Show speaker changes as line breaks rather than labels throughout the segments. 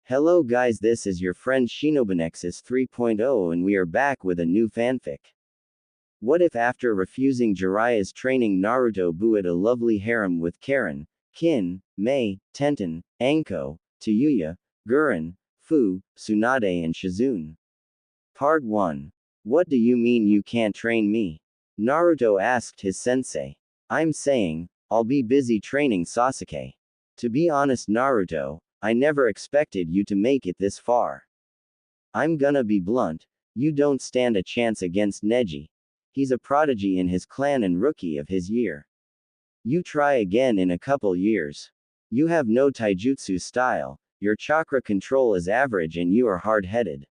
Hello guys, this is your friend Shinobinexus 3.0 and we are back with a new fanfic. What if after refusing Jiraiya's training Naruto Buit a lovely harem with Karen, Kin, Mei, Tenten, Anko, Tayuya, Gurren, Fu, Tsunade and Shizune? Part 1. What do you mean you can't train me? Naruto asked his sensei. I'm saying, I'll be busy training Sasuke. To be honest Naruto, I never expected you to make it this far. I'm gonna be blunt, you don't stand a chance against Neji. He's a prodigy in his clan and rookie of his year. You try again in a couple years. You have no taijutsu style, your chakra control is average and you are hard-headed.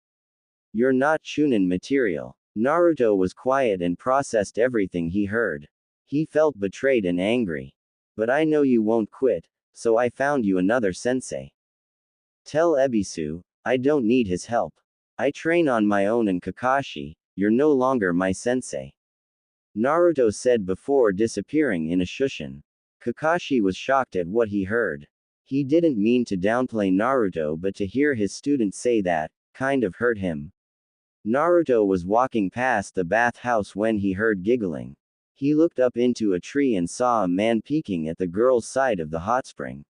You're not Chunin material. Naruto was quiet and processed everything he heard. He felt betrayed and angry. But I know you won't quit, so I found you another sensei. Tell Ebisu, I don't need his help. I train on my own and Kakashi, you're no longer my sensei. Naruto said before disappearing in a shushin. Kakashi was shocked at what he heard. He didn't mean to downplay Naruto, but to hear his student say that, kind of hurt him. Naruto was walking past the bathhouse when he heard giggling. He looked up into a tree and saw a man peeking at the girl's side of the hot spring.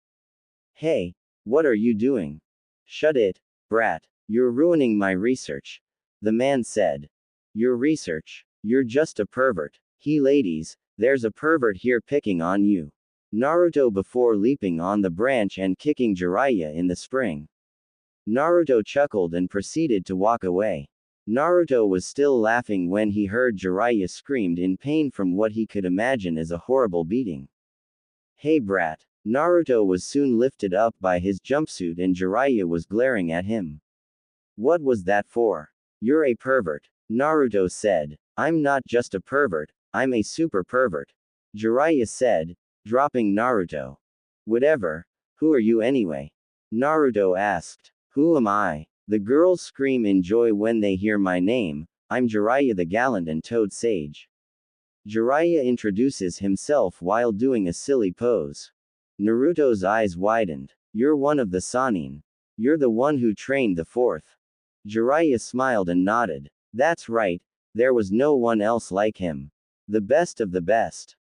Hey, what are you doing? Shut it, brat. You're ruining my research. The man said. Your research? You're just a pervert. Ladies, there's a pervert here picking on you. Naruto before leaping on the branch and kicking Jiraiya in the spring. Naruto chuckled and proceeded to walk away. Naruto was still laughing when he heard Jiraiya screamed in pain from what he could imagine as a horrible beating. Hey brat. Naruto was soon lifted up by his jumpsuit and Jiraiya was glaring at him. What was that for? You're a pervert. Naruto said. I'm not just a pervert, I'm a super pervert. Jiraiya said, dropping Naruto. Whatever. Who are you anyway? Naruto asked. Who am I? The girls scream in joy when they hear my name. I'm Jiraiya the gallant and toad sage. Jiraiya introduces himself while doing a silly pose. Naruto's eyes widened. You're one of the Sannin. You're the one who trained the fourth. Jiraiya smiled and nodded. That's right, there was no one else like him. The best of the best.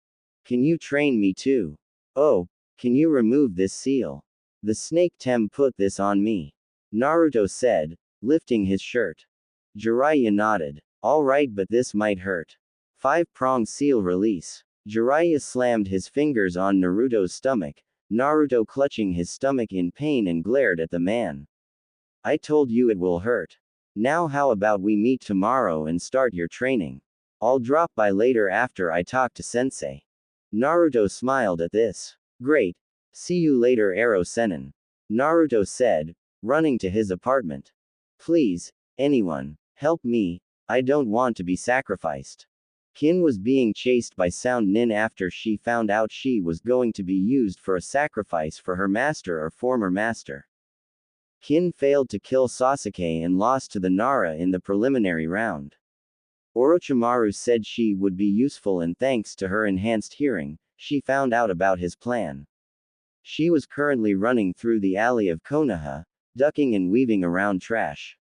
Can you train me too? Oh, can you remove this seal? The snake Tem put this on me. Naruto said, lifting his shirt. Jiraiya nodded. Alright, but this might hurt. 5-prong seal release. Jiraiya slammed his fingers on Naruto's stomach, Naruto clutching his stomach in pain and glared at the man. I told you it will hurt. Now how about we meet tomorrow and start your training? I'll drop by later after I talk to sensei. Naruto smiled at this. Great. See you later Ero Sennin. Naruto said, running to his apartment. Please, anyone, help me, I don't want to be sacrificed. Kin was being chased by Sound Nin after she found out she was going to be used for a sacrifice for her master or former master. Kin failed to kill Sasuke and lost to the Nara in the preliminary round. Orochimaru said she would be useful and thanks to her enhanced hearing, she found out about his plan. She was currently running through the alley of Konoha, ducking and weaving around trash.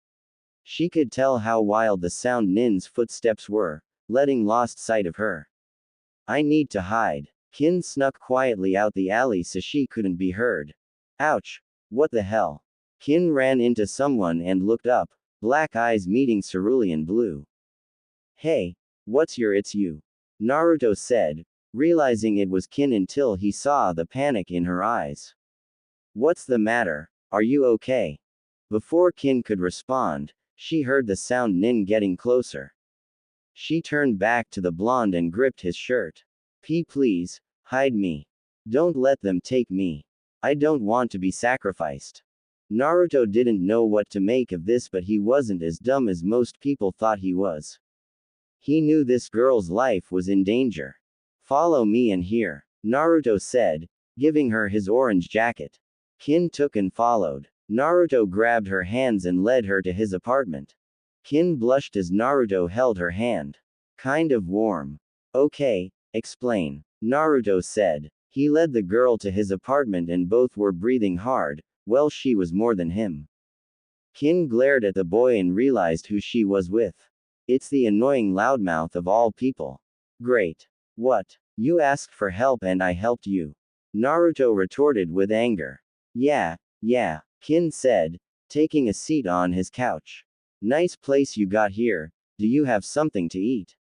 She could tell how wild the Sound Nin's footsteps were, letting lost sight of her. I need to hide. Kin snuck quietly out the alley so she couldn't be heard. Ouch. What the hell? Kin ran into someone and looked up, black eyes meeting cerulean blue. Hey, it's you. Naruto said, realizing it was Kin until he saw the panic in her eyes. What's the matter? Are you okay? Before Kin could respond, she heard the Sound Nin getting closer. She turned back to the blonde and gripped his shirt. Please, hide me. Don't let them take me. I don't want to be sacrificed. Naruto didn't know what to make of this, but he wasn't as dumb as most people thought he was. He knew this girl's life was in danger. Follow me in here, Naruto said, giving her his orange jacket. Kin took and followed. Naruto grabbed her hands and led her to his apartment. Kin blushed as Naruto held her hand. Kind of warm. Okay, explain, Naruto said. He led the girl to his apartment and both were breathing hard, well she was more than him. Kin glared at the boy and realized who she was with. It's the annoying loudmouth of all people. Great. What? You asked for help and I helped you. Naruto retorted with anger. Yeah, Kin said, taking a seat on his couch. Nice place you got here, do you have something to eat?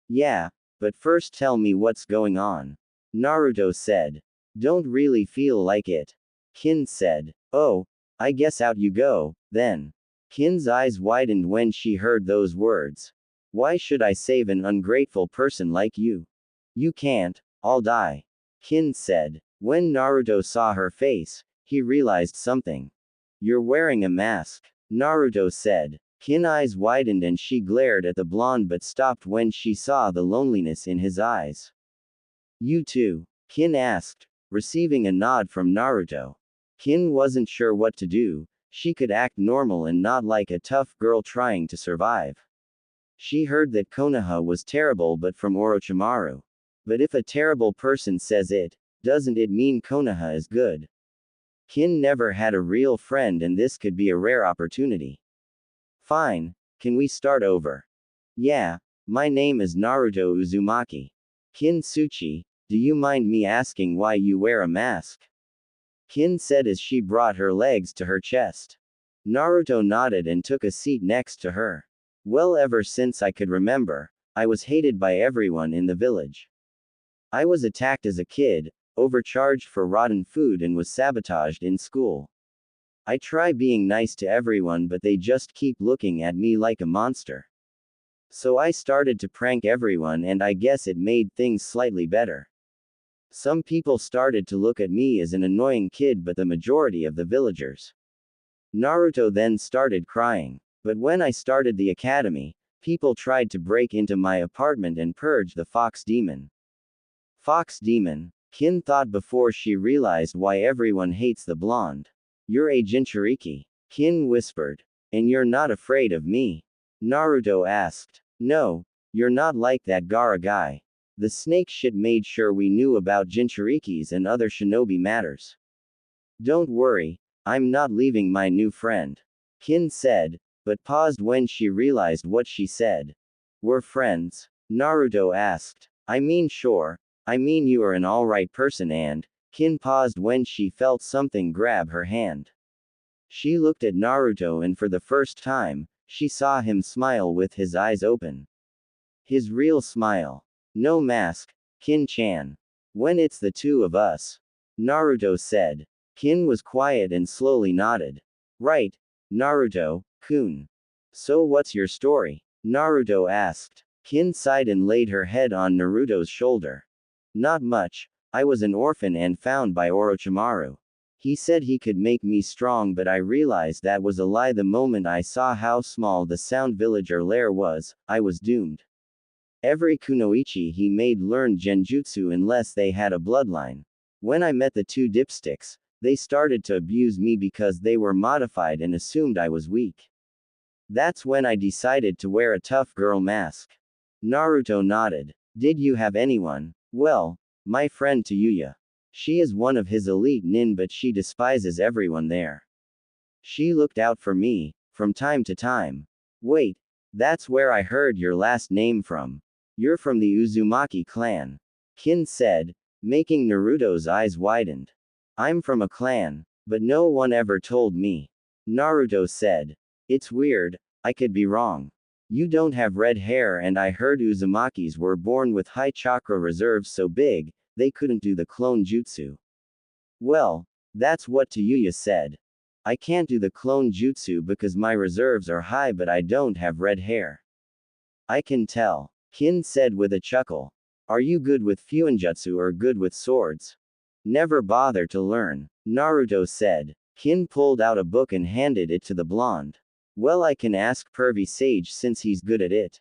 Yeah, but first tell me what's going on. Naruto said. Don't really feel like it. Kin said. Oh, I guess out you go, then. Kin's eyes widened when she heard those words. Why should I save an ungrateful person like you? You can't, I'll die. Kin said. When Naruto saw her face, he realized something. You're wearing a mask, Naruto said. Kin's eyes widened and she glared at the blonde but stopped when she saw the loneliness in his eyes. You too? Kin asked, receiving a nod from Naruto. Kin wasn't sure what to do. She could act normal and not like a tough girl trying to survive. She heard that Konoha was terrible but from Orochimaru. But if a terrible person says it, doesn't it mean Konoha is good? Kin never had a real friend and this could be a rare opportunity. Fine, can we start over? Yeah, my name is Naruto Uzumaki. Kin Tsuchi, do you mind me asking why you wear a mask? Kin said as she brought her legs to her chest. Naruto nodded and took a seat next to her. Well, ever since I could remember, I was hated by everyone in the village. I was attacked as a kid, overcharged for rotten food and was sabotaged in school. I try being nice to everyone but they just keep looking at me like a monster. So I started to prank everyone and I guess it made things slightly better. Some people started to look at me as an annoying kid but the majority of the villagers. Naruto then started crying. But when I started the academy, people tried to break into my apartment and purge the fox demon. Fox demon? Kin thought before she realized why everyone hates the blonde. You're a Jinchuriki, Kin whispered. And you're not afraid of me? Naruto asked. No, you're not like that Gaara guy. The snake shit made sure we knew about Jinchurikis and other shinobi matters. Don't worry, I'm not leaving my new friend. Kin said, but paused when she realized what she said. We're friends? Naruto asked. I mean sure, I mean you are an alright person and, Kin paused when she felt something grab her hand. She looked at Naruto and for the first time, she saw him smile with his eyes open. His real smile. No mask, Kin-chan. When it's the two of us. Naruto said. Kin was quiet and slowly nodded. Right, Naruto-kun. So what's your story? Naruto asked. Kin sighed and laid her head on Naruto's shoulder. Not much, I was an orphan and found by Orochimaru. He said he could make me strong but I realized that was a lie the moment I saw how small the Sound Villager lair was, I was doomed. Every kunoichi he made learned genjutsu unless they had a bloodline. When I met the two dipsticks, they started to abuse me because they were modified and assumed I was weak. That's when I decided to wear a tough girl mask. Naruto nodded. Did you have anyone? Well, my friend Tayuya. She is one of his elite nin but she despises everyone there. She looked out for me, from time to time. Wait, that's where I heard your last name from. You're from the Uzumaki clan. Kin said, making Naruto's eyes widened. I'm from a clan, but no one ever told me. Naruto said. It's weird, I could be wrong. You don't have red hair and I heard Uzumakis were born with high chakra reserves so big, they couldn't do the clone jutsu. Well, that's what Tayuya said. I can't do the clone jutsu because my reserves are high but I don't have red hair. I can tell. Kin said with a chuckle. Are you good with fuinjutsu or good with swords? Never bother to learn. Naruto said. Kin pulled out a book and handed it to the blonde. Well, I can ask Pervy Sage since he's good at it.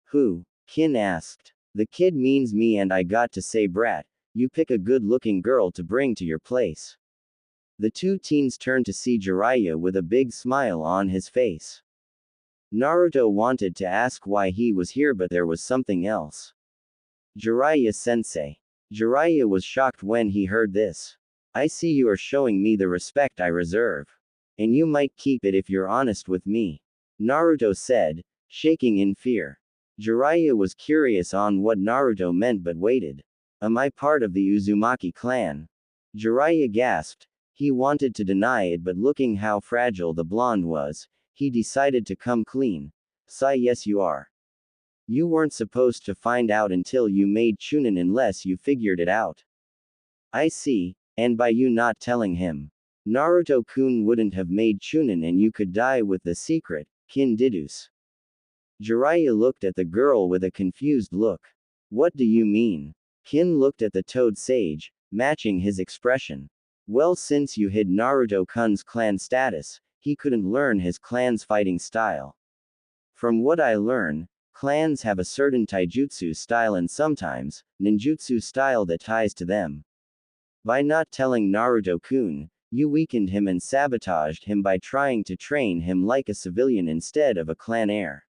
Who? Kin asked. The kid means me and I got to say brat, you pick a good-looking girl to bring to your place. The two teens turned to see Jiraiya with a big smile on his face. Naruto wanted to ask why he was here but there was something else. Jiraiya-sensei. Jiraiya was shocked when he heard this. I see you are showing me the respect I reserve. And you might keep it if you're honest with me. Naruto said, shaking in fear. Jiraiya was curious on what Naruto meant but waited. Am I part of the Uzumaki clan? Jiraiya gasped. He wanted to deny it, but looking how fragile the blonde was, he decided to come clean. Sigh, yes you are. You weren't supposed to find out until you made Chunin unless you figured it out. I see, and by you not telling him, Naruto-kun wouldn't have made Chunin and you could die with the secret, Kin deduce. Jiraiya looked at the girl with a confused look. What do you mean? Kin looked at the toad sage, matching his expression. Well, since you hid Naruto-kun's clan status, he couldn't learn his clan's fighting style. From what I learn, clans have a certain taijutsu style and sometimes, ninjutsu style that ties to them. By not telling Naruto-kun, you weakened him and sabotaged him by trying to train him like a civilian instead of a clan heir.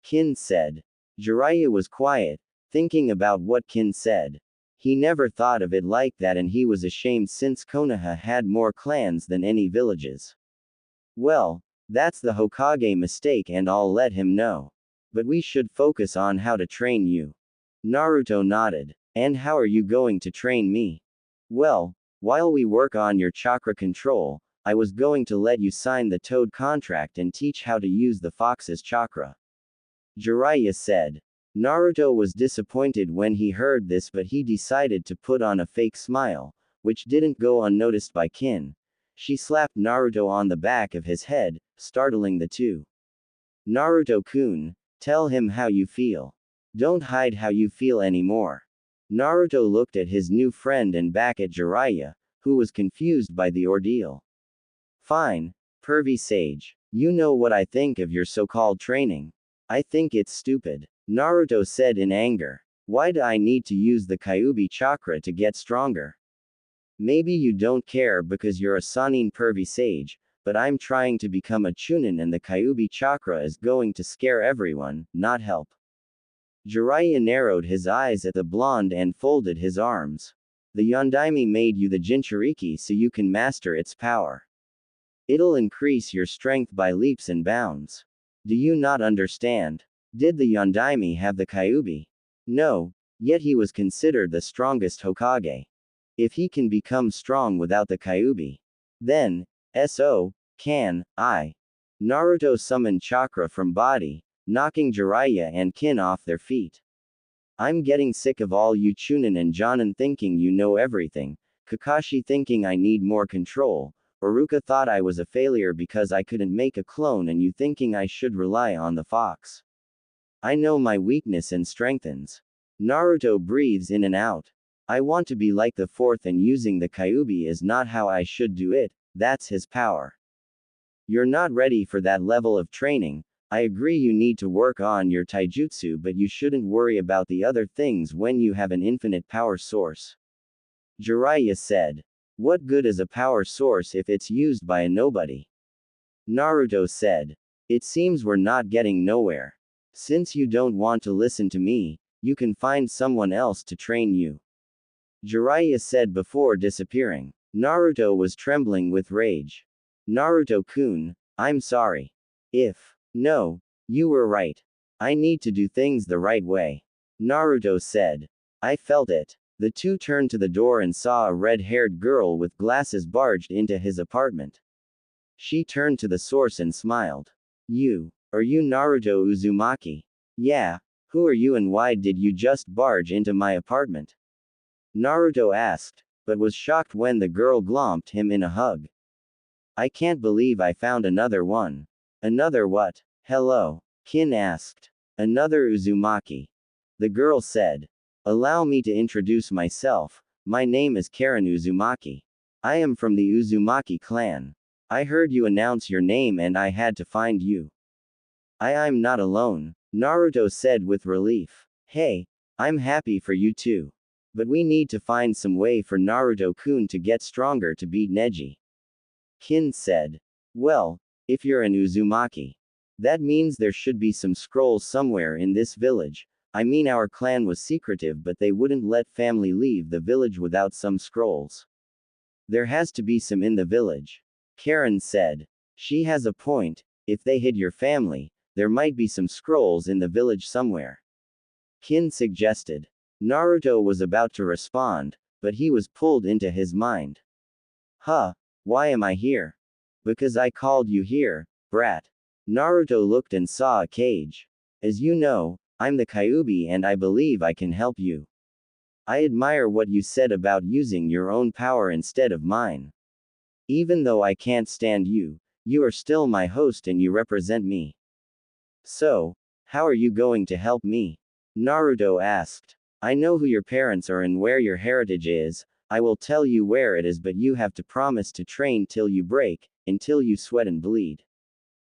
Kin said. Jiraiya was quiet, thinking about what Kin said. He never thought of it like that and he was ashamed since Konoha had more clans than any villages. Well, that's the Hokage mistake and I'll let him know. But we should focus on how to train you. Naruto nodded. And how are you going to train me? Well, while we work on your chakra control, I was going to let you sign the toad contract and teach how to use the fox's chakra. Jiraiya said. Naruto was disappointed when he heard this, but he decided to put on a fake smile, which didn't go unnoticed by Kin. She slapped Naruto on the back of his head, startling the two. Naruto-kun, tell him how you feel. Don't hide how you feel anymore. Naruto looked at his new friend and back at Jiraiya, who was confused by the ordeal. Fine, pervy sage. You know what I think of your so-called training. I think it's stupid. Naruto said in anger. Why do I need to use the Kyuubi chakra to get stronger? Maybe you don't care because you're a Sannin pervy sage, but I'm trying to become a Chunin and the Kyuubi chakra is going to scare everyone, not help. Jiraiya narrowed his eyes at the blonde and folded his arms. The Yondaime made you the Jinchuriki so you can master its power. It'll increase your strength by leaps and bounds. Do you not understand? Did the Yondaime have the Kyuubi? No, yet he was considered the strongest Hokage. If he can become strong without the Kyuubi, then, can I. Naruto summoned chakra from body, knocking Jiraiya and Kin off their feet. I'm getting sick of all you Chunin and Jonin thinking you know everything, Kakashi thinking I need more control, Iruka thought I was a failure because I couldn't make a clone and you thinking I should rely on the fox. I know my weakness and strengthens. Naruto breathes in and out. I want to be like the fourth and using the Kyuubi is not how I should do it, that's his power. You're not ready for that level of training. I agree you need to work on your taijutsu, but you shouldn't worry about the other things when you have an infinite power source. Jiraiya said. What good is a power source if it's used by a nobody? Naruto said. It seems we're not getting nowhere. Since you don't want to listen to me, you can find someone else to train you. Jiraiya said before disappearing. Naruto was trembling with rage. Naruto-kun, I'm sorry. No, you were right. I need to do things the right way. Naruto said. I felt it. The two turned to the door and saw a red-haired girl with glasses barged into his apartment. She turned to the source and smiled. Are you Naruto Uzumaki? Yeah, who are you and why did you just barge into my apartment? Naruto asked, but was shocked when the girl glomped him in a hug. I can't believe I found another one. Another what? Hello? Kin asked. Another Uzumaki. The girl said. Allow me to introduce myself. My name is Karen Uzumaki. I am from the Uzumaki clan. I heard you announce your name and I had to find you. I'm not alone, Naruto said with relief. Hey, I'm happy for you too. But we need to find some way for Naruto-kun to get stronger to beat Neji. Kin said. Well, if you're an Uzumaki, that means there should be some scrolls somewhere in this village. I mean, our clan was secretive, but they wouldn't let family leave the village without some scrolls. There has to be some in the village. Karen said. She has a point. If they hid your family, there might be some scrolls in the village somewhere. Kin suggested. Naruto was about to respond, but he was pulled into his mind. Huh, why am I here? Because I called you here, brat. Naruto looked and saw a cage. As you know, I'm the Kyuubi and I believe I can help you. I admire what you said about using your own power instead of mine. Even though I can't stand you, you are still my host and you represent me. So, how are you going to help me? Naruto asked. I know who your parents are and where your heritage is. I will tell you where it is, but you have to promise to train till you break, until you sweat and bleed.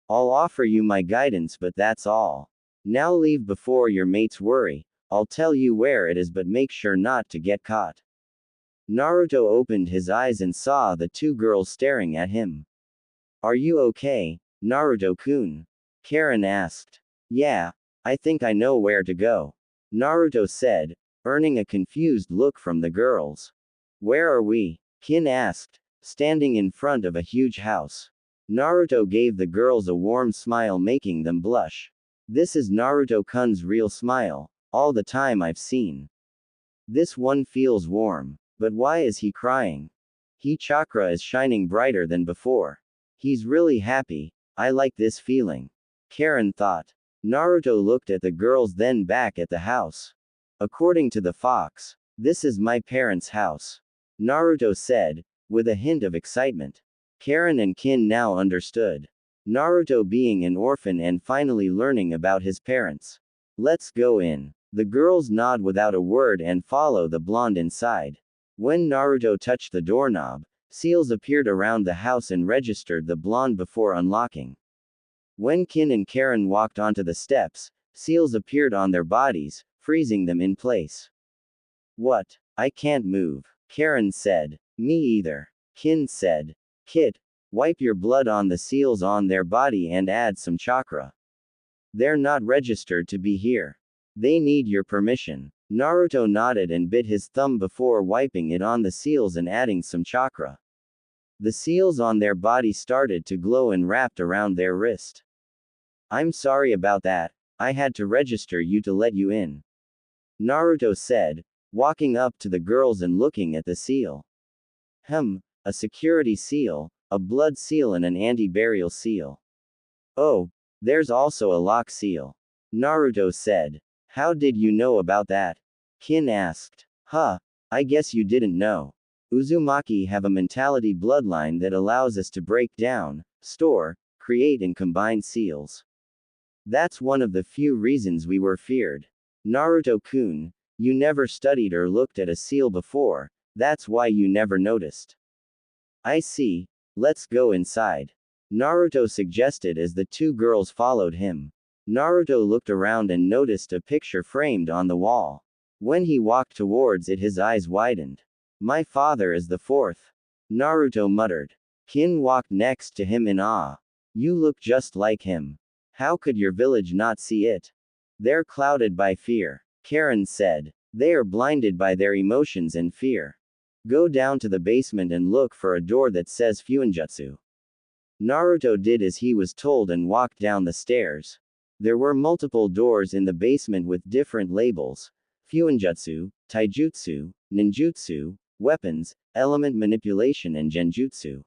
I'll offer you my guidance, but that's all. Now leave before your mates worry. I'll tell you where it is, but make sure not to get caught. Naruto opened his eyes and saw the two girls staring at him. Are you okay, Naruto-kun? Karen asked. Yeah, I think I know where to go, Naruto said, earning a confused look from the girls. Where are we? Kin asked, standing in front of a huge house. Naruto gave the girls a warm smile, making them blush. This is Naruto-kun's real smile, all the time I've seen. This one feels warm. But why is he crying? His chakra is shining brighter than before. He's really happy. I like this feeling, Karen thought. Naruto looked at the girls, then back at the house. According to the fox, this is my parents' house, Naruto said, with a hint of excitement. Karen and Kin now understood. Naruto being an orphan and finally learning about his parents. Let's go in. The girls nod without a word and follow the blonde inside. When Naruto touched the doorknob, seals appeared around the house and registered the blonde before unlocking. When Kin and Karen walked onto the steps, seals appeared on their bodies, freezing them in place. What? I can't move, Karen said. Me either, Kin said. Kit, wipe your blood on the seals on their body and add some chakra. They're not registered to be here. They need your permission. Naruto nodded and bit his thumb before wiping it on the seals and adding some chakra. The seals on their body started to glow and wrapped around their wrist. I'm sorry about that, I had to register you to let you in, Naruto said, walking up to the girls and looking at the seal. A security seal, a blood seal and an anti-burial seal. Oh, there's also a lock seal, Naruto said. How did you know about that? Kin asked. I guess you didn't know. Uzumaki have a mentality bloodline that allows us to break down, store, create and combine seals. That's one of the few reasons we were feared. Naruto-kun, you never studied or looked at a seal before, that's why you never noticed. I see, let's go inside, Naruto suggested as the two girls followed him. Naruto looked around and noticed a picture framed on the wall. When he walked towards it, his eyes widened. My father is the fourth, Naruto muttered. Kin walked next to him in awe. You look just like him. How could your village not see it? They're clouded by fear, Karen said. They are blinded by their emotions and fear. Go down to the basement and look for a door that says Fuinjutsu. Naruto did as he was told and walked down the stairs. There were multiple doors in the basement with different labels: Fuinjutsu, Taijutsu, Ninjutsu, weapons, element manipulation and Genjutsu.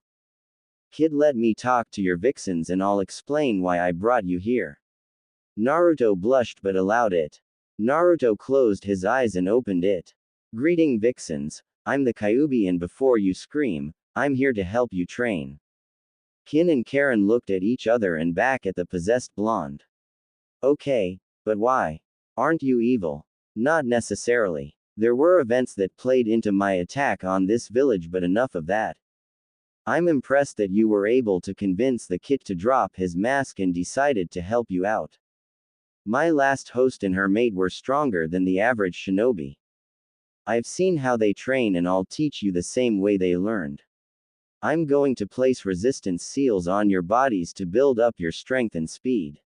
Kid, let me talk to your vixens and I'll explain why I brought you here. Naruto blushed but allowed it. Naruto closed his eyes and opened it. Greeting vixens, I'm the Kyuubi and before you scream, I'm here to help you train. Kin and Karen looked at each other and back at the possessed blonde. Okay, but why? Aren't you evil? Not necessarily. There were events that played into my attack on this village, but enough of that. I'm impressed that you were able to convince the kid to drop his mask and decided to help you out. My last host and her mate were stronger than the average shinobi. I've seen how they train and I'll teach you the same way they learned. I'm going to place resistance seals on your bodies to build up your strength and speed.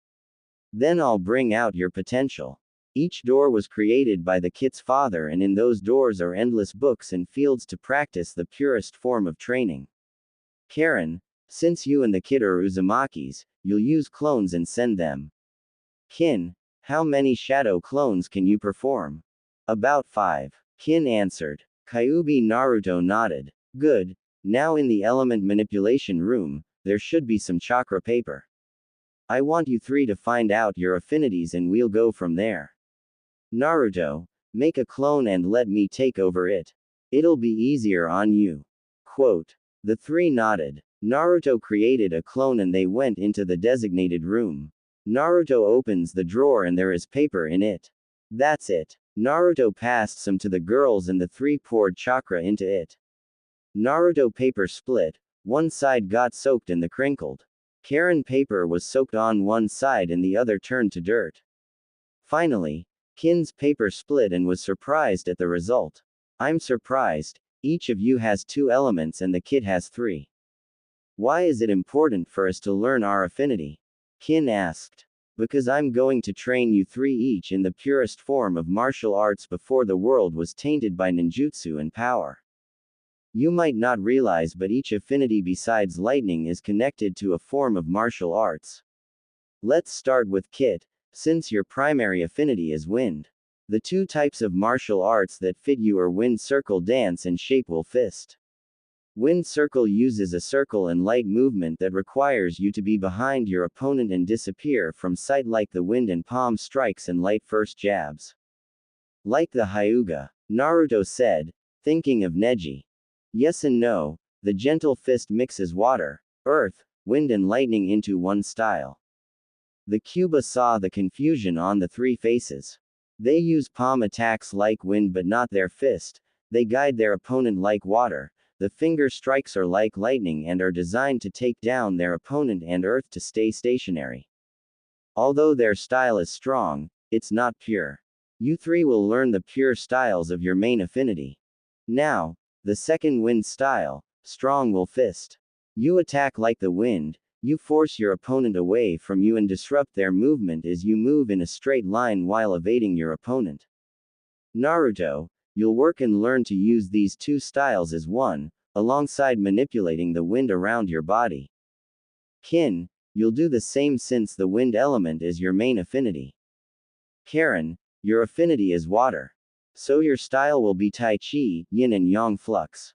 Then I'll bring out your potential. Each door was created by the kid's father, and in those doors are endless books and fields to practice the purest form of training. Karen, Since you and the kid are Uzumakis, you'll use clones and send them. Kin, how many shadow clones can you perform? About 5. Kin answered. Kyuubi Naruto nodded. Good, now in the element manipulation room, there should be some chakra paper. I want you three to find out your affinities and we'll go from there. Naruto, make a clone and let me take over it. It'll be easier on you. Quote. The three nodded. Naruto created a clone and they went into the designated room. Naruto opens the drawer and there is paper in it. That's it. Naruto passed some to the girls and the three poured chakra into it. Naruto paper split, one side got soaked and the crinkled. Karen paper was soaked on one side and the other turned to dirt. Finally, Kin's paper split and was surprised at the result. I'm surprised, each of you has 2 elements and the kid has 3. Why is it important for us to learn our affinity? Kin asked. Because I'm going to train you 3 each in the purest form of martial arts before the world was tainted by ninjutsu and power. You might not realize but each affinity besides lightning is connected to a form of martial arts. Let's start with Kit, since your primary affinity is wind. The 2 types of martial arts that fit you are wind circle dance and shape will fist. Wind circle uses a circle and light movement that requires you to be behind your opponent and disappear from sight like the wind and palm strikes and light first jabs. Like the Hyuga, Naruto said, thinking of Neji. Yes and no, the gentle fist mixes water, earth, wind and lightning into one style. The Cuba saw the confusion on the 3 faces. They use palm attacks like wind but not their fist, they guide their opponent like water. The finger strikes are like lightning and are designed to take down their opponent and earth to stay stationary. Although their style is strong, it's not pure. You 3 will learn the pure styles of your main affinity. Now, the second wind style, strong will fist. You attack like the wind, you force your opponent away from you and disrupt their movement as you move in a straight line while evading your opponent. Naruto, you'll work and learn to use these 2 styles as one, alongside manipulating the wind around your body. Kin, you'll do the same since the wind element is your main affinity. Karen, your affinity is water. So your style will be Tai Chi, Yin and Yang flux.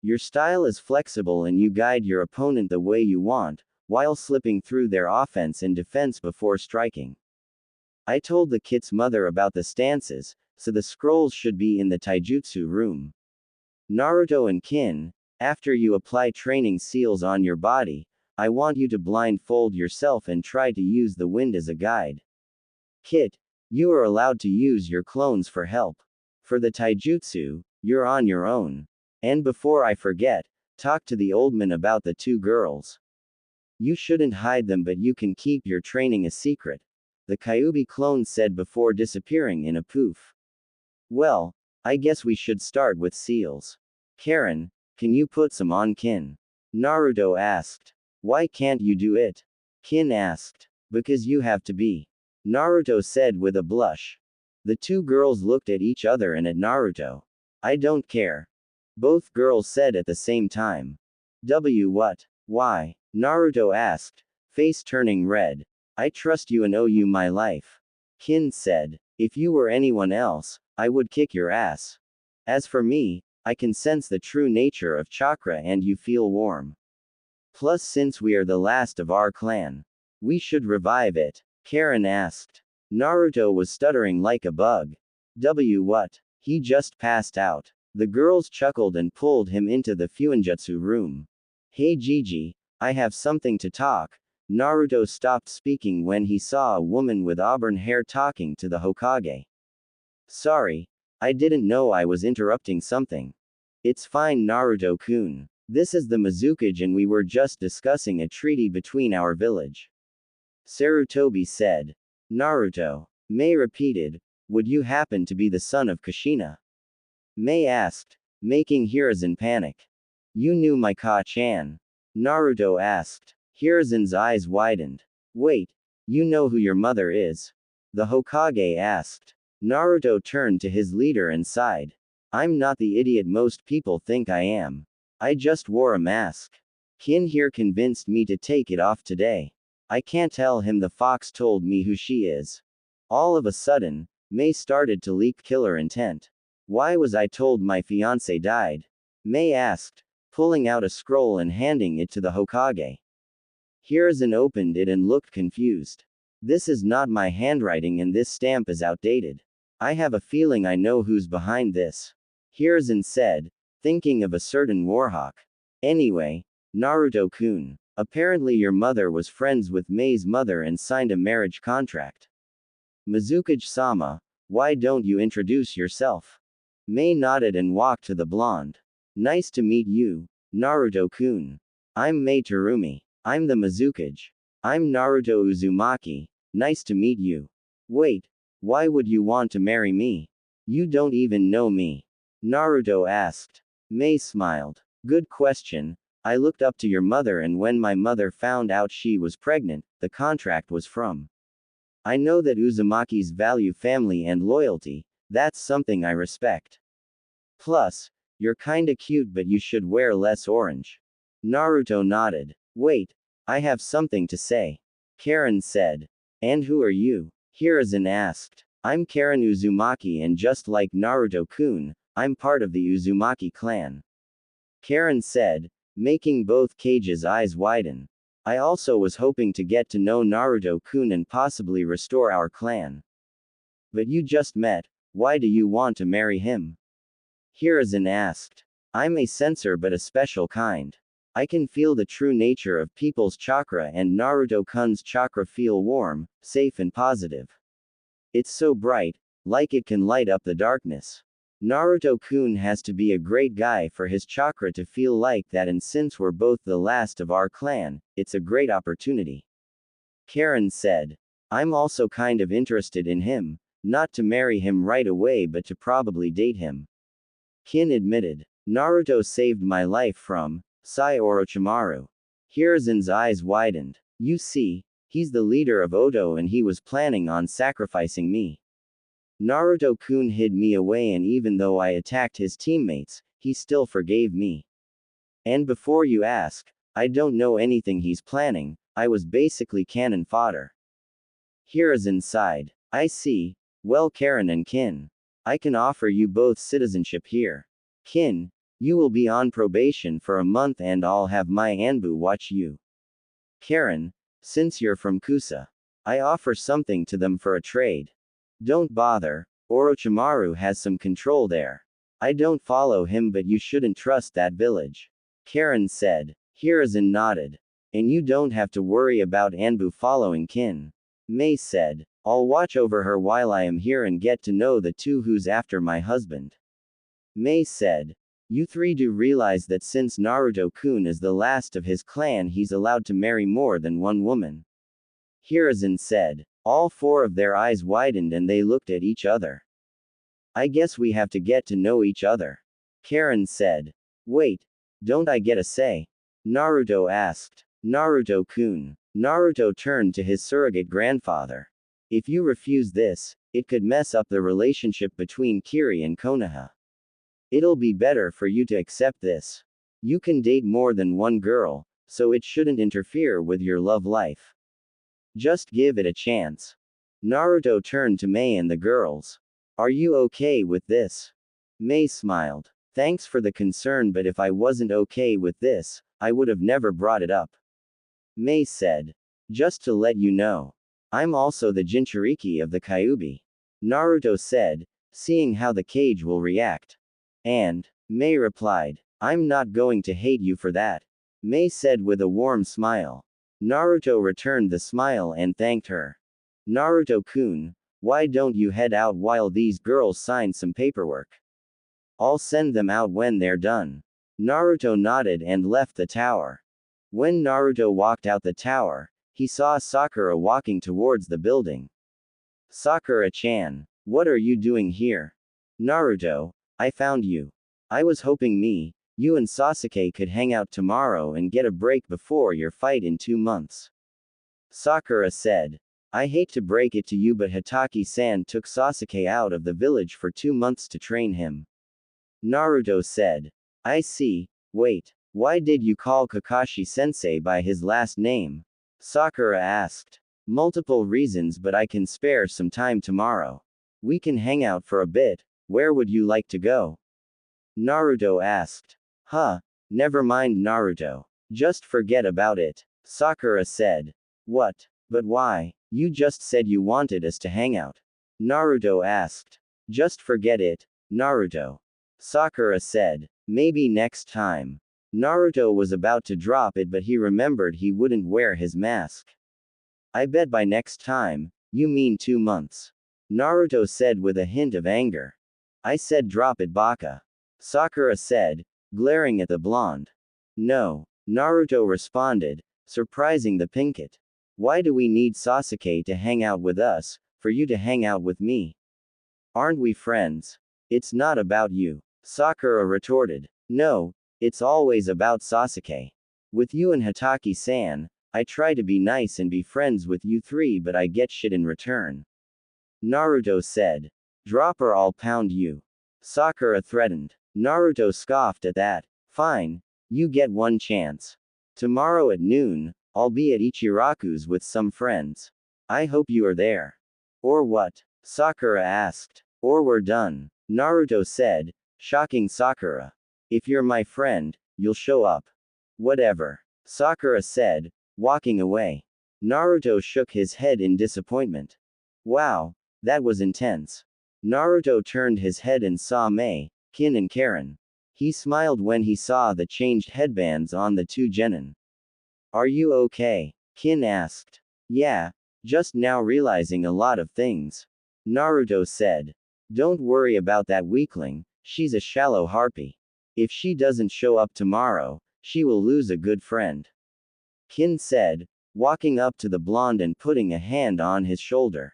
Your style is flexible and you guide your opponent the way you want, while slipping through their offense and defense before striking. I told the kid's mother about the stances, so the scrolls should be in the taijutsu room. Naruto and Kin, after you apply training seals on your body, I want you to blindfold yourself and try to use the wind as a guide. Kit, you are allowed to use your clones for help. For the taijutsu, you're on your own. And before I forget, talk to the old man about the 2 girls. You shouldn't hide them but you can keep your training a secret, the Kyuubi clone said before disappearing in a poof. Well, I guess we should start with seals. Karen, can you put some on Kin? Naruto asked. Why can't you do it? Kin asked. Because you have to be. Naruto said with a blush. The 2 girls looked at each other and at Naruto. I don't care. Both girls said at the same time. What? Why? Naruto asked, face turning red. I trust you and owe you my life. Kin said. If you were anyone else, I would kick your ass. As for me, I can sense the true nature of chakra and you feel warm. Plus since we are the last of our clan, we should revive it. Karen asked. Naruto was stuttering like a bug. What? He just passed out. The girls chuckled and pulled him into the Fuinjutsu room. Hey Gigi, I have something to talk. Naruto stopped speaking when he saw a woman with auburn hair talking to the Hokage. Sorry, I didn't know I was interrupting something. It's fine Naruto-kun. This is the Mizukage and we were just discussing a treaty between our village. Sarutobi said. Naruto. Mei repeated, would you happen to be the son of Kushina? Mei asked, making Hiruzen panic. You knew my Ka-chan. Naruto asked. Hiruzen's eyes widened. Wait, you know who your mother is? The Hokage asked. Naruto turned to his leader and sighed. I'm not the idiot most people think I am. I just wore a mask. Kin here convinced me to take it off today. I can't tell him the fox told me who she is. All of a sudden, May started to leak killer intent. Why was I told my fiancé died? May asked, pulling out a scroll and handing it to the Hokage. Hiruzen opened it and looked confused. This is not my handwriting and this stamp is outdated. I have a feeling I know who's behind this. Hiruzen said, thinking of a certain warhawk. Anyway, Naruto-kun, apparently your mother was friends with May's mother and signed a marriage contract. Mizukage-sama, why don't you introduce yourself? May nodded and walked to the blonde. Nice to meet you, Naruto-kun. I'm May Terumi. I'm the Mizukage. I'm Naruto Uzumaki. Nice to meet you. Wait, why would you want to marry me? You don't even know me. Naruto asked. May smiled. Good question. I looked up to your mother and when my mother found out she was pregnant, the contract was from. I know that Uzumaki's value family and loyalty, that's something I respect. Plus, you're kinda cute but you should wear less orange. Naruto nodded. Wait, I have something to say. Karen said. And who are you? Hiruzen asked. I'm Karen Uzumaki and just like Naruto-kun, I'm part of the Uzumaki clan. Karen said, making both Cage's eyes widen. I also was hoping to get to know Naruto-kun and possibly restore our clan. But you just met, why do you want to marry him? Hiruzen asked. I'm a sensor but a special kind. I can feel the true nature of people's chakra and Naruto-kun's chakra feel warm, safe and positive. It's so bright, like it can light up the darkness. Naruto-kun has to be a great guy for his chakra to feel like that and since we're both the last of our clan, it's a great opportunity. Karen said. I'm also kind of interested in him, not to marry him right away but to probably date him. Kin admitted. Naruto saved my life from Sai Orochimaru. Hiruzen's eyes widened. You see, he's the leader of Oto and he was planning on sacrificing me. Naruto-kun hid me away and even though I attacked his teammates, he still forgave me. And before you ask, I don't know anything he's planning, I was basically cannon fodder. Hiruzen sighed. I see. Well Karen and Kin. I can offer you both citizenship here. Kin, you will be on probation for a month and I'll have my Anbu watch you. Karen, since you're from Kusa, I offer something to them for a trade. Don't bother, Orochimaru has some control there. I don't follow him but you shouldn't trust that village. Karen said. Hiruzen nodded. And you don't have to worry about Anbu following Kin. May said. I'll watch over her while I am here and get to know the two who's after my husband. May said. You three do realize that since Naruto-kun is the last of his clan he's allowed to marry more than one woman. Hiruzen said. All four of their eyes widened and they looked at each other. I guess we have to get to know each other. Karen said. Wait, don't I get a say? Naruto asked. Naruto-kun. Naruto turned to his surrogate grandfather. If you refuse this, it could mess up the relationship between Kiri and Konoha. It'll be better for you to accept this. You can date more than one girl, so it shouldn't interfere with your love life. Just give it a chance. Naruto turned to May and the girls. Are you okay with this? May smiled. Thanks for the concern but if I wasn't okay with this, I would have never brought it up. May said. Just to let you know. I'm also the Jinchuriki of the Kyuubi. Naruto said, seeing how the cage will react. And, May replied, I'm not going to hate you for that. May said with a warm smile. Naruto returned the smile and thanked her. Naruto-kun, why don't you head out while these girls sign some paperwork? I'll send them out when they're done. Naruto nodded and left the tower. When Naruto walked out the tower, he saw Sakura walking towards the building. Sakura-chan, what are you doing here? Naruto, I found you. I was hoping you and Sasuke could hang out tomorrow and get a break before your fight in 2 months. Sakura said. I hate to break it to you but Hatake-san took Sasuke out of the village for 2 months to train him. Naruto said. I see. Wait, Why did you call Kakashi-sensei by his last name? Sakura asked. Multiple reasons, but I can spare some time tomorrow. We can hang out for a bit. Where would you like to go? Naruto asked. Huh, never mind Naruto. Just forget about it. Sakura said. What? But why? You just said you wanted us to hang out. Naruto asked. Just forget it, Naruto. Sakura said. Maybe next time. Naruto was about to drop it, but he remembered he wouldn't wear his mask. I bet by next time, you mean 2 months. Naruto said with a hint of anger. I said drop it, Baka. Sakura said, glaring at the blonde. No, Naruto responded, surprising the pinkett. Why do we need Sasuke to hang out with us, for you to hang out with me? Aren't we friends? It's not about you. Sakura retorted. No, it's always about Sasuke. With you and Hatake-san, I try to be nice and be friends with you three, but I get shit in return. Naruto said. Drop or I'll pound you. Sakura threatened. Naruto scoffed at that. Fine, you get one chance. Tomorrow at noon, I'll be at Ichiraku's with some friends. I hope you are there. Or what? Sakura asked. Or we're done. Naruto said, shocking Sakura. If you're my friend, you'll show up. Whatever. Sakura said, walking away. Naruto shook his head in disappointment. Wow, that was intense. Naruto turned his head and saw Mei, Kin and Karen. He smiled when he saw the changed headbands on the two genin. Are you okay? Kin asked. Yeah, just now realizing a lot of things. Naruto said. Don't worry about that weakling, she's a shallow harpy. If she doesn't show up tomorrow, she will lose a good friend. Kin said, walking up to the blonde and putting a hand on his shoulder.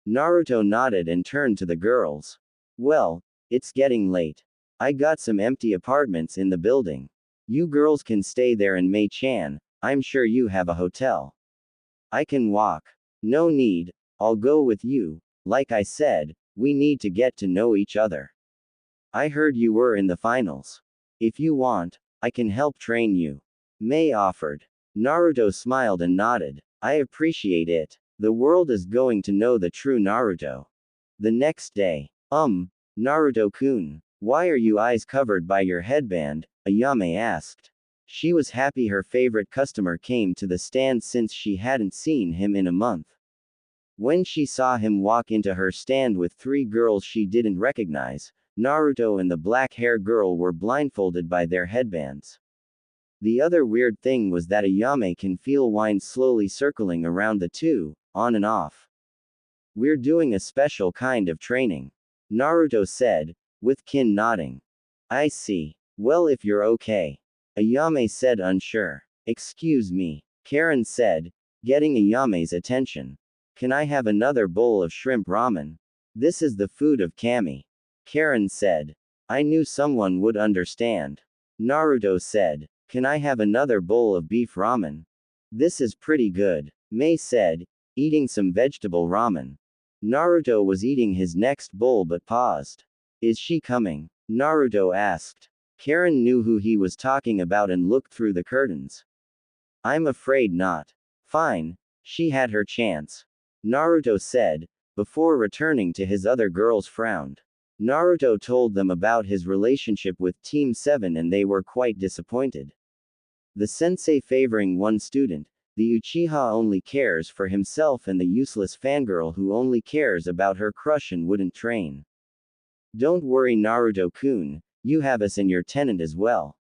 Naruto nodded and turned to the girls. Well, it's getting late. I got some empty apartments in the building. You girls can stay there, and Mei-chan, I'm sure you have a hotel. I can walk. No need, I'll go with you. Like I said, we need to get to know each other. I heard you were in the finals. If you want, I can help train you. Mei offered. Naruto smiled and nodded. I appreciate it. The world is going to know the true Naruto. The next day. Naruto-kun, why are you eyes covered by your headband? Ayame asked. She was happy her favorite customer came to the stand since she hadn't seen him in a month. When she saw him walk into her stand with 3 girls she didn't recognize, Naruto and the black-haired girl were blindfolded by their headbands. The other weird thing was that Ayame can feel wine slowly circling around the two, on and off. We're doing a special kind of training. Naruto said, with Kin nodding. I see. Well, if you're okay. Ayame said, unsure. Excuse me. Karen said, getting Ayame's attention. Can I have another bowl of shrimp ramen? This is the food of Kami. Karen said. I knew someone would understand. Naruto said. Can I have another bowl of beef ramen? This is pretty good. Mei said, eating some vegetable ramen. Naruto was eating his next bowl but paused. Is she coming? Naruto asked. Karen knew who he was talking about and looked through the curtains. I'm afraid not. Fine, she had her chance. Naruto said, before returning to his other girls frowned. Naruto told them about his relationship with Team 7 and they were quite disappointed. The sensei favoring one student, the Uchiha only cares for himself, and the useless fangirl who only cares about her crush and wouldn't train. Don't worry Naruto-kun, you have us in your tenant as well.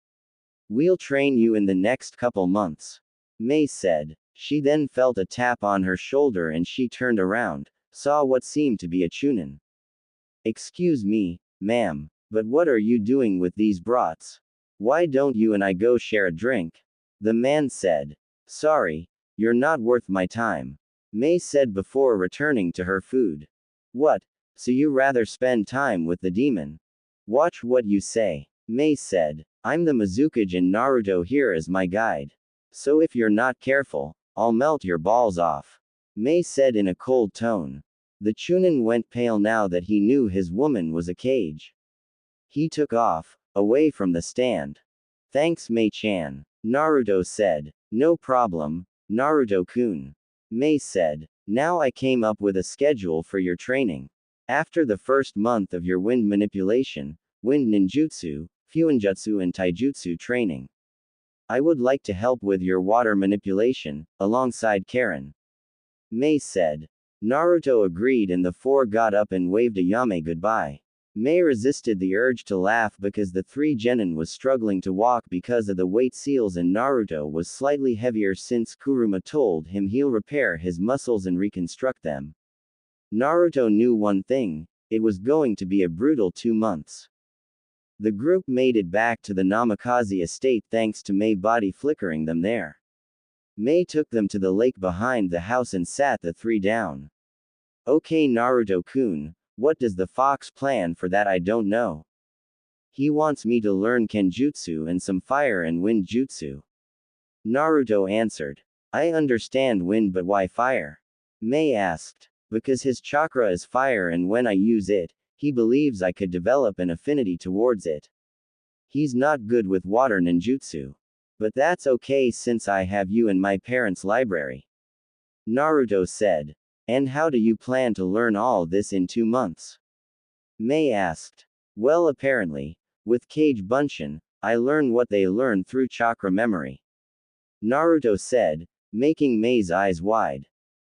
We'll train you in the next couple months. Mei said. She then felt a tap on her shoulder and she turned around, saw what seemed to be a chunin. Excuse me, ma'am, but what are you doing with these brats? Why don't you and I go share a drink? The man said. Sorry, you're not worth my time. Mei said before returning to her food. What? So you rather spend time with the demon? Watch what you say. Mei said. I'm the Mizukage and Naruto here as my guide. So if you're not careful, I'll melt your balls off. Mei said in a cold tone. The chunin went pale now that he knew his woman was a cage. He took off, away from the stand. Thanks Mei-chan. Naruto said. No problem, Naruto-kun. Mei said. Now I came up with a schedule for your training. After the first month of your wind manipulation, wind ninjutsu, fuinjutsu and taijutsu training, I would like to help with your water manipulation, alongside Karen. Mei said. Naruto agreed and the four got up and waved a yame goodbye. Mei resisted the urge to laugh because the three genin was struggling to walk because of the weight seals and Naruto was slightly heavier since Kuruma told him he'll repair his muscles and reconstruct them. Naruto knew one thing, it was going to be a brutal 2 months. The group made it back to the Namikaze estate thanks to Mei body flickering them there. Mei took them to the lake behind the house and sat the three down. Okay Naruto-kun, what does the fox plan for that? I don't know. He wants me to learn Kenjutsu and some fire and wind jutsu. Naruto answered. I understand wind but why fire? Mei asked. Because his chakra is fire and when I use it, he believes I could develop an affinity towards it. He's not good with water ninjutsu. But that's okay since I have you in my parents' library. Naruto said. And how do you plan to learn all this in 2 months? Mei asked. Well apparently, with Kage Bunshin, I learn what they learn through chakra memory. Naruto said, making Mei's eyes wide.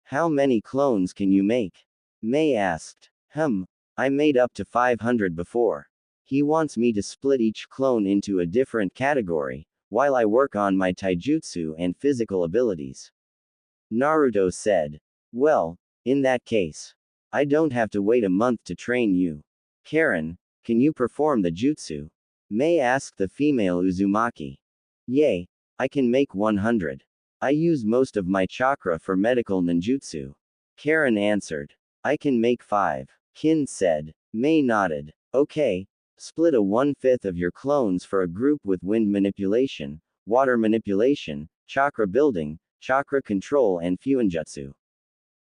How many clones can you make? Mei asked. I made up to 500 before. He wants me to split each clone into a different category, while I work on my taijutsu and physical abilities. Naruto said. Well, in that case, I don't have to wait a month to train you. Karen, can you perform the jutsu? Mei asked the female Uzumaki. Yay, I can make 100. I use most of my chakra for medical ninjutsu. Karen answered. I can make 5. Kin said. Mei nodded. Okay, split a 1/5 of your clones for a group with wind manipulation, water manipulation, chakra building, chakra control and fuinjutsu.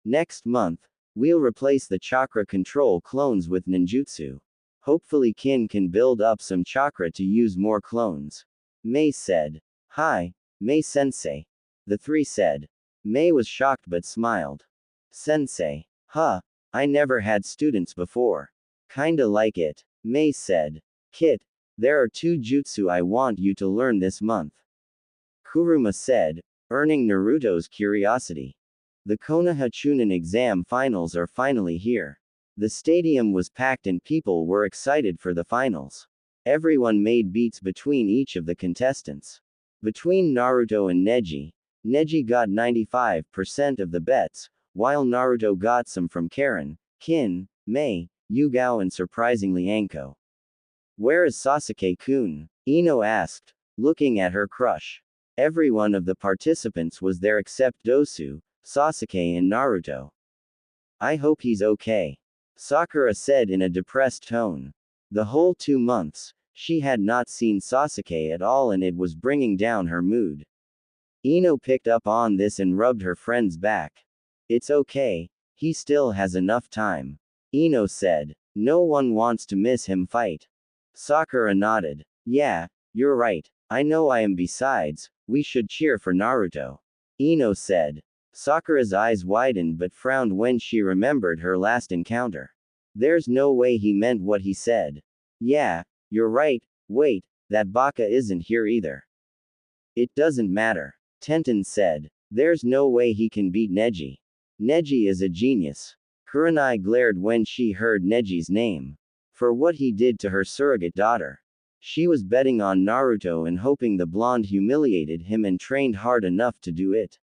Next month, we'll replace the chakra control clones with ninjutsu. Hopefully Kin can build up some chakra to use more clones. Mei said. Hi, Mei sensei. The three said. Mei was shocked but smiled. Sensei. Huh, I never had students before. Kinda like it. Mei said. Kit, there are 2 jutsu I want you to learn this month. Kuruma said, earning Naruto's curiosity. The Konoha Chunin exam finals are finally here. The stadium was packed and people were excited for the finals. Everyone made beats between each of the contestants. Between Naruto and Neji, Neji got 95% of the bets, while Naruto got some from Karen, Kin, Mei, Yugao and surprisingly Anko. Where is Sasuke-kun? Ino asked, looking at her crush. Every one of the participants was there except Dosu, Sasuke and Naruto. I hope he's okay. Sakura said in a depressed tone. The whole 2 months, she had not seen Sasuke at all and it was bringing down her mood. Ino picked up on this and rubbed her friend's back. It's okay, he still has enough time. Ino said. No one wants to miss him fight. Sakura nodded. Yeah, you're right, I know I am. Besides, we should cheer for Naruto. Ino said. Sakura's eyes widened but frowned when she remembered her last encounter. There's no way he meant what he said. Yeah, you're right, wait, that Baka isn't here either. It doesn't matter. Tenten said. There's no way he can beat Neji. Neji is a genius. Kurenai glared when she heard Neji's name. For what he did to her surrogate daughter. She was betting on Naruto and hoping the blonde humiliated him and trained hard enough to do it.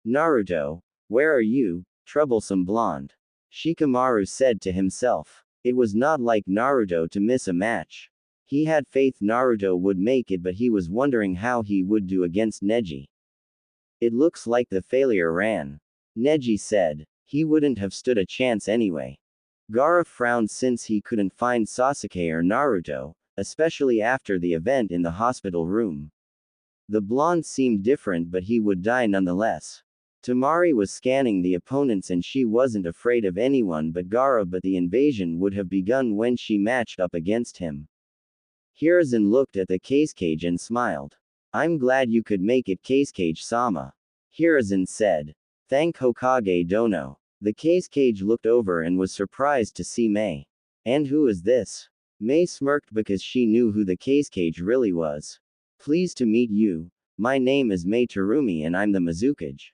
Naruto, where are you, troublesome blonde? Shikamaru said to himself. It was not like Naruto to miss a match. He had faith Naruto would make it but he was wondering how he would do against Neji. It looks like the failure ran. Neji said. He wouldn't have stood a chance anyway. Gaara frowned since he couldn't find Sasuke or Naruto, especially after the event in the hospital room. The blonde seemed different but he would die nonetheless. Tamari was scanning the opponents and she wasn't afraid of anyone but Gaara, but the invasion would have begun when she matched up against him. Hiruzen looked at the Cage and smiled. I'm glad you could make it, Cage-sama. Hiruzen said. Thank Hokage Dono. The Cage looked over and was surprised to see Mei. And who is this? Mei smirked because she knew who the Cage really was. Pleased to meet you. My name is Mei Terumi and I'm the Mizukage.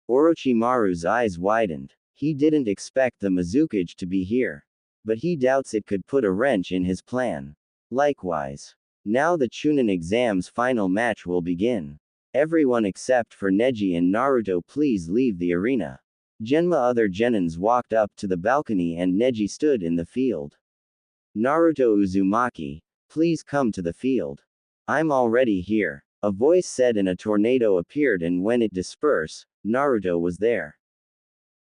Orochimaru's eyes widened. He didn't expect the Mizukage to be here. But he doubts it could put a wrench in his plan. Likewise. Now the Chunin exam's final match will begin. Everyone except for Neji and Naruto please leave the arena. Other Genins walked up to the balcony and Neji stood in the field. Naruto Uzumaki, please come to the field. I'm already here. A voice said and a tornado appeared and when it dispersed, Naruto was there.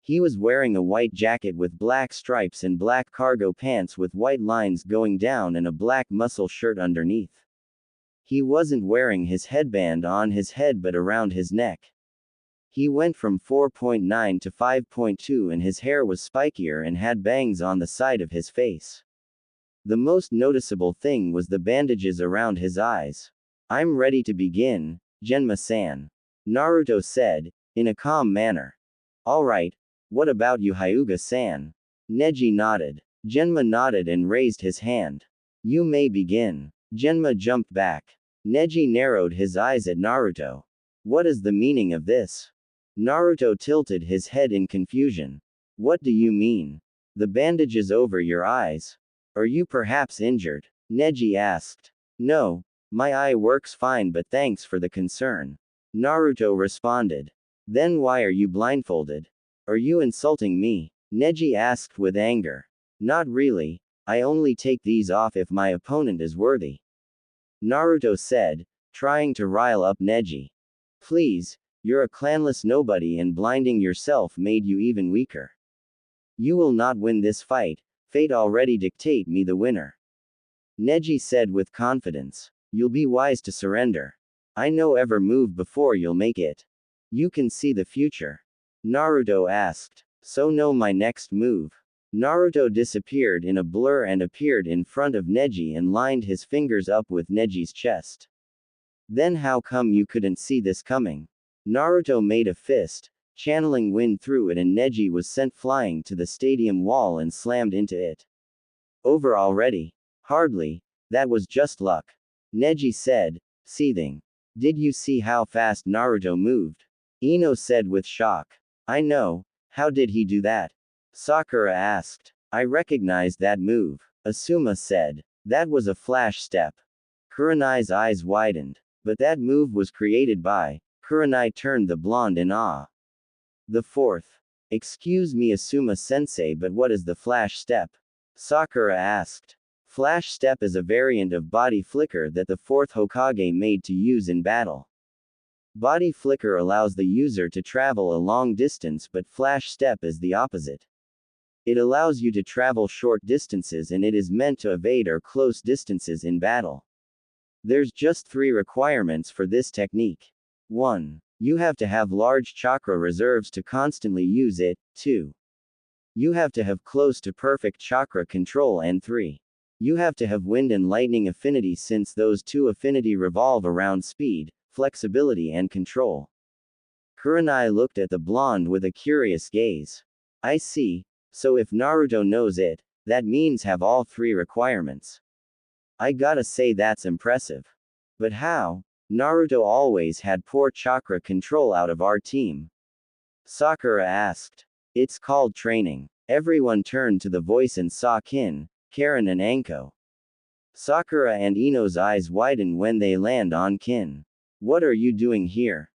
He was wearing a white jacket with black stripes and black cargo pants with white lines going down and a black muscle shirt underneath. He wasn't wearing his headband on his head but around his neck. He went from 4.9 to 5.2 and his hair was spikier and had bangs on the side of his face. The most noticeable thing was the bandages around his eyes. I'm ready to begin, Genma-san. Naruto said, in a calm manner. Alright, what about you Hyuga-san? Neji nodded. Genma nodded and raised his hand. You may begin. Genma jumped back. Neji narrowed his eyes at Naruto. What is the meaning of this? Naruto tilted his head in confusion. What do you mean? The bandages over your eyes? Are you perhaps injured? Neji asked. No, my eye works fine but thanks for the concern. Naruto responded. Then why are you blindfolded? Are you insulting me? Neji asked with anger. Not really, I only take these off if my opponent is worthy. Naruto said, trying to rile up Neji. Please, you're a clanless nobody and blinding yourself made you even weaker. You will not win this fight, fate already dictate me the winner. Neji said with confidence. You'll be wise to surrender. I know every move before you'll make it. You can see the future. Naruto asked. So know my next move. Naruto disappeared in a blur and appeared in front of Neji and lined his fingers up with Neji's chest. Then how come you couldn't see this coming? Naruto made a fist, channeling wind through it and Neji was sent flying to the stadium wall and slammed into it. Over already? Hardly, that was just luck. Neji said, seething. Did you see how fast Naruto moved? Ino said with shock. I know, how did he do that? Sakura asked. I recognized that move. Asuma said. That was a flash step. Kurenai's eyes widened. But that move was created by. Kurenai turned the blonde in awe. The fourth. Excuse me Asuma-sensei but what is the flash step? Sakura asked. Flash step is a variant of body flicker that the fourth Hokage made to use in battle. Body flicker allows the user to travel a long distance but flash step is the opposite. It allows you to travel short distances and it is meant to evade or close distances in battle. There's just 3 requirements for this technique. 1. You have to have large chakra reserves to constantly use it. 2. You have to have close to perfect chakra control and 3. You have to have wind and lightning affinity since those 2 affinity revolve around speed, flexibility and control. Kurenai looked at the blonde with a curious gaze. I see, so if Naruto knows it, that means have all 3 requirements. I gotta say that's impressive. But how? Naruto always had poor chakra control out of our team. Sakura asked. It's called training. Everyone turned to the voice and saw Kin, Karen and Anko. Sakura and Ino's eyes widen when they land on Kin. What are you doing here?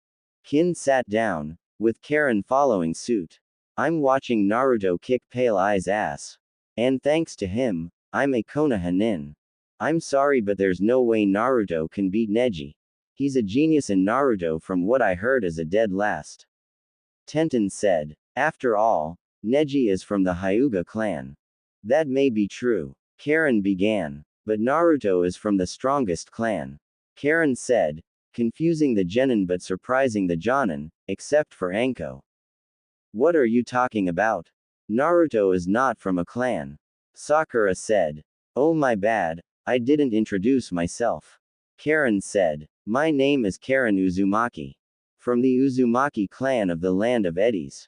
Kin sat down, with Karen following suit. I'm watching Naruto kick Pale Eye's ass. And thanks to him, I'm a Konoha-nin. I'm sorry but there's no way Naruto can beat Neji. He's a genius and Naruto from what I heard is a dead last. Tenten said. After all, Neji is from the Hyuga clan. That may be true. Karen began. But Naruto is from the strongest clan. Karen said, confusing the genin but surprising the jonin, except for Anko. What are you talking about? Naruto is not from a clan. Sakura said. Oh my bad, I didn't introduce myself. Karen said. My name is Karen Uzumaki. From the Uzumaki clan of the land of eddies.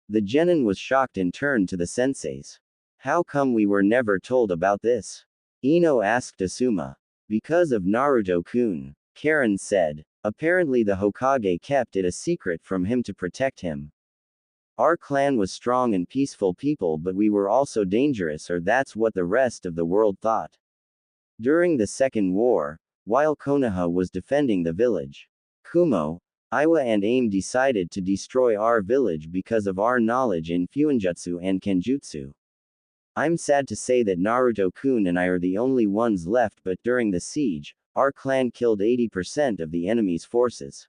The genin was shocked and turned to the senseis. How come we were never told about this? Ino asked Asuma. Because of Naruto-kun, Karen said. Apparently the Hokage kept it a secret from him to protect him. Our clan was strong and peaceful people, but we were also dangerous, or that's what the rest of the world thought. During the Second War, while Konoha was defending the village, Kumo, Iwa and Aim decided to destroy our village because of our knowledge in Fuinjutsu and Kenjutsu. I'm sad to say that Naruto-kun and I are the only ones left, but during the siege, our clan killed 80% of the enemy's forces.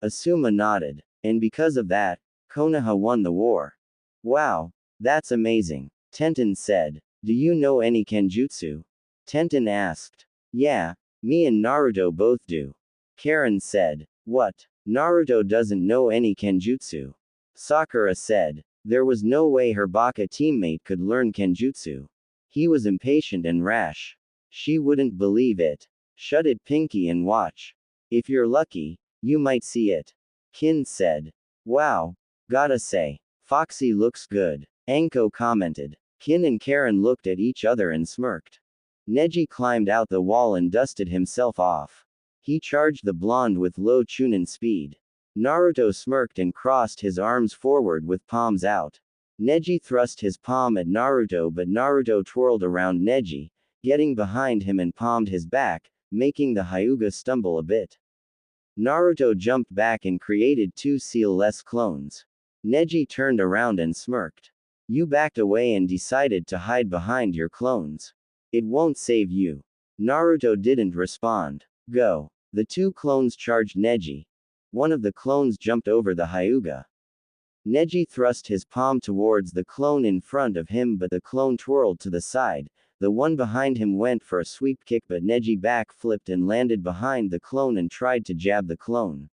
Asuma nodded. And because of that, Konoha won the war. Wow, that's amazing. Tenten said. Do you know any Kenjutsu? Tenten asked. Yeah, me and Naruto both do. Karen said. What? Naruto doesn't know any Kenjutsu. Sakura said. There was no way her Baka teammate could learn Kenjutsu. He was impatient and rash. She wouldn't believe it. Shut it, Pinky, and watch. If you're lucky, you might see it. Kin said. Wow. Gotta say. Foxy looks good. Anko commented. Kin and Karen looked at each other and smirked. Neji climbed out the wall and dusted himself off. He charged the blonde with low Chunin speed. Naruto smirked and crossed his arms forward with palms out. Neji thrust his palm at Naruto, but Naruto twirled around Neji, getting behind him and palmed his back, making the Hyuga stumble a bit. Naruto jumped back and created two seal-less clones. Neji turned around and smirked. You backed away and decided to hide behind your clones. It won't save you. Naruto didn't respond. Go. The two clones charged Neji. One of the clones jumped over the Hyuga. Neji thrust his palm towards the clone in front of him, but the clone twirled to the side. The one behind him went for a sweep kick, but Neji back-flipped and landed behind the clone and tried to jab the clone.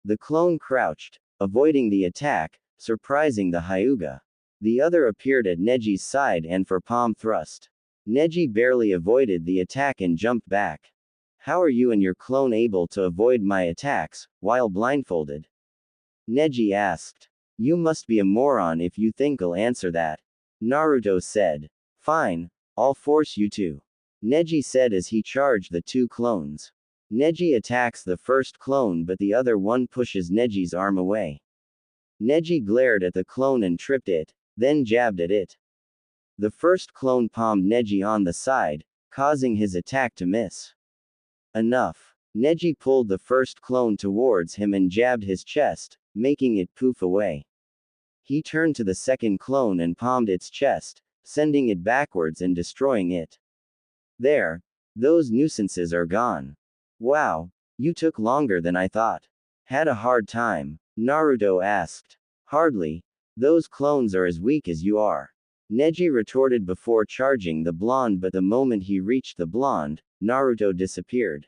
The clone crouched, avoiding the attack, surprising the Hyuga. The other appeared at Neji's side and for palm thrust. Neji barely avoided the attack and jumped back. How are you and your clone able to avoid my attacks, while blindfolded? Neji asked. You must be a moron if you think I'll answer that. Naruto said. Fine, I'll force you to. Neji said as he charged the two clones. Neji attacks the first clone, but the other one pushes Neji's arm away. Neji glared at the clone and tripped it, then jabbed at it. The first clone palmed Neji on the side, causing his attack to miss. Enough. Neji pulled the first clone towards him and jabbed his chest, making it poof away. He turned to the second clone and palmed its chest, sending it backwards and destroying it. There. Those nuisances are gone. Wow. You took longer than I thought. Had a hard time? Naruto asked. Hardly. Those clones are as weak as you are. Neji retorted before charging the blonde, but the moment he reached the blonde, Naruto disappeared.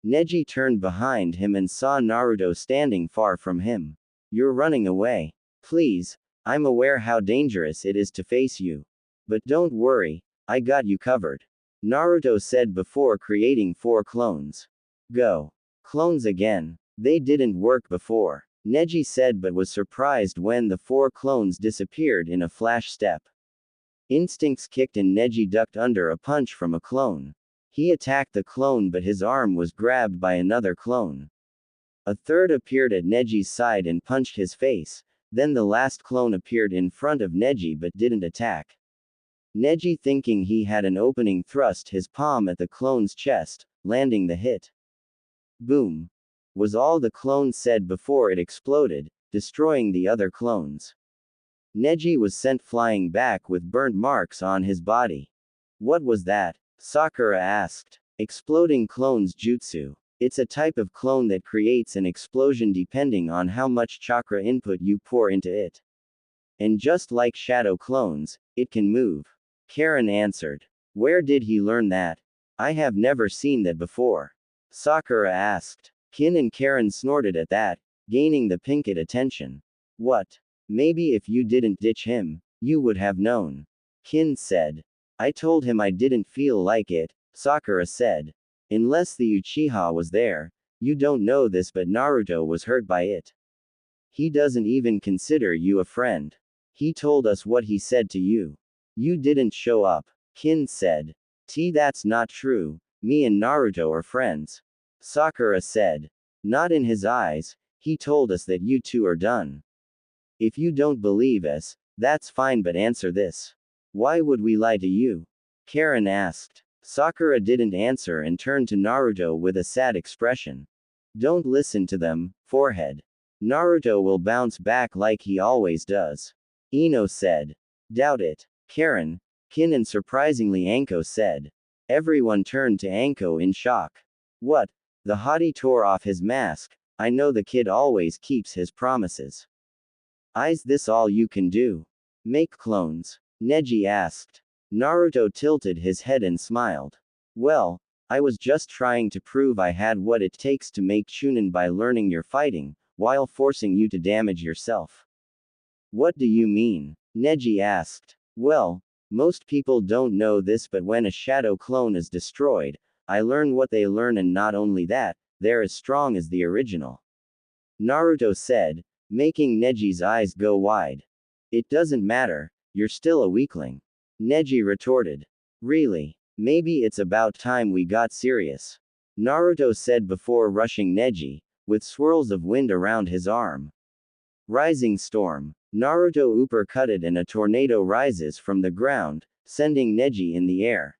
Neji turned behind him and saw Naruto standing far from him. You're running away. Please, I'm aware how dangerous it is to face you. But don't worry, I got you covered. Naruto said before creating 4 clones. Go. Clones again. They didn't work before. Neji said, but was surprised when the 4 clones disappeared in a flash step. Instincts kicked and Neji ducked under a punch from a clone. He attacked the clone, but his arm was grabbed by another clone. A third appeared at Neji's side and punched his face, then the last clone appeared in front of Neji but didn't attack. Neji, thinking he had an opening, thrust his palm at the clone's chest, landing the hit. Boom. Was all the clone said before it exploded, destroying the other clones. Neji was sent flying back with burnt marks on his body. What was that? Sakura asked. Exploding clones jutsu. It's a type of clone that creates an explosion depending on how much chakra input you pour into it. And just like shadow clones, it can move. Karen answered. Where did he learn that? I have never seen that before. Sakura asked. Kin and Karen snorted at that, gaining the Pinkett attention. What? Maybe if you didn't ditch him, you would have known. Kin said. I told him I didn't feel like it, Sakura said. Unless the Uchiha was there, you don't know this, but Naruto was hurt by it. He doesn't even consider you a friend. He told us what he said to you. You didn't show up. Kin said. That's not true. Me and Naruto are friends. Sakura said. Not in his eyes. He told us that you two are done. If you don't believe us, that's fine, but answer this. Why would we lie to you? Karen asked. Sakura didn't answer and turned to Naruto with a sad expression. Don't listen to them, forehead. Naruto will bounce back like he always does. Ino said. Doubt it. Karen, Kin and surprisingly Anko said. Everyone turned to Anko in shock. What? The hottie tore off his mask. I know the kid always keeps his promises. Is this all you can do? Make clones? Neji asked. Naruto tilted his head and smiled. Well, I was just trying to prove I had what it takes to make Chunin by learning your fighting, while forcing you to damage yourself. What do you mean? Neji asked. Well, most people don't know this, but when a shadow clone is destroyed, I learn what they learn, and not only that, they're as strong as the original. Naruto said, making Neji's eyes go wide. It doesn't matter, you're still a weakling. Neji retorted. Really? Maybe it's about time we got serious. Naruto said before rushing Neji, with swirls of wind around his arm. Rising storm. Naruto uppercutted and a tornado rises from the ground, sending Neji in the air.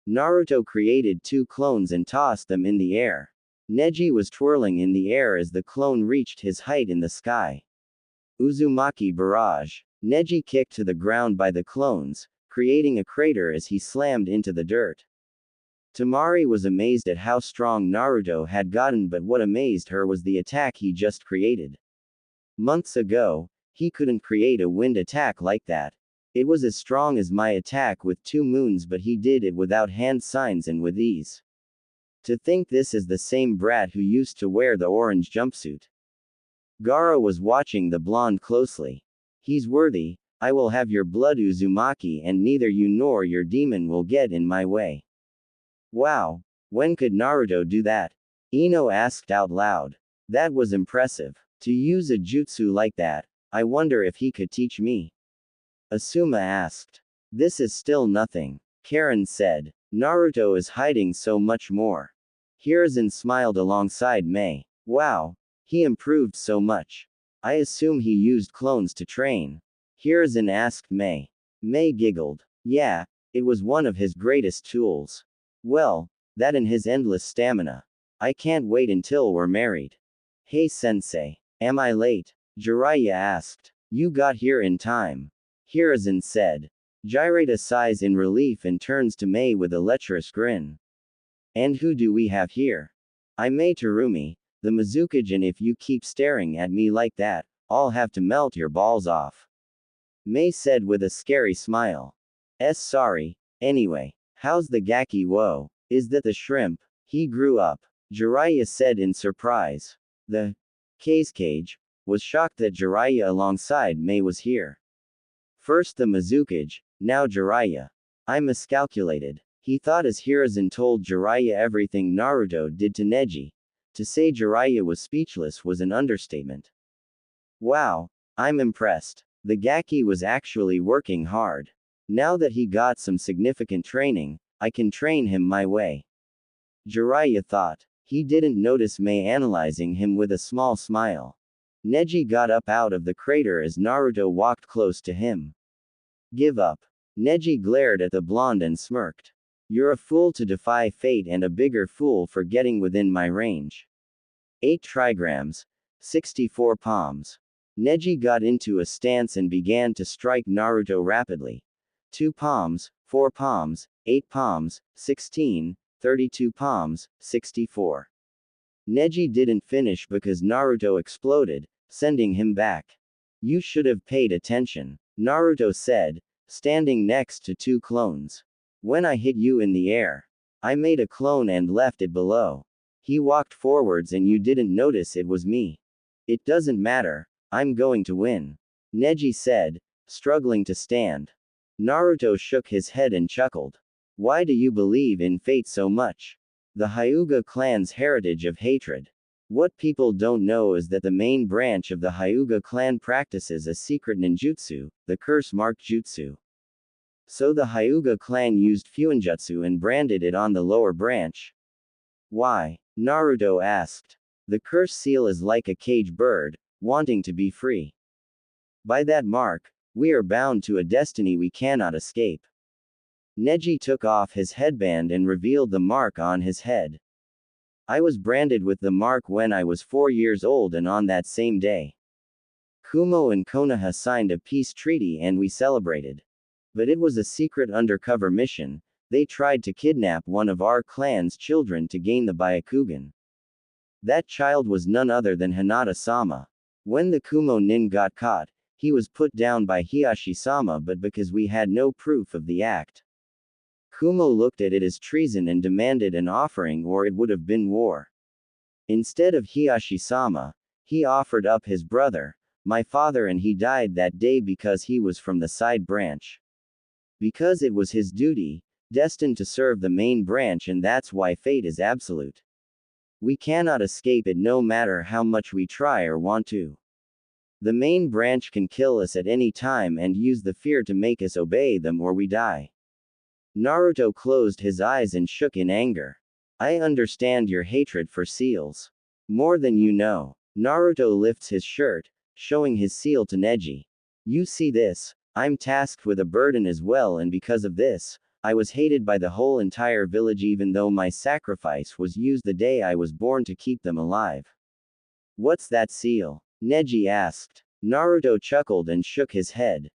Naruto created two clones and tossed them in the air. Neji was twirling in the air as the clone reached his height in the sky. Uzumaki barrage. Neji kicked to the ground by the clones, creating a crater as he slammed into the dirt. Tamari was amazed at how strong Naruto had gotten, but what amazed her was the attack he just created. Months ago, he couldn't create a wind attack like that. It was as strong as my attack with 2 moons, but he did it without hand signs and with ease. To think this is the same brat who used to wear the orange jumpsuit. Gaara was watching the blonde closely. He's worthy. I will have your blood, Uzumaki, and neither you nor your demon will get in my way. Wow. When could Naruto do that? Ino asked out loud. That was impressive. To use a jutsu like that, I wonder if he could teach me. Asuma asked. This is still nothing. Karen said. Naruto is hiding so much more. Hiruzen smiled alongside Mei. Wow. He improved so much. I assume he used clones to train. Hiruzen asked Mei. Mei giggled. Yeah, it was one of his greatest tools. Well, that and his endless stamina. I can't wait until we're married. Hey sensei. Am I late? Jiraiya asked. You got here in time. Hiruzen said. Jiraiya sighs in relief and turns to Mei with a lecherous grin. And who do we have here? I'm Mei Terumi, the Mizukage, and if you keep staring at me like that, I'll have to melt your balls off. Mei said with a scary smile. Sorry. Anyway, how's the Gaki Wo? Is that the shrimp? He grew up. Jiraiya said in surprise. The Cage was shocked that Jiraiya alongside Mei was here. First the Mizukage, now Jiraiya. I miscalculated. He thought as Hiruzen told Jiraiya everything Naruto did to Neji. To say Jiraiya was speechless was an understatement. Wow, I'm impressed. The Gaki was actually working hard. Now that he got some significant training, I can train him my way. Jiraiya thought. He didn't notice Mei analyzing him with a small smile. Neji got up out of the crater as Naruto walked close to him. Give up. Neji glared at the blonde and smirked. You're a fool to defy fate and a bigger fool for getting within my range. 8 trigrams. 64 palms. Neji got into a stance and began to strike Naruto rapidly. 2 palms, 4 palms, 8 palms, 16, 32 palms, 64. Neji didn't finish because Naruto exploded, sending him back. You should have paid attention, Naruto said, standing next to 2 clones. When I hit you in the air, I made a clone and left it below. He walked forwards and you didn't notice it was me. It doesn't matter, I'm going to win. Neji said, struggling to stand. Naruto shook his head and chuckled. Why do you believe in fate so much? The Hyuga clan's heritage of hatred. What people don't know is that the main branch of the Hyuga clan practices a secret ninjutsu, the curse-marked jutsu. So the Hyuga clan used fuinjutsu and branded it on the lower branch. Why? Naruto asked. The curse seal is like a cage bird, wanting to be free. By that mark, we are bound to a destiny we cannot escape. Neji took off his headband and revealed the mark on his head. I was branded with the mark when I was 4 years old, and on that same day, Kumo and Konoha signed a peace treaty and we celebrated. But it was a secret undercover mission. They tried to kidnap one of our clan's children to gain the Byakugan. That child was none other than Hinata-sama. When the Kumo nin got caught, he was put down by Hiyashi-sama, but because we had no proof of the act, Kumo looked at it as treason and demanded an offering, or it would have been war. Instead of Hiyashi-sama, he offered up his brother, my father, and he died that day because he was from the side branch. Because it was his duty, destined to serve the main branch, and that's why fate is absolute. We cannot escape it no matter how much we try or want to. The main branch can kill us at any time and use the fear to make us obey them, or we die. Naruto closed his eyes and shook in anger. I understand your hatred for seals. More than you know. Naruto lifts his shirt, showing his seal to Neji. You see this? I'm tasked with a burden as well, and because of this, I was hated by the whole entire village, even though my sacrifice was used the day I was born to keep them alive. What's that seal? Neji asked. Naruto chuckled and shook his head.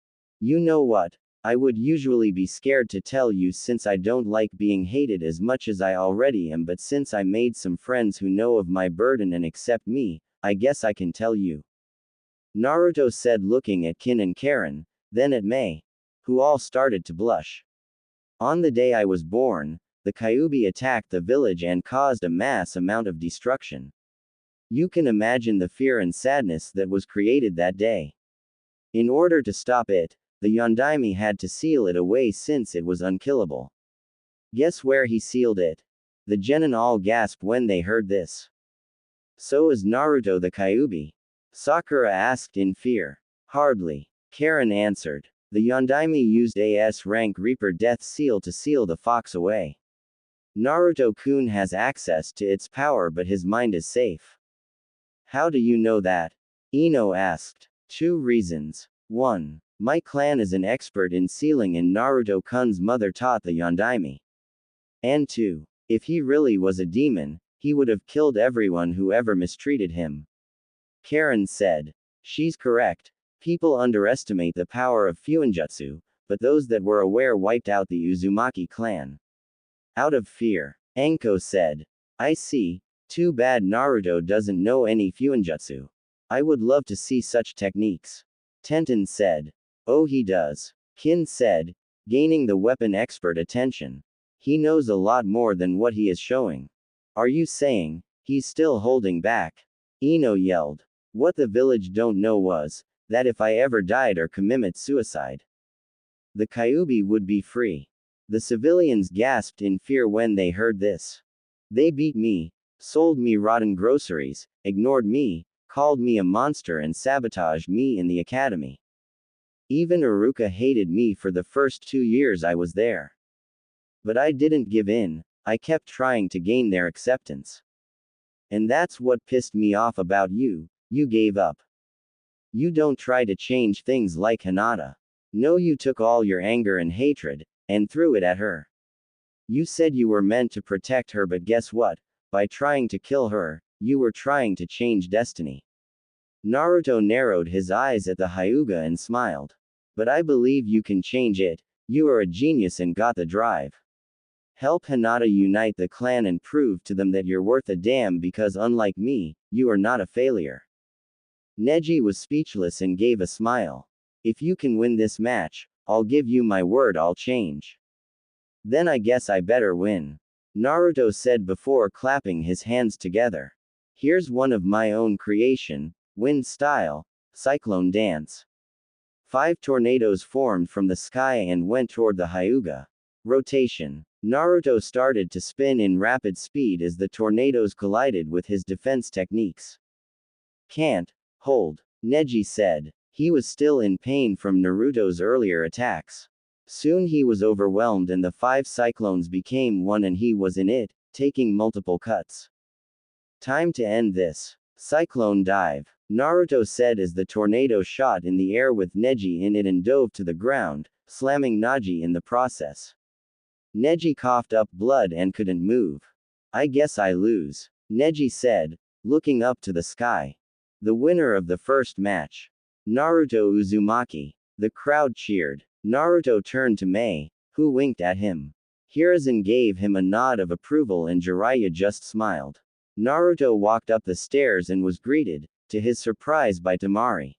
You know what? I would usually be scared to tell you since I don't like being hated as much as I already am, but since I made some friends who know of my burden and accept me, I guess I can tell you. Naruto said, looking at Kin and Karen, then at Mei, who all started to blush. On the day I was born, the Kyuubi attacked the village and caused a mass amount of destruction. You can imagine the fear and sadness that was created that day. In order to stop it, the Yondaime had to seal it away since it was unkillable. Guess where he sealed it? The genin all gasped when they heard this. So is Naruto the Kyuubi? Sakura asked in fear. Hardly. Karen answered. The Yondaime used a S-rank Reaper Death Seal to seal the fox away. Naruto-kun has access to its power, but his mind is safe. How do you know that? Ino asked. 2 reasons. 1. My clan is an expert in sealing, and Naruto-kun's mother taught the Yondaime. And 2. If he really was a demon, he would have killed everyone who ever mistreated him. Karen said. She's correct. People underestimate the power of fuinjutsu, but those that were aware wiped out the Uzumaki clan. Out of fear. Anko said. I see. Too bad Naruto doesn't know any fuinjutsu. I would love to see such techniques. Tenten said. Oh, he does. Kin said, gaining the weapon expert attention. He knows a lot more than what he is showing. Are you saying he's still holding back? Ino yelled. What the village don't know was that if I ever died or committed suicide, the Kyuubi would be free. The civilians gasped in fear when they heard this. They beat me, sold me rotten groceries, ignored me, called me a monster, and sabotaged me in the academy. Even Iruka hated me for the first 2 years I was there. But I didn't give in, I kept trying to gain their acceptance. And that's what pissed me off about you, you gave up. You don't try to change things like Hinata. No, you took all your anger and hatred, and threw it at her. You said you were meant to protect her, but guess what? By trying to kill her, you were trying to change destiny. Naruto narrowed his eyes at the Hyuga and smiled. But I believe you can change it, you are a genius and got the drive. Help Hinata unite the clan and prove to them that you're worth a damn, because unlike me, you are not a failure. Neji was speechless and gave a smile. If you can win this match, I'll give you my word I'll change. Then I guess I better win. Naruto said before clapping his hands together. Here's one of my own creation, wind style, cyclone dance. 5 tornadoes formed from the sky and went toward the Hyuga. Rotation. Naruto started to spin in rapid speed as the tornadoes collided with his defense techniques. Can't hold, Neji said. He was still in pain from Naruto's earlier attacks. Soon he was overwhelmed and the 5 cyclones became one and he was in it, taking multiple cuts. Time to end this. Cyclone dive, Naruto said as the tornado shot in the air with Neji in it and dove to the ground, slamming Neji in the process. Neji coughed up blood and couldn't move. I guess I lose, Neji said, looking up to the sky. The winner of the first match. Naruto Uzumaki. The crowd cheered. Naruto turned to Mei, who winked at him. Hiruzen gave him a nod of approval and Jiraiya just smiled. Naruto walked up the stairs and was greeted, to his surprise, by Temari.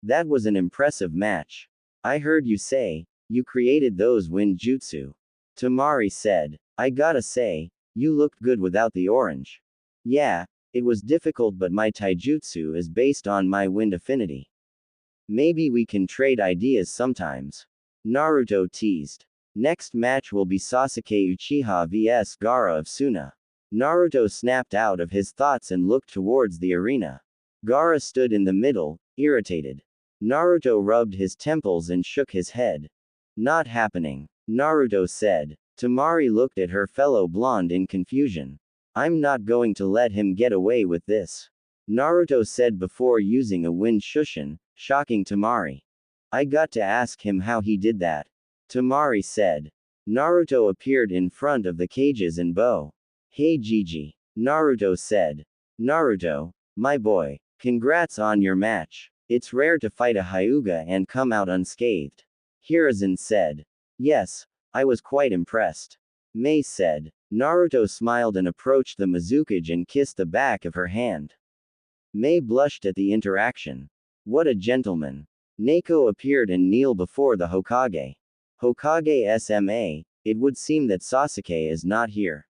That was an impressive match. I heard you say, you created those wind jutsu. Temari said. I gotta say, you looked good without the orange. Yeah, it was difficult but my taijutsu is based on my wind affinity. Maybe we can trade ideas sometimes. Naruto teased. Next match will be Sasuke Uchiha vs Gaara of Suna. Naruto snapped out of his thoughts and looked towards the arena. Gaara stood in the middle, irritated. Naruto rubbed his temples and shook his head. Not happening, Naruto said. Temari looked at her fellow blonde in confusion. I'm not going to let him get away with this, Naruto said before using a wind shushin, shocking Temari. I got to ask him how he did that, Temari said. Naruto appeared in front of the cages and bow. Hey Gigi, Naruto said. Naruto, my boy, congrats on your match. It's rare to fight a Hyuga and come out unscathed. Hiruzen said. Yes, I was quite impressed. Mei said. Naruto smiled and approached the Mizukage and kissed the back of her hand. Mei blushed at the interaction. What a gentleman. Neko appeared and kneeled before the Hokage. Hokage SMA, it would seem that Sasuke is not here.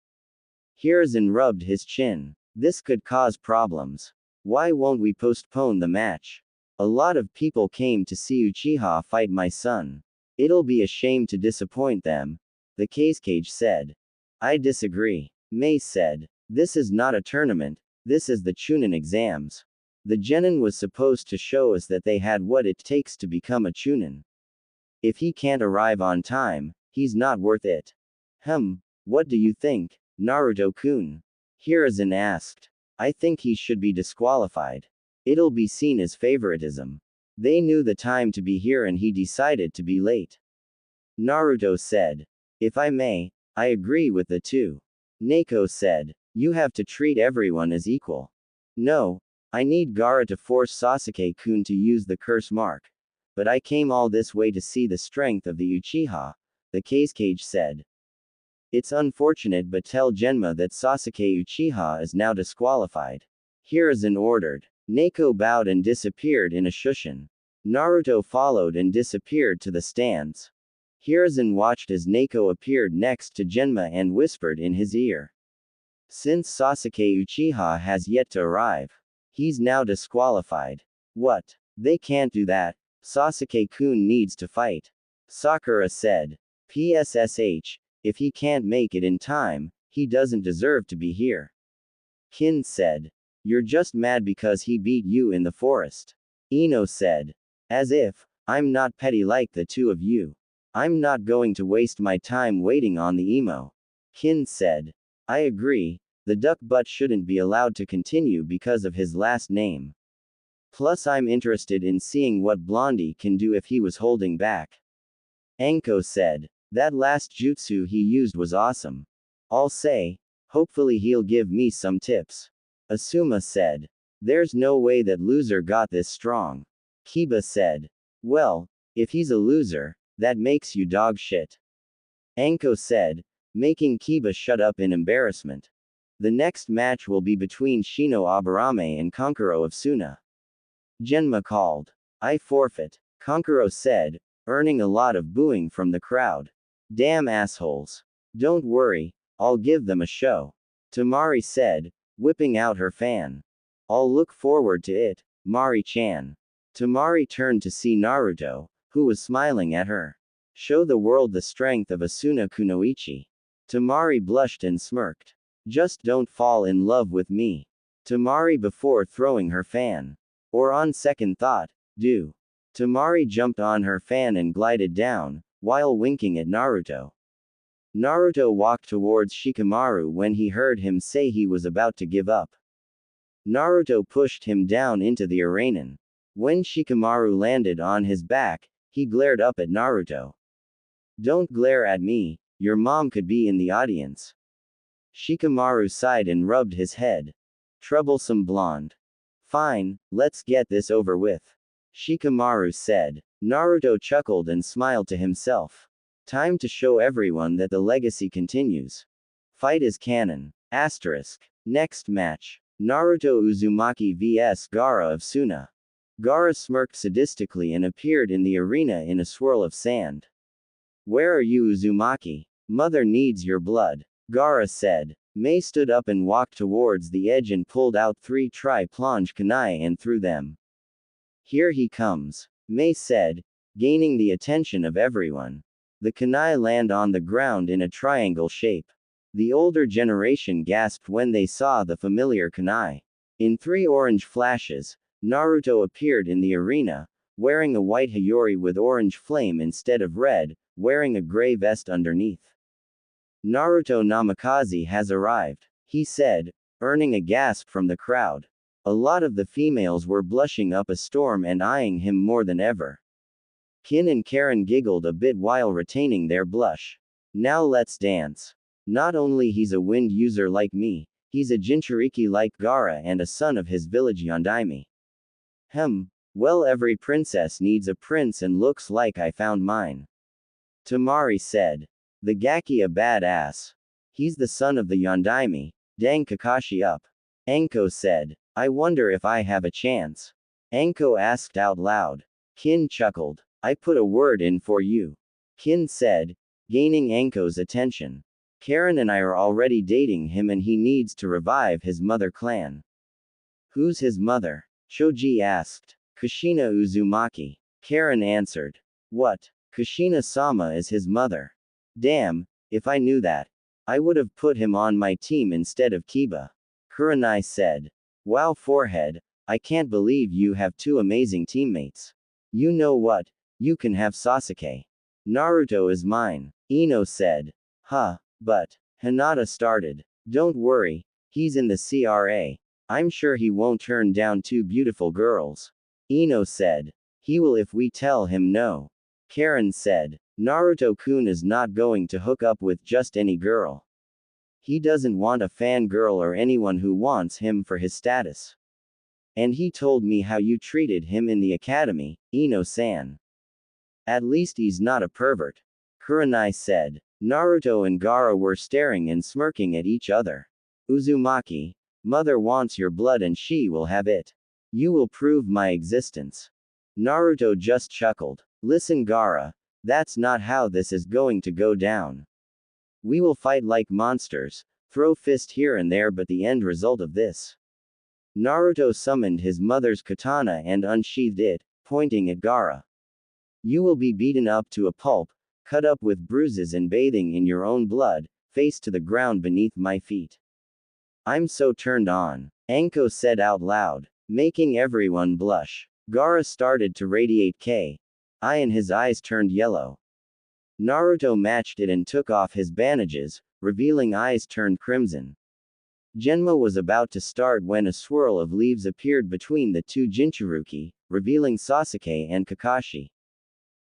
Hiruzen rubbed his chin. This could cause problems. Why won't we postpone the match? A lot of people came to see Uchiha fight my son. It'll be a shame to disappoint them, the Kazekage said. I disagree, Mei said. This is not a tournament, this is the Chunin exams. The Genin was supposed to show us that they had what it takes to become a Chunin. If he can't arrive on time, he's not worth it. What do you think, Naruto-kun? Hiruzen asked. I think he should be disqualified. It'll be seen as favoritism. They knew the time to be here and he decided to be late. Naruto said. If I may, I agree with the two. Neko said. You have to treat everyone as equal. No, I need Gaara to force Sasuke-kun to use the curse mark. But I came all this way to see the strength of the Uchiha, the Kazekage said. It's unfortunate but tell Genma that Sasuke Uchiha is now disqualified. Hiruzen ordered. Neko bowed and disappeared in a shushin. Naruto followed and disappeared to the stands. Hiruzen watched as Neko appeared next to Genma and whispered in his ear. Since Sasuke Uchiha has yet to arrive, he's now disqualified. What? They can't do that. Sasuke-kun needs to fight. Sakura said. PSSH, if he can't make it in time, he doesn't deserve to be here. Kin said. You're just mad because he beat you in the forest. Ino said. As if, I'm not petty like the two of you. I'm not going to waste my time waiting on the emo. Kin said. I agree, the duck butt shouldn't be allowed to continue because of his last name. Plus I'm interested in seeing what Blondie can do if he was holding back. Anko said. That last jutsu he used was awesome. I'll say, hopefully he'll give me some tips. Asuma said. There's no way that loser got this strong. Kiba said. Well, if he's a loser, that makes you dog shit. Anko said, making Kiba shut up in embarrassment. The next match will be between Shino Aburame and Kankuro of Suna. Genma called. I forfeit, Kankuro said, earning a lot of booing from the crowd. Damn assholes. Don't worry, I'll give them a show. Temari said, whipping out her fan. I'll look forward to it, Mari-chan. Temari turned to see Naruto, who was smiling at her. Show the world the strength of Asuna Kunoichi. Temari blushed and smirked. Just don't fall in love with me. Temari before throwing her fan. Or on second thought, do. Temari jumped on her fan and glided down, while winking at Naruto. Naruto walked towards Shikamaru when he heard him say he was about to give up. Naruto pushed him down into the arena. When Shikamaru landed on his back, he glared up at Naruto. Don't glare at me, your mom could be in the audience. Shikamaru sighed and rubbed his head. Troublesome blonde. Fine, let's get this over with. Shikamaru said. Naruto chuckled and smiled to himself. Time to show everyone that the legacy continues. Fight is canon. Asterisk. Next match. Naruto Uzumaki vs Gaara of Suna. Gaara smirked sadistically and appeared in the arena in a swirl of sand. Where are you, Uzumaki? Mother needs your blood. Gaara said. Mei stood up and walked towards the edge and pulled out 3 tri-plonge kunai and threw them. Here he comes. Mei said, gaining the attention of everyone. The kunai land on the ground in a triangle shape. The older generation gasped when they saw the familiar kunai. In 3 orange flashes, Naruto appeared in the arena, wearing a white Hiyori with orange flame instead of red, wearing a gray vest underneath. Naruto Namikaze has arrived, he said, earning a gasp from the crowd. A lot of the females were blushing up a storm and eyeing him more than ever. Kin and Karen giggled a bit while retaining their blush. Now let's dance. Not only he's a wind user like me, he's a Jinchuriki like Gaara and a son of his village Yondaime. Well, every princess needs a prince and looks like I found mine. Temari said. The Gaki a badass. He's the son of the Yondaime, dang Kakashi up. Anko said. I wonder if I have a chance. Anko asked out loud. Kin chuckled. I put a word in for you. Kin said, gaining Anko's attention. Karen and I are already dating him and he needs to revive his mother clan. Who's his mother? Shoji asked. Kushina Uzumaki. Karen answered. What? Kushina-sama is his mother. Damn, if I knew that, I would have put him on my team instead of Kiba. Kurenai said. Wow, forehead, I can't believe you have 2 amazing teammates. You know what? You can have Sasuke. Naruto is mine. Ino said. But. Hinata started. Don't worry, he's in the CRA. I'm sure he won't turn down 2 beautiful girls. Ino said. He will if we tell him no. Karen said. Naruto-kun is not going to hook up with just any girl. He doesn't want a fangirl or anyone who wants him for his status. And he told me how you treated him in the academy, Ino-san. At least he's not a pervert. Kurenai said. Naruto and Gaara were staring and smirking at each other. Uzumaki, mother wants your blood and she will have it. You will prove my existence. Naruto just chuckled. Listen, Gaara, that's not how this is going to go down. We will fight like monsters, throw fist here and there, but the end result of this. Naruto summoned his mother's katana and unsheathed it, pointing at Gaara. You will be beaten up to a pulp, cut up with bruises and bathing in your own blood, face to the ground beneath my feet. I'm so turned on, Anko said out loud, making everyone blush. Gaara started to radiate K. And his eyes turned yellow. Naruto matched it and took off his bandages, revealing eyes turned crimson. Genma was about to start when a swirl of leaves appeared between the 2 Jinchuriki, revealing Sasuke and Kakashi.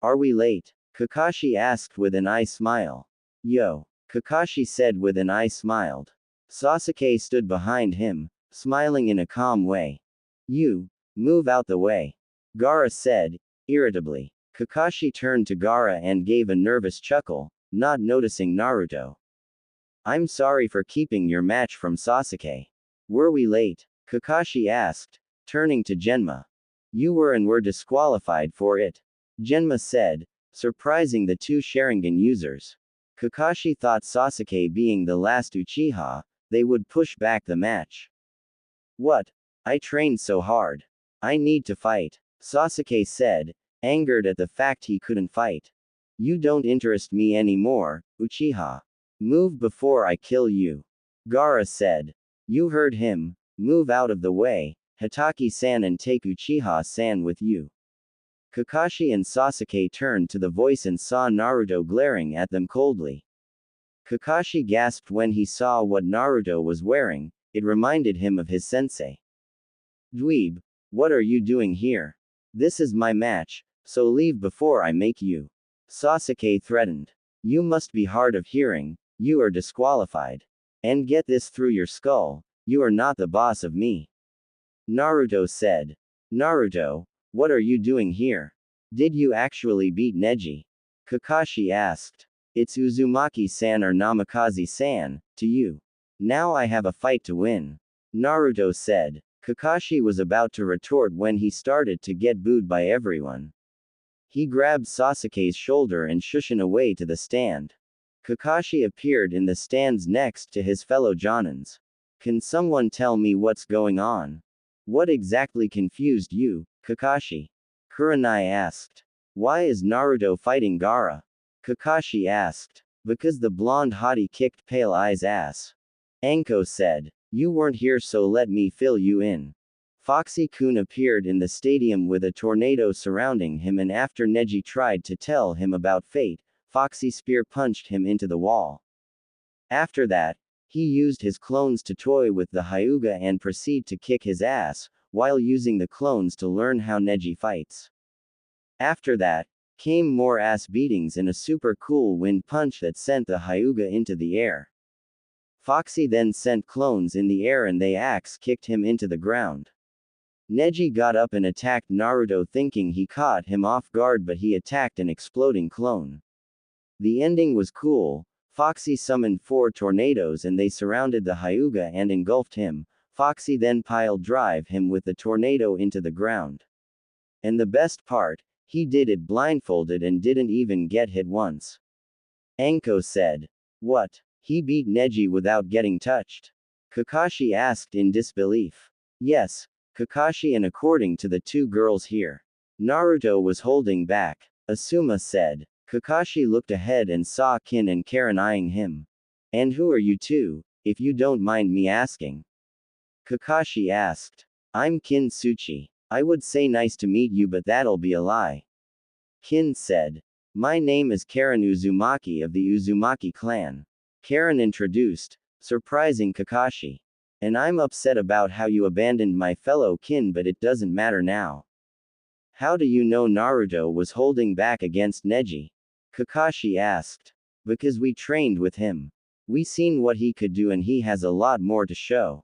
Are we late? Kakashi asked with an eye smile. Yo. Kakashi said with an eye smiled. Sasuke stood behind him, smiling in a calm way. You. Move out the way. Gaara said, irritably. Kakashi turned to Gaara and gave a nervous chuckle, not noticing Naruto. I'm sorry for keeping your match from Sasuke. Were we late? Kakashi asked, turning to Genma. You were and were disqualified for it. Genma said, surprising the 2 Sharingan users. Kakashi thought Sasuke being the last Uchiha, they would push back the match. What? I trained so hard. I need to fight, Sasuke said, angered at the fact he couldn't fight. You don't interest me anymore, Uchiha. Move before I kill you. Gaara said. You heard him. Move out of the way, Hatake-san, and take Uchiha-san with you. Kakashi and Sasuke turned to the voice and saw Naruto glaring at them coldly. Kakashi gasped when he saw what Naruto was wearing. It reminded him of his sensei. Dweeb, what are you doing here? This is my match, so leave before I make you. Sasuke threatened. You must be hard of hearing, you are disqualified. And get this through your skull, you are not the boss of me. Naruto said. Naruto, what are you doing here? Did you actually beat Neji? Kakashi asked. It's Uzumaki-san or Namikaze-san, to you. Now I have a fight to win. Naruto said. Kakashi was about to retort when he started to get booed by everyone. He grabbed Sasuke's shoulder and shushin away to the stand. Kakashi appeared in the stands next to his fellow Jonins. Can someone tell me what's going on? What exactly confused you, Kakashi? Kurenai asked. Why is Naruto fighting Gaara? Kakashi asked. Because the blonde hottie kicked Pale Eye's ass. Anko said. You weren't here, so let me fill you in. Foxy-kun appeared in the stadium with a tornado surrounding him, and after Neji tried to tell him about fate, Foxy spear punched him into the wall. After that, he used his clones to toy with the Hyuga and proceed to kick his ass, while using the clones to learn how Neji fights. After that, came more ass beatings and a super cool wind punch that sent the Hyuga into the air. Foxy then sent clones in the air and they axe kicked him into the ground. Neji got up and attacked Naruto thinking he caught him off guard, but he attacked an exploding clone. The ending was cool. Foxy summoned 4 tornadoes and they surrounded the Hyuga and engulfed him. Foxy then piled drive him with the tornado into the ground. And the best part, he did it blindfolded and didn't even get hit once. Anko said. What? He beat Neji without getting touched? Kakashi asked in disbelief. Yes, Kakashi, and according to the 2 girls here, Naruto was holding back, Asuma said. Kakashi looked ahead and saw Kin and Karen eyeing him. And who are you two, if you don't mind me asking? Kakashi asked. I'm Kin Tsuchi. I would say nice to meet you, but that'll be a lie. Kin said. My name is Karen Uzumaki of the Uzumaki clan. Karen introduced, surprising Kakashi. And I'm upset about how you abandoned my fellow kin, but it doesn't matter now. How do you know Naruto was holding back against Neji? Kakashi asked. Because we trained with him. We seen what he could do and he has a lot more to show.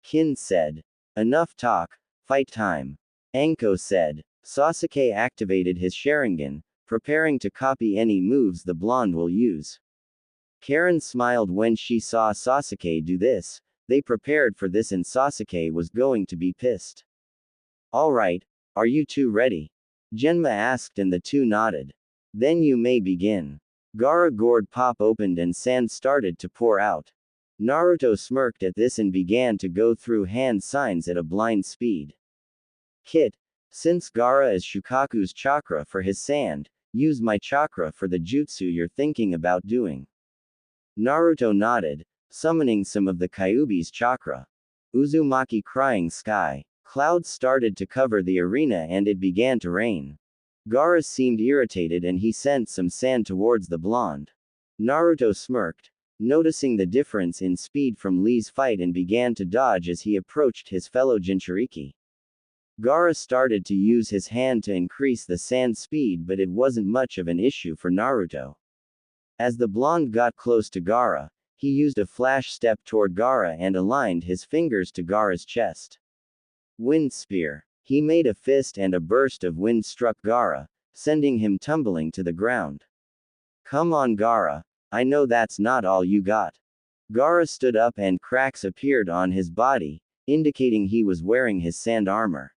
Kin said. Enough talk, fight time. Anko said. Sasuke activated his Sharingan, preparing to copy any moves the blonde will use. Karen smiled when she saw Sasuke do this. They prepared for this and Sasuke was going to be pissed. Alright, are you two ready? Genma asked and the 2 nodded. Then you may begin. Gaara gourd pop opened and sand started to pour out. Naruto smirked at this and began to go through hand signs at a blind speed. Kit, since Gaara is Shukaku's chakra for his sand, use my chakra for the jutsu you're thinking about doing. Naruto nodded, summoning some of the Kyuubi's chakra. Uzumaki crying sky. Clouds started to cover the arena and it began to rain. Gaara seemed irritated and he sent some sand towards the blonde. Naruto smirked, noticing the difference in speed from Lee's fight, and began to dodge as he approached his fellow Jinchuriki. Gaara started to use his hand to increase the sand speed, but it wasn't much of an issue for Naruto. As the blonde got close to Gaara, he used a flash step toward Gaara and aligned his fingers to Gaara's chest. Wind Spear. He made a fist and a burst of wind struck Gaara, sending him tumbling to the ground. Come on Gaara, I know that's not all you got. Gaara stood up and cracks appeared on his body, indicating he was wearing his sand armor.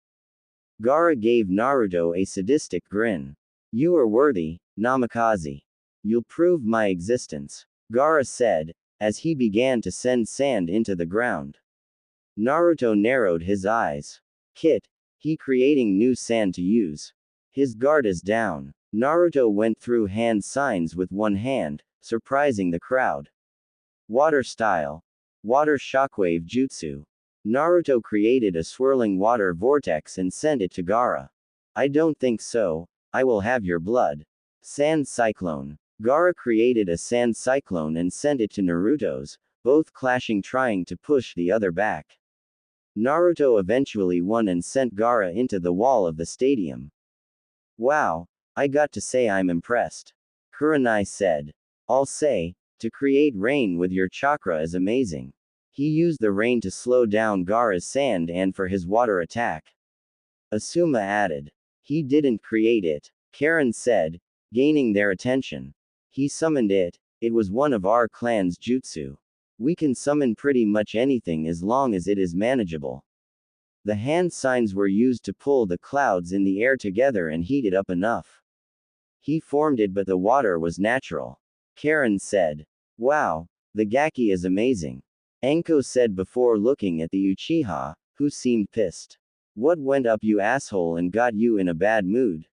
Gaara gave Naruto a sadistic grin. You are worthy, Namikaze. You'll prove my existence, Gaara said, as he began to send sand into the ground. Naruto narrowed his eyes. Kit, he creating new sand to use. His guard is down. Naruto went through hand signs with one hand, surprising the crowd. Water style. Water shockwave jutsu. Naruto created a swirling water vortex and sent it to Gaara. I don't think so, I will have your blood. Sand cyclone. Gaara created a sand cyclone and sent it to Naruto's, both clashing trying to push the other back. Naruto eventually won and sent Gaara into the wall of the stadium. Wow, I got to say I'm impressed. Kurenai said. I'll say, to create rain with your chakra is amazing. He used the rain to slow down Gaara's sand and for his water attack. Asuma added. He didn't create it, Karen said, gaining their attention. He summoned it, it was one of our clan's jutsu. We can summon pretty much anything as long as it is manageable. The hand signs were used to pull the clouds in the air together and heat it up enough. He formed it but the water was natural. Karen said. Wow, the gaki is amazing. Anko said before looking at the Uchiha, who seemed pissed. What went up you asshole and got you in a bad mood?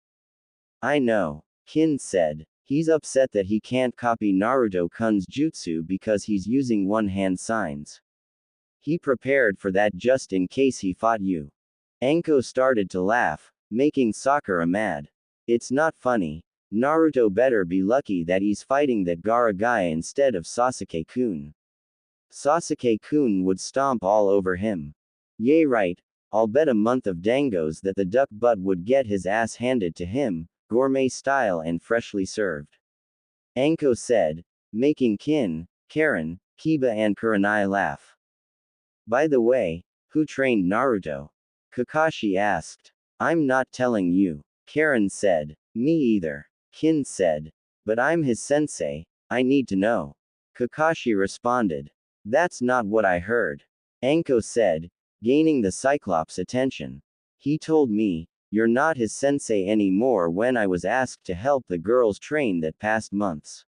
I know. Kin said. He's upset that he can't copy Naruto-kun's jutsu because he's using one-hand signs. He prepared for that just in case he fought you. Anko started to laugh, making Sakura mad. It's not funny. Naruto better be lucky that he's fighting that Gaara guy instead of Sasuke-kun. Sasuke-kun would stomp all over him. Yay right, I'll bet a month of dangos that the duck butt would get his ass handed to him, gourmet style and freshly served. Anko said, making Kin, Karen, Kiba and Kurenai laugh. By the way, who trained Naruto? Kakashi asked. I'm not telling you. Karen said. Me either. Kin said. But I'm his sensei, I need to know. Kakashi responded. That's not what I heard. Anko said, gaining the Cyclops' attention. He told me, you're not his sensei anymore when I was asked to help the girls train that past months.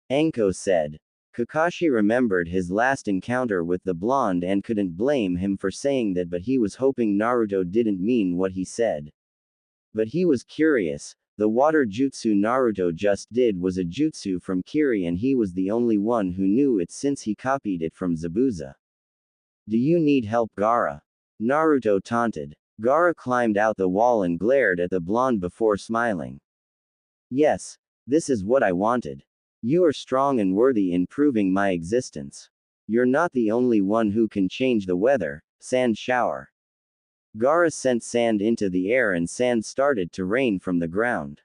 Anko said. Kakashi remembered his last encounter with the blonde and couldn't blame him for saying that, but he was hoping Naruto didn't mean what he said. But he was curious. The water jutsu Naruto just did was a jutsu from Kiri and he was the only one who knew it since he copied it from Zabuza. Do you need help, Gaara? Naruto taunted. Gaara climbed out the wall and glared at the blonde before smiling. Yes, this is what I wanted. You are strong and worthy in proving my existence. You're not the only one who can change the weather, sand shower. Gaara sent sand into the air and sand started to rain from the ground.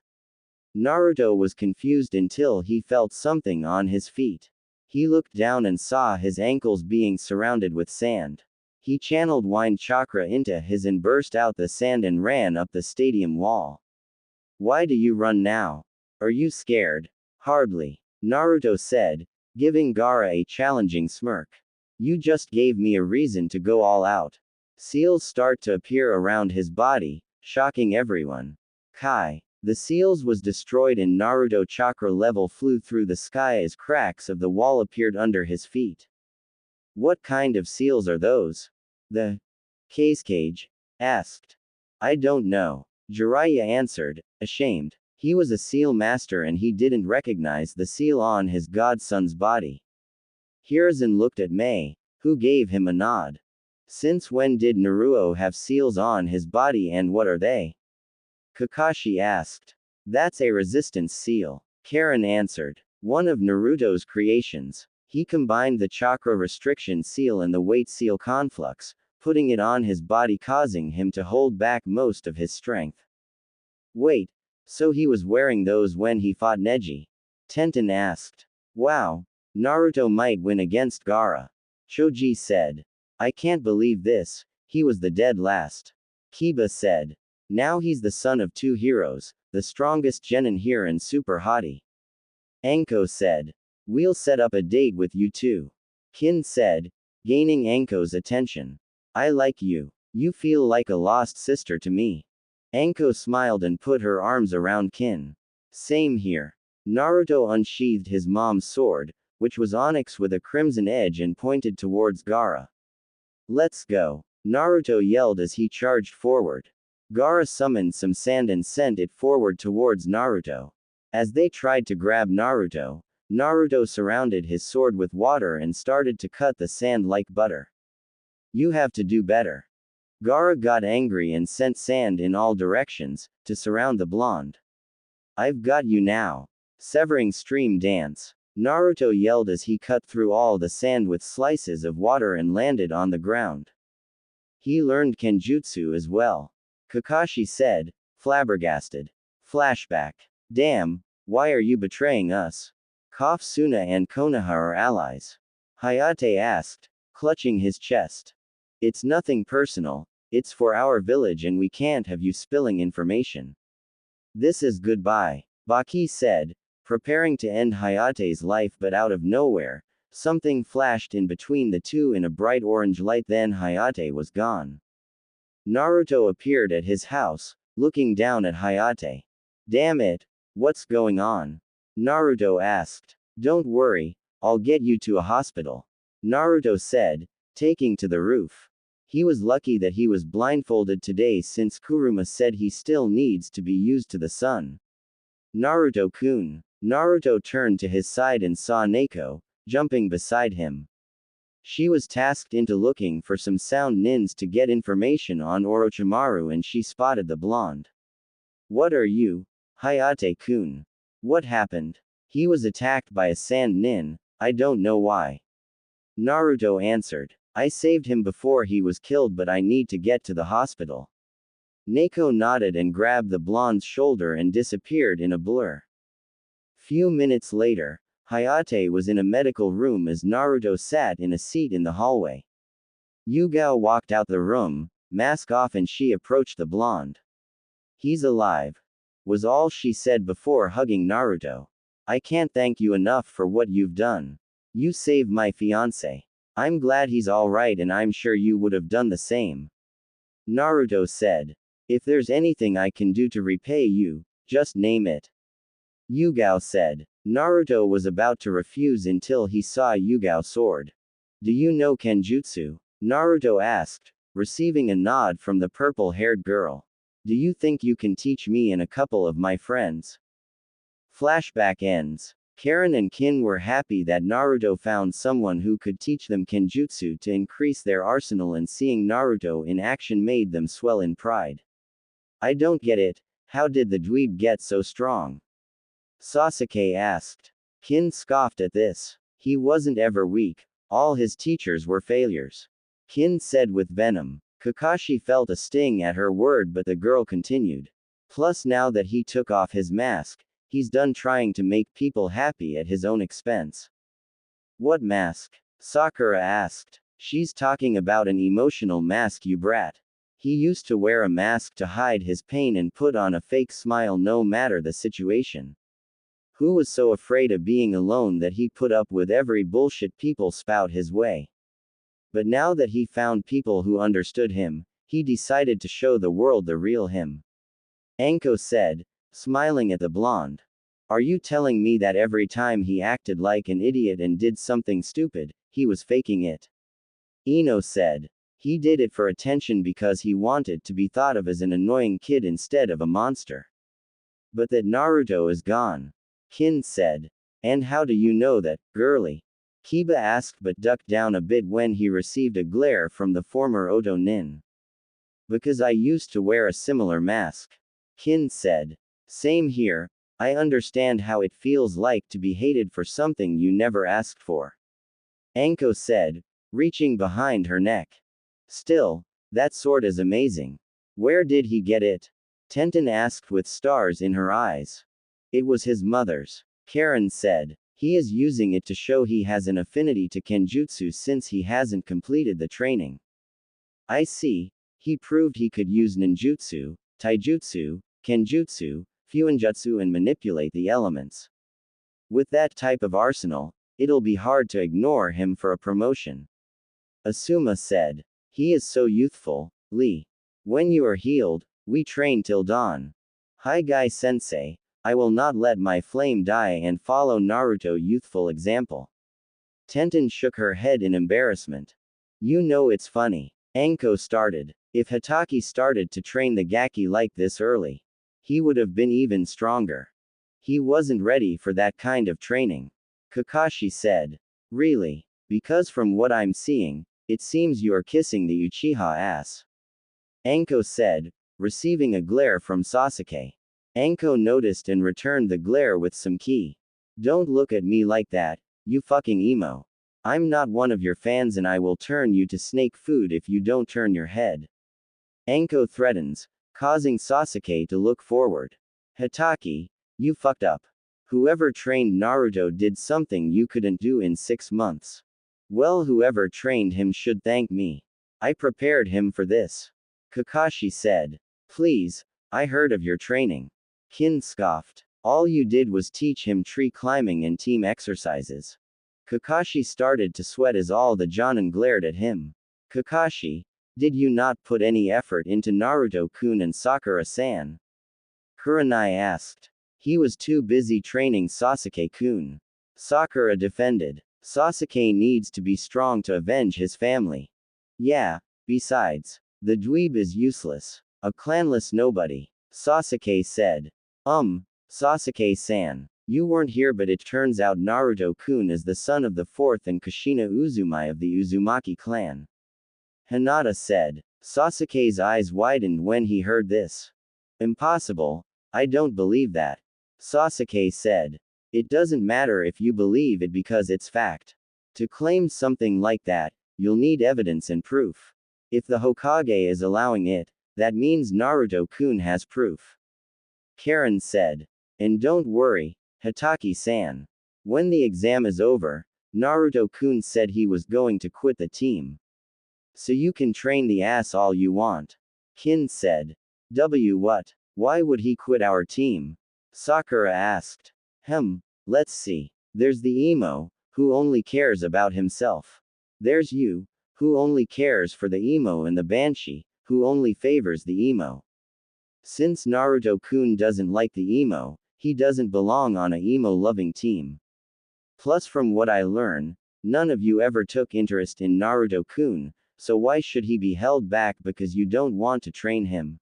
Naruto was confused until he felt something on his feet. He looked down and saw his ankles being surrounded with sand. He channeled wind chakra into his and burst out the sand and ran up the stadium wall. Why do you run now? Are you scared? Hardly. Naruto said, giving Gaara a challenging smirk. You just gave me a reason to go all out. Seals start to appear around his body, shocking everyone. Kai. The seals was destroyed and Naruto chakra level flew through the sky as cracks of the wall appeared under his feet. What kind of seals are those? The Cage asked. I don't know. Jiraiya answered, ashamed. He was a seal master and he didn't recognize the seal on his godson's body. Hiruzen looked at Mei, who gave him a nod. Since when did Naruto have seals on his body and what are they? Kakashi asked. That's a resistance seal. Karen answered. One of Naruto's creations. He combined the chakra restriction seal and the weight seal conflux, putting it on his body causing him to hold back most of his strength. Wait, so he was wearing those when he fought Neji? Tenten asked. Wow, Naruto might win against Gaara. Choji said. I can't believe this, he was the dead last. Kiba said. Now he's the son of two heroes, the strongest genin here and super hottie. Anko said. We'll set up a date with you two. Kin said, gaining Anko's attention. I like you. You feel like a lost sister to me. Anko smiled and put her arms around Kin. Same here. Naruto unsheathed his mom's sword, which was onyx with a crimson edge and pointed towards Gaara. Let's go. Naruto yelled as he charged forward. Gaara summoned some sand and sent it forward towards Naruto. As they tried to grab Naruto, Naruto surrounded his sword with water and started to cut the sand like butter. You have to do better. Gaara got angry and sent sand in all directions, to surround the blonde. I've got you now. Severing stream dance. Naruto yelled as he cut through all the sand with slices of water and landed on the ground. He learned Kenjutsu as well. Kakashi said, flabbergasted. Flashback. Damn, why are you betraying us? Suna and Konoha are allies. Hayate asked, clutching his chest. It's nothing personal, it's for our village and we can't have you spilling information. This is goodbye, Baki said, preparing to end Hayate's life, but out of nowhere, something flashed in between the two in a bright orange light, then Hayate was gone. Naruto appeared at his house, looking down at Hayate. Damn it, what's going on? Naruto asked. Don't worry, I'll get you to a hospital. Naruto said, taking to the roof. He was lucky that he was blindfolded today since Kuruma said he still needs to be used to the sun. Naruto-kun. Naruto turned to his side and saw Neko, jumping beside him. She was tasked into looking for some sound nins to get information on Orochimaru, and she spotted the blonde. What are you? Hayate-kun. What happened? He was attacked by a sand nin, I don't know why. Naruto answered. I saved him before he was killed, but I need to get to the hospital. Neko nodded and grabbed the blonde's shoulder and disappeared in a blur. Few minutes later, Hayate was in a medical room as Naruto sat in a seat in the hallway. Yugao walked out the room, mask off, and she approached the blonde. He's alive, was all she said before hugging Naruto. I can't thank you enough for what you've done. You saved my fiancé. I'm glad he's alright, and I'm sure you would have done the same. Naruto said. If there's anything I can do to repay you, just name it. Yugao said. Naruto was about to refuse until he saw Yugao's sword. Do you know Kenjutsu? Naruto asked, receiving a nod from the purple-haired girl. Do you think you can teach me and a couple of my friends? Flashback ends. Karen and Kin were happy that Naruto found someone who could teach them Kenjutsu to increase their arsenal, and seeing Naruto in action made them swell in pride. I don't get it, how did the dweeb get so strong? Sasuke asked. Kin scoffed at this. He wasn't ever weak, all his teachers were failures. Kin said with venom. Kakashi felt a sting at her word, but the girl continued. Plus, now that he took off his mask, he's done trying to make people happy at his own expense. What mask? Sakura asked. She's talking about an emotional mask, you brat. He used to wear a mask to hide his pain and put on a fake smile no matter the situation. Who was so afraid of being alone that he put up with every bullshit people spout his way? But now that he found people who understood him, he decided to show the world the real him. Anko said, smiling at the blonde. Are you telling me that every time he acted like an idiot and did something stupid, he was faking it? Ino said. He did it for attention because he wanted to be thought of as an annoying kid instead of a monster. But that Naruto is gone. Kin said. And how do you know that, girly? Kiba asked, but ducked down a bit when he received a glare from the former Oto nin. Because I used to wear a similar mask. Kin said. Same here, I understand how it feels like to be hated for something you never asked for. Anko said, reaching behind her neck. Still, that sword is amazing. Where did he get it? Tenten asked with stars in her eyes. It was his mother's. Karen said. He is using it to show he has an affinity to Kenjutsu since he hasn't completed the training. I see, he proved he could use ninjutsu, taijutsu, Kenjutsu, Fuinjutsu and manipulate the elements. With that type of arsenal, it'll be hard to ignore him for a promotion. Asuma said. He is so youthful, Lee. When you are healed, we train till dawn. Hi-Guy Sensei, I will not let my flame die and follow Naruto's youthful example. Tenten shook her head in embarrassment. You know it's funny. Anko started. If Hatake started to train the Gaki like this early, he would have been even stronger. He wasn't ready for that kind of training. Kakashi said. Really? Because from what I'm seeing, it seems you are kissing the Uchiha ass. Anko said, receiving a glare from Sasuke. Anko noticed and returned the glare with some ki. Don't look at me like that, you fucking emo. I'm not one of your fans and I will turn you to snake food if you don't turn your head. Anko threatens, causing Sasuke to look forward. Hatake, you fucked up. Whoever trained Naruto did something you couldn't do in 6 months. Well, whoever trained him should thank me. I prepared him for this. Kakashi said. Please, I heard of your training. Kin scoffed. All you did was teach him tree climbing and team exercises. Kakashi started to sweat as all the Jonin glared at him. Kakashi, did you not put any effort into Naruto-kun and Sakura-san? Kurenai asked. He was too busy training Sasuke-kun. Sakura defended. Sasuke needs to be strong to avenge his family. Yeah, besides, the dweeb is useless. A clanless nobody. Sasuke said. Sasuke-san. You weren't here but it turns out Naruto-kun is the son of the 4th and Kushina Uzumaki of the Uzumaki clan. Hinata said. Sasuke's eyes widened when he heard this. Impossible. I don't believe that. Sasuke said. It doesn't matter if you believe it because it's fact. To claim something like that, you'll need evidence and proof. If the Hokage is allowing it, that means Naruto-kun has proof. Karen said. And don't worry, Hatake-san. When the exam is over, Naruto-kun said he was going to quit the team. So you can train the ass all you want. Kin said. What? Why would he quit our team? Sakura asked. Let's see. There's the emo, who only cares about himself. There's you, who only cares for the emo, and the Banshee, who only favors the emo. Since Naruto-kun doesn't like the emo, he doesn't belong on a emo-loving team. Plus from what I learn, none of you ever took interest in Naruto-kun, so why should he be held back because you don't want to train him?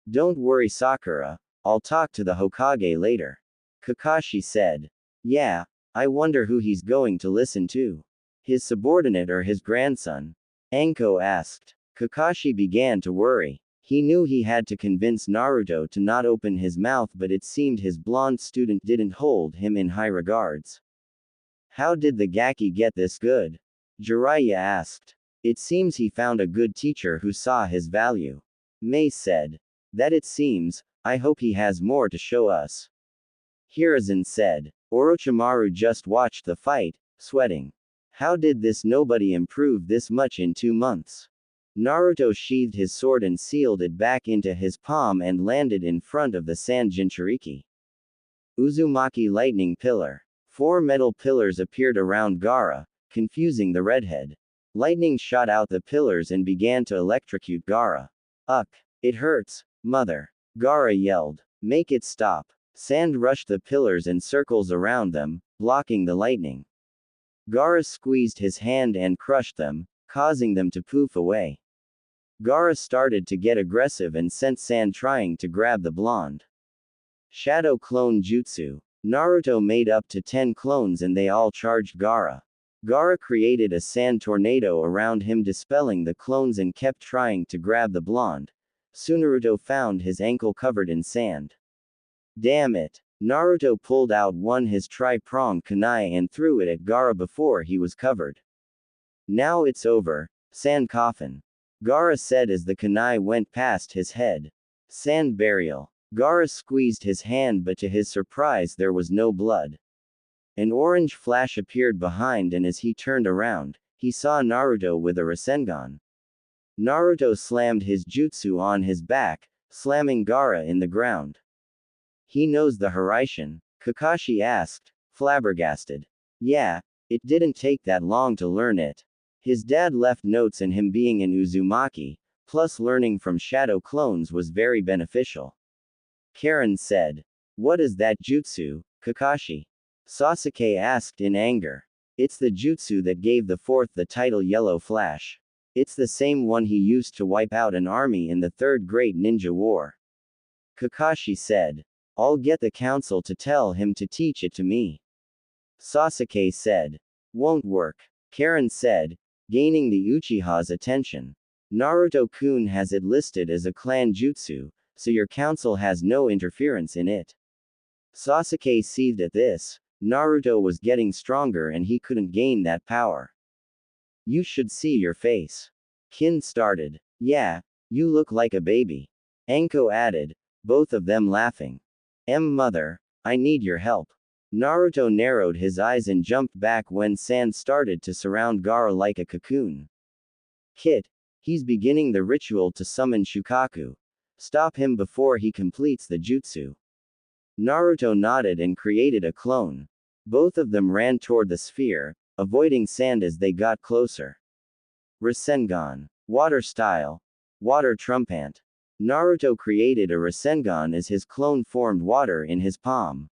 Don't worry Sakura, I'll talk to the Hokage later. Kakashi said. Yeah, I wonder who he's going to listen to. His subordinate or his grandson? Anko asked. Kakashi began to worry. He knew he had to convince Naruto to not open his mouth but it seemed his blonde student didn't hold him in high regards. How did the Gaki get this good? Jiraiya asked. It seems he found a good teacher who saw his value. Mei said. That it seems, I hope he has more to show us. Hiruzen said. Orochimaru just watched the fight, sweating. How did this nobody improve this much in 2 months? Naruto sheathed his sword and sealed it back into his palm and landed in front of the Sand Jinchuriki. Uzumaki Lightning Pillar. 4 metal pillars appeared around Gaara, confusing the redhead. Lightning shot out the pillars and began to electrocute Gaara. Ugh! It hurts, mother! Gaara yelled. Make it stop. Sand rushed the pillars and circles around them, blocking the lightning. Gaara squeezed his hand and crushed them, causing them to poof away. Gaara started to get aggressive and sent Sand trying to grab the blonde. Shadow Clone Jutsu. Naruto made up to 10 clones and they all charged Gaara. Gaara created a sand tornado around him dispelling the clones and kept trying to grab the blonde. Naruto found his ankle covered in sand. Damn it! Naruto pulled out his tri-pronged kunai and threw it at Gaara before he was covered. Now it's over, Sand Coffin. Gaara said as the kunai went past his head. Sand Burial. Gaara squeezed his hand but to his surprise there was no blood. An orange flash appeared behind and as he turned around, he saw Naruto with a Rasengan. Naruto slammed his jutsu on his back, slamming Gaara in the ground. He knows the Hiraishin? Kakashi asked, flabbergasted. Yeah, it didn't take that long to learn it. His dad left notes and him being an Uzumaki, plus learning from shadow clones was very beneficial. Karen said. What is that jutsu, Kakashi? Sasuke asked in anger. It's the jutsu that gave the 4th the title Yellow Flash. It's the same one he used to wipe out an army in the Third Great Ninja War. Kakashi said. I'll get the council to tell him to teach it to me. Sasuke said. Won't work. Karen said, gaining the Uchiha's attention. Naruto-kun has it listed as a clan jutsu, so your council has no interference in it. Sasuke seethed at this. Naruto was getting stronger and he couldn't gain that power. You should see your face. Kin started. Yeah, you look like a baby. Anko added, both of them laughing. Mother, I need your help. Naruto narrowed his eyes and jumped back when sand started to surround Gaara like a cocoon. Kit, he's beginning the ritual to summon Shukaku. Stop him before he completes the jutsu. Naruto nodded and created a clone. Both of them ran toward the sphere, avoiding sand as they got closer. Rasengan. Water style. Water trumpant. Naruto created a Rasengan as his clone formed water in his palm.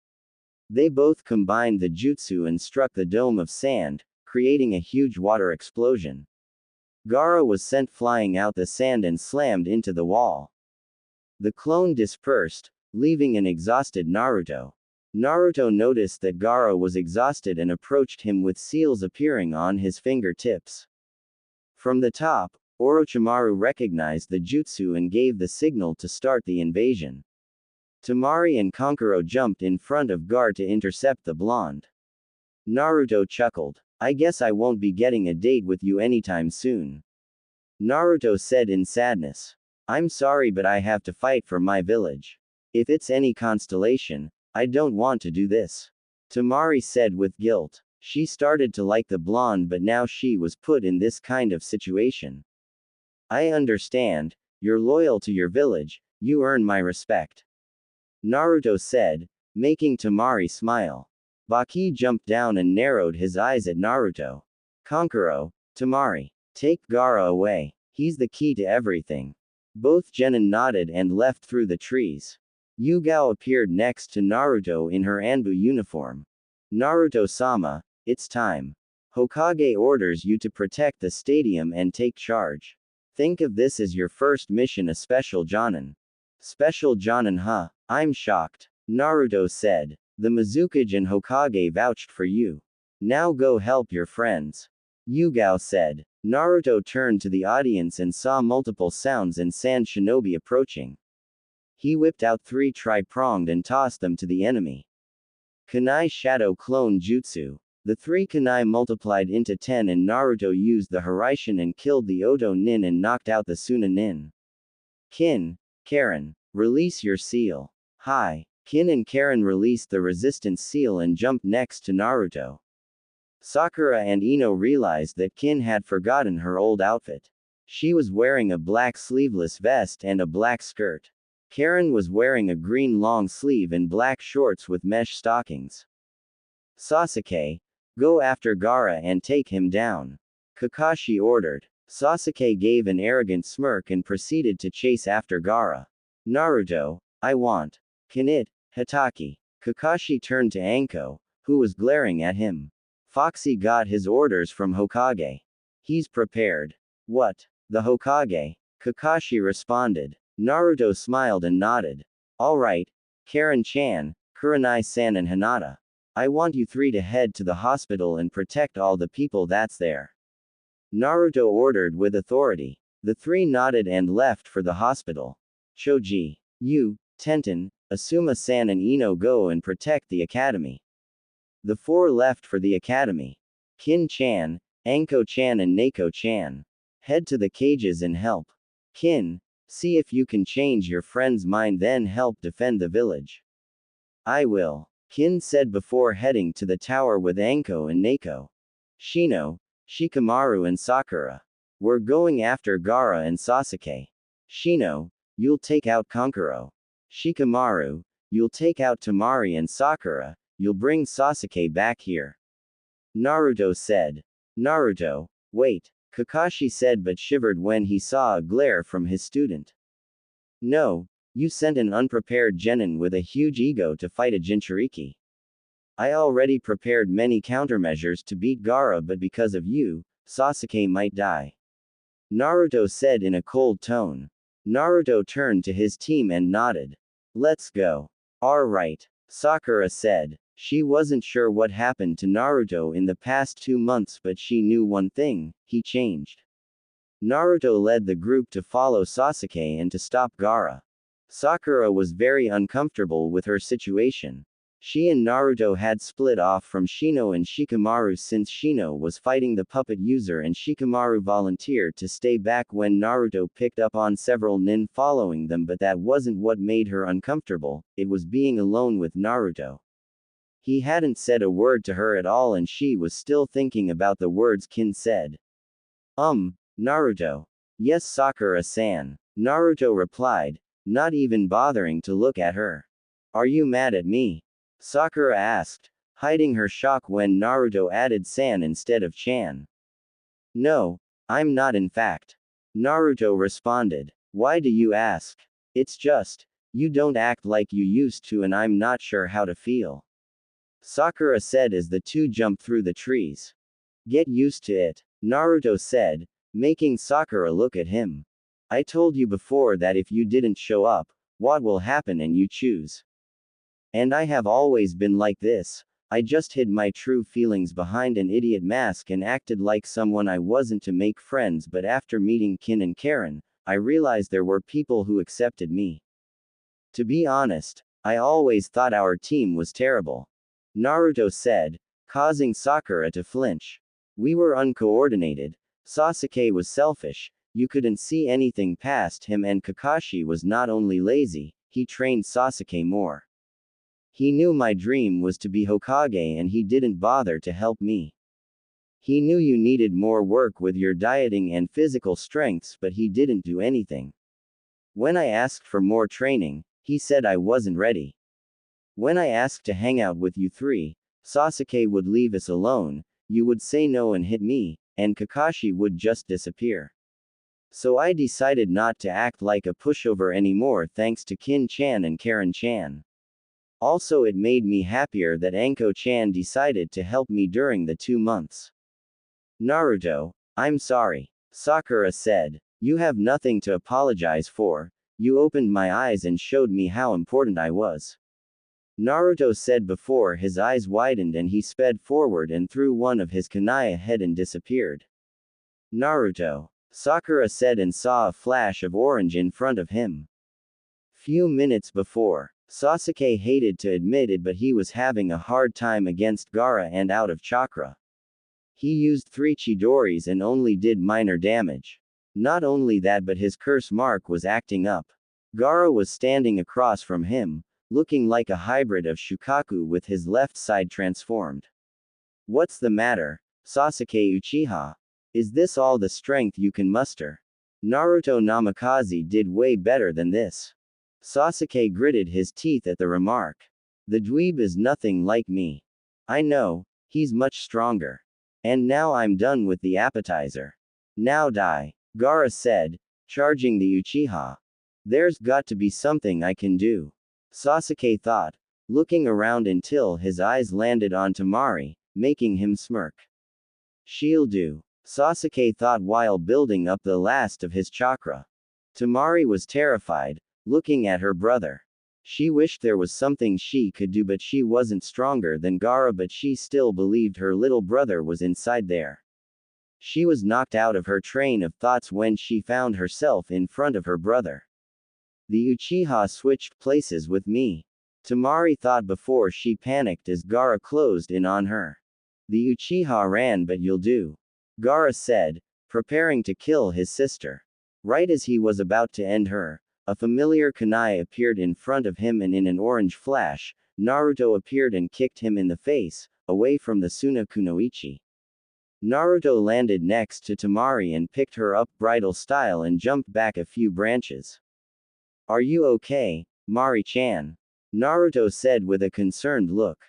They both combined the jutsu and struck the dome of sand, creating a huge water explosion. Gaara was sent flying out the sand and slammed into the wall. The clone dispersed, leaving an exhausted Naruto. Naruto noticed that Gaara was exhausted and approached him with seals appearing on his fingertips. From the top, Orochimaru recognized the jutsu and gave the signal to start the invasion. Temari and Kankuro jumped in front of Gar to intercept the blonde. Naruto chuckled. I guess I won't be getting a date with you anytime soon. Naruto said in sadness. I'm sorry, but I have to fight for my village. If it's any constellation, I don't want to do this. Temari said with guilt. She started to like the blonde, but now she was put in this kind of situation. I understand, you're loyal to your village, you earn my respect. Naruto said, making Temari smile. Baki jumped down and narrowed his eyes at Naruto. Kankuro, Temari, take Gaara away. He's the key to everything. Both genin nodded and left through the trees. Yugao appeared next to Naruto in her Anbu uniform. Naruto-sama, it's time. Hokage orders you to protect the stadium and take charge. Think of this as your first mission, a special Jonin. Special Jonin, huh? I'm shocked. Naruto said. The Mizukage and Hokage vouched for you. Now go help your friends. Yugao said. Naruto turned to the audience and saw multiple sounds and sand shinobi approaching. He whipped out 3 tri-pronged and tossed them to the enemy. Kunai Shadow Clone Jutsu. The 3 kunai multiplied into 10 and Naruto used the Hiraishin and killed the Oto Nin and knocked out the Suna Nin. Kin, Karen, release your seal. Hi. Kin and Karen released the resistance seal and jumped next to Naruto. Sakura and Ino realized that Kin had forgotten her old outfit. She was wearing a black sleeveless vest and a black skirt. Karen was wearing a green long sleeve and black shorts with mesh stockings. Sasuke, go after Gaara and take him down. Kakashi ordered. Sasuke gave an arrogant smirk and proceeded to chase after Gaara. Naruto, I want. Can it, Hitaki? Kakashi turned to Anko, who was glaring at him. Foxy got his orders from Hokage. He's prepared. What? The Hokage? Kakashi responded. Naruto smiled and nodded. Alright, Karen-chan, Kurenai-san and Hinata. I want you 3 to head to the hospital and protect all the people that's there. Naruto ordered with authority. The 3 nodded and left for the hospital. Choji, you, Tenten, Asuma-san and Ino go and protect the academy. The 4 left for the academy. Kin-chan, Anko-chan and Neko-chan. Head to the cages and help. Kin, see if you can change your friend's mind, then help defend the village. I will. Kin said before heading to the tower with Anko and Neko. Shino, Shikamaru and Sakura. We're going after Gaara and Sasuke. Shino, you'll take out Kankuro. Shikamaru, you'll take out Temari and Sakura, you'll bring Sasuke back here. Naruto said. Naruto, wait, Kakashi said but shivered when he saw a glare from his student. No, you sent an unprepared genin with a huge ego to fight a Jinchuriki. I already prepared many countermeasures to beat Gaara, but because of you, Sasuke might die. Naruto said in a cold tone. Naruto turned to his team and nodded. Let's go. Alright, Sakura said. She wasn't sure what happened to Naruto in the past 2 months, but she knew one thing: he changed. Naruto led the group to follow Sasuke and to stop Gaara. Sakura was very uncomfortable with her situation. She and Naruto had split off from Shino and Shikamaru since Shino was fighting the puppet user and Shikamaru volunteered to stay back when Naruto picked up on several nin following them, but that wasn't what made her uncomfortable, it was being alone with Naruto. He hadn't said a word to her at all and she was still thinking about the words Kin said. Naruto. Yes, Sakura-san. Naruto replied, not even bothering to look at her. Are you mad at me? Sakura asked, hiding her shock when Naruto added san instead of chan. No, I'm not in fact. Naruto responded. Why do you ask? It's just, you don't act like you used to and I'm not sure how to feel. Sakura said as the two jumped through the trees. Get used to it, Naruto said, making Sakura look at him. I told you before that if you didn't show up, what will happen and you choose. And I have always been like this. I just hid my true feelings behind an idiot mask and acted like someone I wasn't to make friends, but after meeting Kin and Karen, I realized there were people who accepted me. To be honest, I always thought our team was terrible. Naruto said, causing Sakura to flinch. We were uncoordinated. Sasuke was selfish, you couldn't see anything past him, and Kakashi was not only lazy, he trained Sasuke more. He knew my dream was to be Hokage and he didn't bother to help me. He knew you needed more work with your dieting and physical strengths, but he didn't do anything. When I asked for more training, he said I wasn't ready. When I asked to hang out with you three, Sasuke would leave us alone, you would say no and hit me, and Kakashi would just disappear. So I decided not to act like a pushover anymore thanks to Kin-chan and Karen-chan. Also, it made me happier that Anko-chan decided to help me during the 2 months. Naruto, I'm sorry. Sakura said. You have nothing to apologize for, you opened my eyes and showed me how important I was. Naruto said before his eyes widened and he sped forward and threw one of his kunai ahead and disappeared. Naruto, Sakura said and saw a flash of orange in front of him. Few minutes before, Sasuke hated to admit it, but he was having a hard time against Gaara and out of chakra. He used 3 Chidoris and only did minor damage. Not only that, but his curse mark was acting up. Gaara was standing across from him, looking like a hybrid of Shukaku with his left side transformed. What's the matter, Sasuke Uchiha? Is this all the strength you can muster? Naruto Namikaze did way better than this. Sasuke gritted his teeth at the remark. The dweeb is nothing like me. I know, he's much stronger. And now I'm done with the appetizer. Now die, Gaara said, charging the Uchiha. There's got to be something I can do. Sasuke thought, looking around until his eyes landed on Temari, making him smirk. She'll do, Sasuke thought while building up the last of his chakra. Temari was terrified, looking at her brother. She wished there was something she could do, but she wasn't stronger than Gaara, but she still believed her little brother was inside there. She was knocked out of her train of thoughts when she found herself in front of her brother. The Uchiha switched places with me. Temari thought before she panicked as Gaara closed in on her. The Uchiha ran, but you'll do, Gaara said, preparing to kill his sister. Right as he was about to end her, a familiar kunai appeared in front of him, and in an orange flash, Naruto appeared and kicked him in the face, away from the Suna Kunoichi. Naruto landed next to Temari and picked her up bridal style and jumped back a few branches. Are you okay, Mari-chan? Naruto said with a concerned look.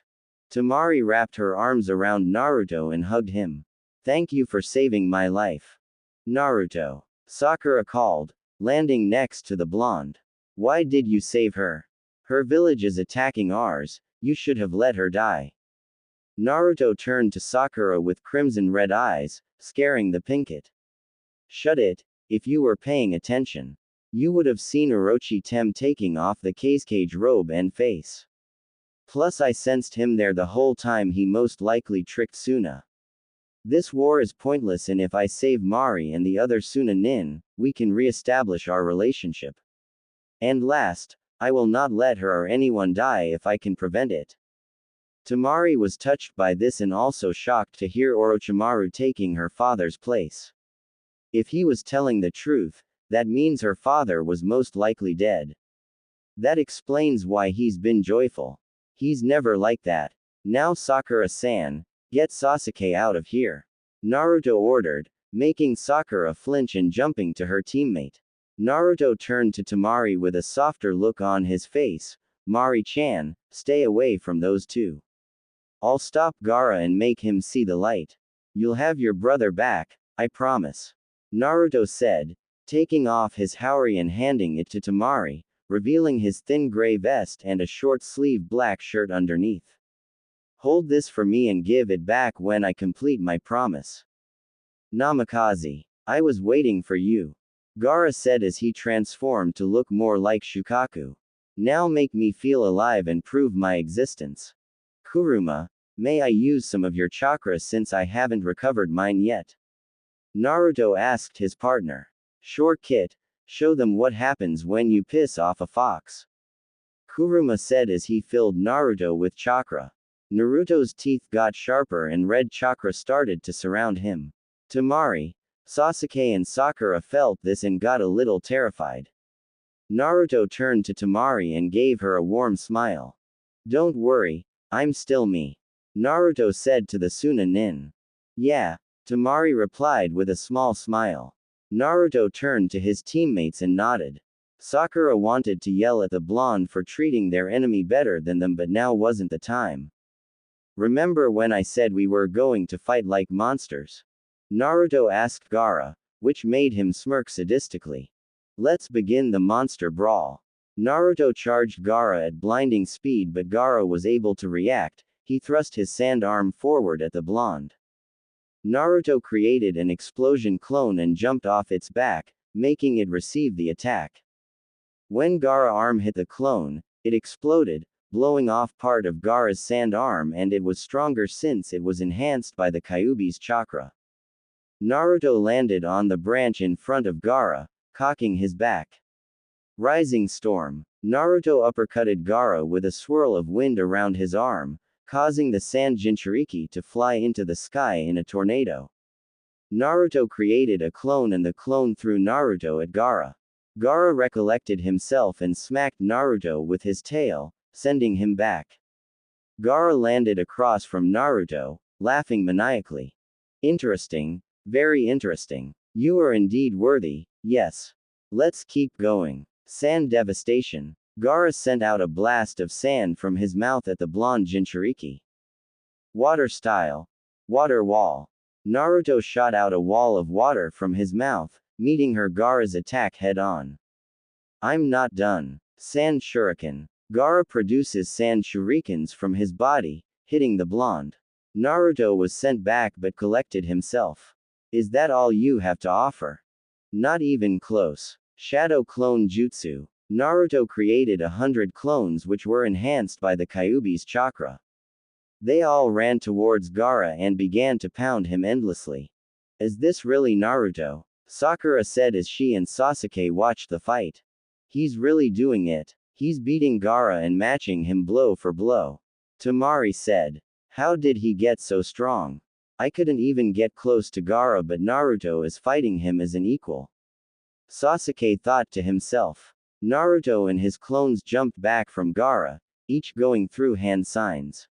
Temari wrapped her arms around Naruto and hugged him. Thank you for saving my life. Naruto, Sakura called, landing next to the blonde. Why did you save her? Her village is attacking ours, you should have let her die. Naruto turned to Sakura with crimson red eyes, scaring the pinkett. Shut it, If you were paying attention, you would have seen Orochi Tem taking off the cage robe and face. Plus I sensed him there the whole time. He most likely tricked Suna. This war is pointless, and if I save Mari and the other Suna nin, we can re-establish our relationship. And last, I will not let her or anyone die if I can prevent it. Tamari was touched by this and also shocked to hear Orochimaru taking her father's place. If he was telling the truth, that means her father was most likely dead. That explains why he's been joyful. He's never like that. Now Sakura-san, get Sasuke out of here. Naruto ordered, making Sakura flinch and jumping to her teammate. Naruto turned to Tamari with a softer look on his face. Mari-chan, stay away from those two. I'll stop Gaara and make him see the light. You'll have your brother back, I promise. Naruto said, taking off his haori and handing it to Tamari, revealing his thin gray vest and a short-sleeved black shirt underneath. Hold this for me and give it back when I complete my promise. Namikaze. I was waiting for you. Gaara said as he transformed to look more like Shukaku. Now make me feel alive and prove my existence. Kuruma, may I use some of your chakra since I haven't recovered mine yet? Naruto asked his partner. Sure Kit, show them what happens when you piss off a fox. Kuruma said as he filled Naruto with chakra. Naruto's teeth got sharper and red chakra started to surround him. Tamari, Sasuke and Sakura felt this and got a little terrified. Naruto turned to Tamari and gave her a warm smile. Don't worry, I'm still me. Naruto said to the Suna nin. Yeah, Tamari replied with a small smile. Naruto turned to his teammates and nodded. Sakura wanted to yell at the blonde for treating their enemy better than them, but now wasn't the time. Remember when I said we were going to fight like monsters? Naruto asked Gaara, which made him smirk sadistically. Let's begin the monster brawl. Naruto charged Gaara at blinding speed, but Gaara was able to react. He thrust his sand arm forward at the blonde. Naruto created an explosion clone and jumped off its back, making it receive the attack. When Gaara's arm hit the clone, it exploded, blowing off part of Gaara's sand arm, and it was stronger since it was enhanced by the Kyuubi's chakra. Naruto landed on the branch in front of Gaara, cocking his back. Rising storm. Naruto uppercutted Gaara with a swirl of wind around his arm, causing the sand Jinchuriki to fly into the sky in a tornado. Naruto created a clone and the clone threw Naruto at Gaara. Gaara recollected himself and smacked Naruto with his tail, sending him back. Gaara landed across from Naruto, laughing maniacally. Interesting, very interesting. You are indeed worthy, yes. Let's keep going. Sand devastation. Gaara sent out a blast of sand from his mouth at the blonde Jinchuriki. Water style. Water wall. Naruto shot out a wall of water from his mouth, meeting her Gaara's attack head-on. I'm not done. Sand shuriken. Gaara produces sand shurikens from his body, hitting the blonde. Naruto was sent back but collected himself. Is that all you have to offer? Not even close. Shadow clone jutsu. Naruto created 100 clones which were enhanced by the Kyuubi's chakra. They all ran towards Gaara and began to pound him endlessly. Is this really Naruto? Sakura said as she and Sasuke watched the fight. He's really doing it. He's beating Gaara and matching him blow for blow. Tamari said. How did he get so strong? I couldn't even get close to Gaara, but Naruto is fighting him as an equal. Sasuke thought to himself. Naruto and his clones jumped back from Gaara, each going through hand signs.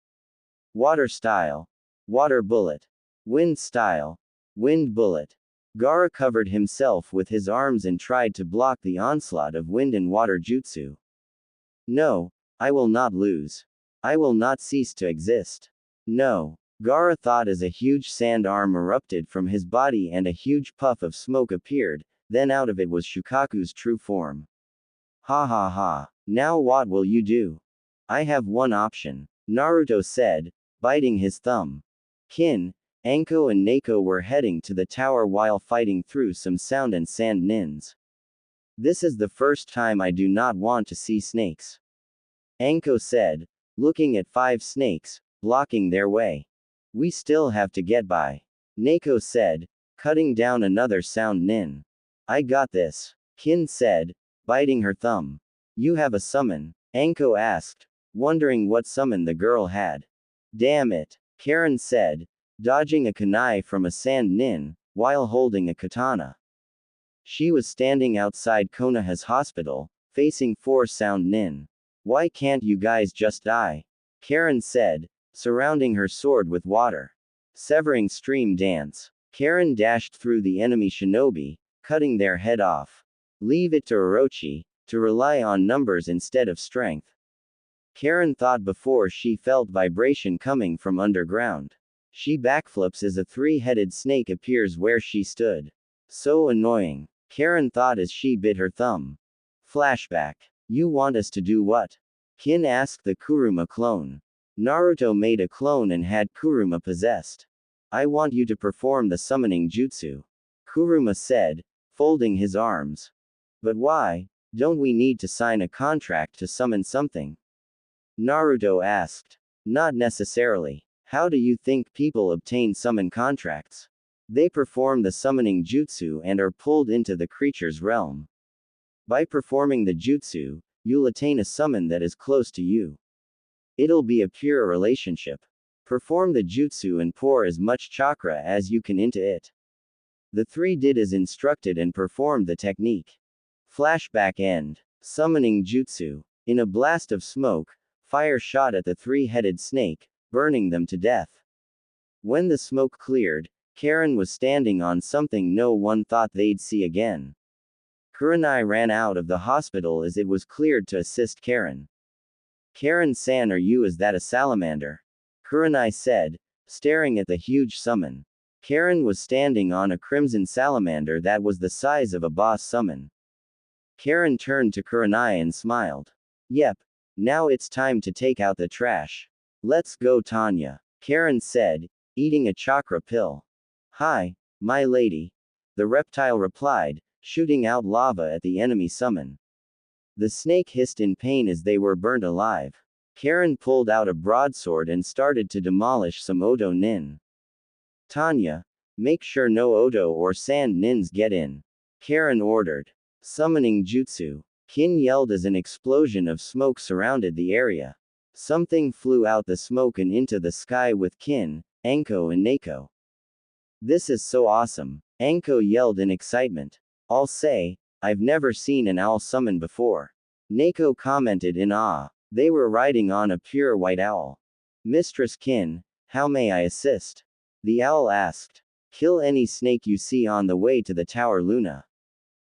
Water style. Water bullet. Wind style. Wind bullet. Gaara covered himself with his arms and tried to block the onslaught of wind and water jutsu. No, I will not lose. I will not cease to exist. No. Gaara thought as a huge sand arm erupted from his body and a huge puff of smoke appeared, then out of it was Shukaku's true form. Ha ha ha. Now what will you do? I have one option. Naruto said, biting his thumb. Kin, Anko and Neko were heading to the tower while fighting through some sound and sand nins. This is the first time I do not want to see snakes. Anko said, looking at 5 snakes, blocking their way. We still have to get by. Neko said, cutting down another sound nin. I got this. Kin said, biting her thumb. You have a summon? Anko asked, wondering what summon the girl had. Damn it, Karen said, dodging a kunai from a sand nin, while holding a katana. She was standing outside Konoha's hospital, facing 4 sound nin. Why can't you guys just die? Karen said, surrounding her sword with water. Severing stream dance. Karen dashed through the enemy shinobi, cutting their head off. Leave it to Orochi, to rely on numbers instead of strength. Karen thought before she felt vibration coming from underground. She backflips as a 3-headed snake appears where she stood. So annoying. Karen thought as she bit her thumb. Flashback. You want us to do what? Kin asked the Kuruma clone. Naruto made a clone and had Kuruma possessed. I want you to perform the summoning jutsu. Kuruma said, folding his arms. But why? Don't we need to sign a contract to summon something? Naruto asked. Not necessarily. How do you think people obtain summon contracts? They perform the summoning jutsu and are pulled into the creature's realm. By performing the jutsu, you'll attain a summon that is close to you. It'll be a pure relationship. Perform the jutsu and pour as much chakra as you can into it. The 3 did as instructed and performed the technique. Flashback end. Summoning jutsu. In a blast of smoke, fire shot at the 3-headed snake, burning them to death. When the smoke cleared, Karen was standing on something no one thought they'd see again. Kurenai ran out of the hospital as it was cleared to assist Karen. Karen-san, are you is that a salamander? Kurenai said, staring at the huge summon. Karen was standing on a crimson salamander that was the size of a boss summon. Karen turned to Kurenai and smiled. Yep. Now it's time to take out the trash. Let's go, Tanya. Karen said, eating a chakra pill. Hi, my lady. The reptile replied, shooting out lava at the enemy summon. The snake hissed in pain as they were burnt alive. Karen pulled out a broadsword and started to demolish some Odo nin. Tanya, make sure no Odo or sand nins get in. Karen ordered. Summoning jutsu. Kin yelled as an explosion of smoke surrounded the area. Something flew out the smoke and into the sky with Kin, Anko and Neko. This is so awesome. Anko yelled in excitement. I'll say, I've never seen an owl summon before. Neko commented in awe. They were riding on a pure white owl. Mistress Kin, how may I assist? The owl asked. Kill any snake you see on the way to the tower, Luna.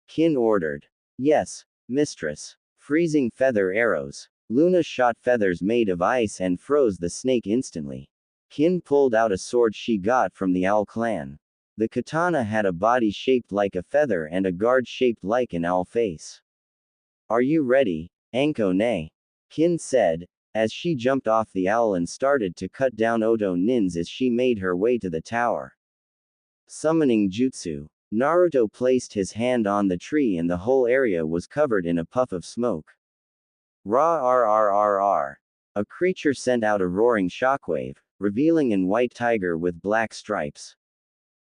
Kin ordered. Yes, mistress. Freezing feather arrows. Luna shot feathers made of ice and froze the snake instantly. Kin pulled out a sword she got from the owl clan. The katana had a body shaped like a feather and a guard shaped like an owl face. Are you ready, Anko ne? Kin said, as she jumped off the owl and started to cut down Odo nins as she made her way to the tower. Summoning jutsu. Naruto placed his hand on the tree and the whole area was covered in a puff of smoke. Ra. A creature sent out a roaring shockwave, revealing an white tiger with black stripes.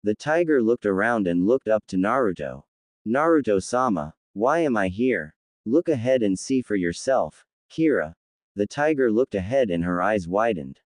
The tiger looked around and looked up to Naruto. Naruto-sama, why am I here? Look ahead and see for yourself, Kira. The tiger looked ahead and her eyes widened.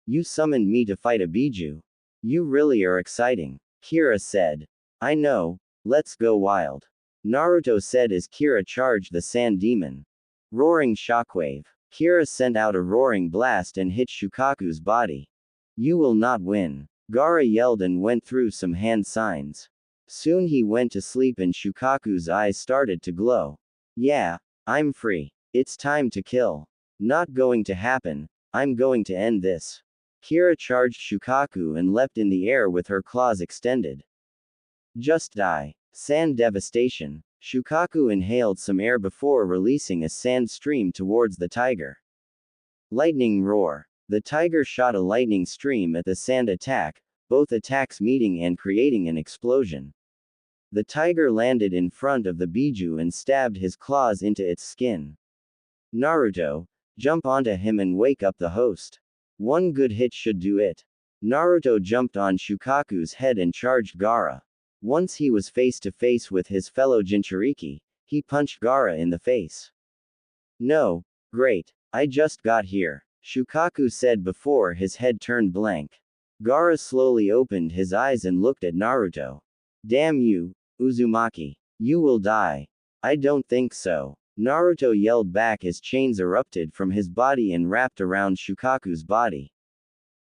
You summoned me to fight a Biju. You really are exciting, Kira said. I know, let's go wild. Naruto said as Kira charged the sand demon. Roaring shockwave. Kira sent out a roaring blast and hit Shukaku's body. You will not win. Gaara yelled and went through some hand signs. Soon he went to sleep and Shukaku's eyes started to glow. Yeah, I'm free. It's time to kill. Not going to happen. I'm going to end this. Kira charged Shukaku and leapt in the air with her claws extended. Just die. Sand devastation. Shukaku inhaled some air before releasing a sand stream towards the tiger. Lightning roar. The tiger shot a lightning stream at the sand attack, both attacks meeting and creating an explosion. The tiger landed in front of the Biju and stabbed his claws into its skin. Naruto, jump onto him and wake up the host. One good hit should do it. Naruto jumped on Shukaku's head and charged Gaara. Once he was face to face with his fellow Jinchuriki, he punched Gaara in the face. No, great, I just got here, Shukaku said before his head turned blank. Gaara slowly opened his eyes and looked at Naruto. Damn you, Uzumaki. You will die. I don't think so. Naruto yelled back as chains erupted from his body and wrapped around Shukaku's body.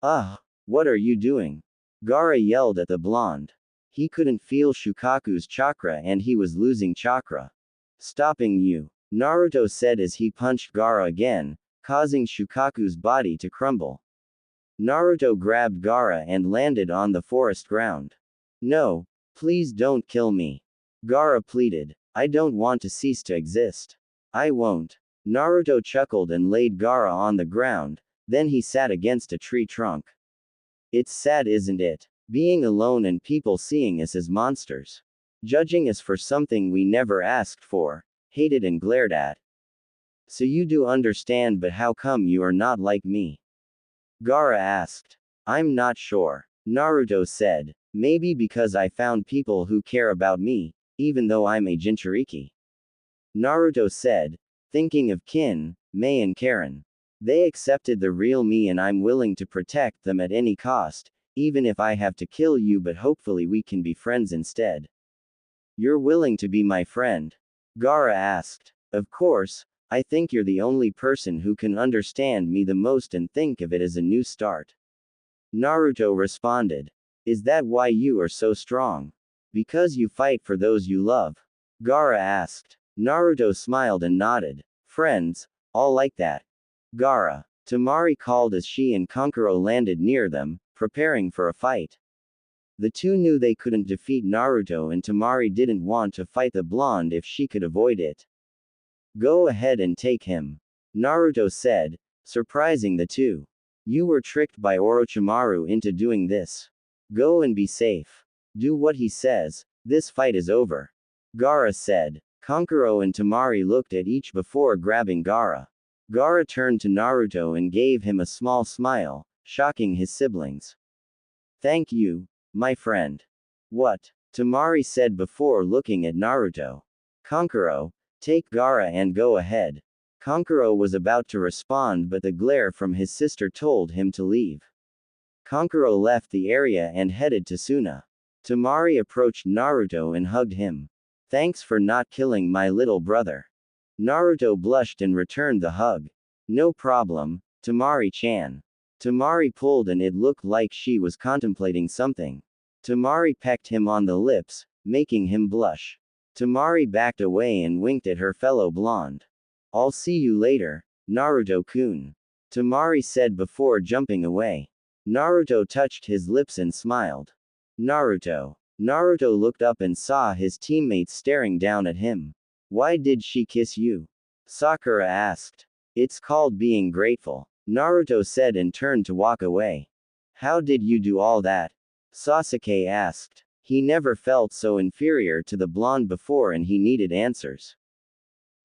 Ugh, what are you doing? Gaara yelled at the blonde. He couldn't feel Shukaku's chakra and he was losing chakra. Stopping you, Naruto said as he punched Gaara again, causing Shukaku's body to crumble. Naruto grabbed Gaara and landed on the forest ground. No, please don't kill me. Gaara pleaded. I don't want to cease to exist. I won't. Naruto chuckled and laid Gaara on the ground, then he sat against a tree trunk. It's sad, isn't it? Being alone and people seeing us as monsters. Judging us for something we never asked for, hated and glared at. So you do understand, but how come you are not like me? Gaara asked. I'm not sure. Naruto said. Maybe because I found people who care about me, even though I'm a Jinchuriki. Naruto said, thinking of Kin, Mei and Karen. They accepted the real me and I'm willing to protect them at any cost, even if I have to kill you, but hopefully we can be friends instead. You're willing to be my friend? Gaara asked. Of course, I think you're the only person who can understand me the most and think of it as a new start. Naruto responded. Is that why you are so strong? Because you fight for those you love? Gaara asked. Naruto smiled and nodded. Friends, all like that. Gaara. Temari called as she and Kankuro landed near them, preparing for a fight. The two knew they couldn't defeat Naruto and Temari didn't want to fight the blonde if she could avoid it. Go ahead and take him. Naruto said, surprising the two. You were tricked by Orochimaru into doing this. Go and be safe. Do what he says, this fight is over. Gaara said. Kankuro and Temari looked at each before grabbing Gaara. Gaara turned to Naruto and gave him a small smile, shocking his siblings. Thank you, my friend. What? Temari said before looking at Naruto. Kankuro, take Gaara and go ahead. Kankuro was about to respond, but the glare from his sister told him to leave. Kankuro left the area and headed to Suna. Temari approached Naruto and hugged him. Thanks for not killing my little brother. Naruto blushed and returned the hug. No problem, Temari-chan. Temari pulled and it looked like she was contemplating something. Temari pecked him on the lips, making him blush. Temari backed away and winked at her fellow blonde. I'll see you later, Naruto-kun. Temari said before jumping away. Naruto touched his lips and smiled. Naruto. Naruto looked up and saw his teammates staring down at him. Why did she kiss you? Sakura asked. It's called being grateful, Naruto said and turned to walk away. How did you do all that? Sasuke asked. He never felt so inferior to the blonde before and he needed answers.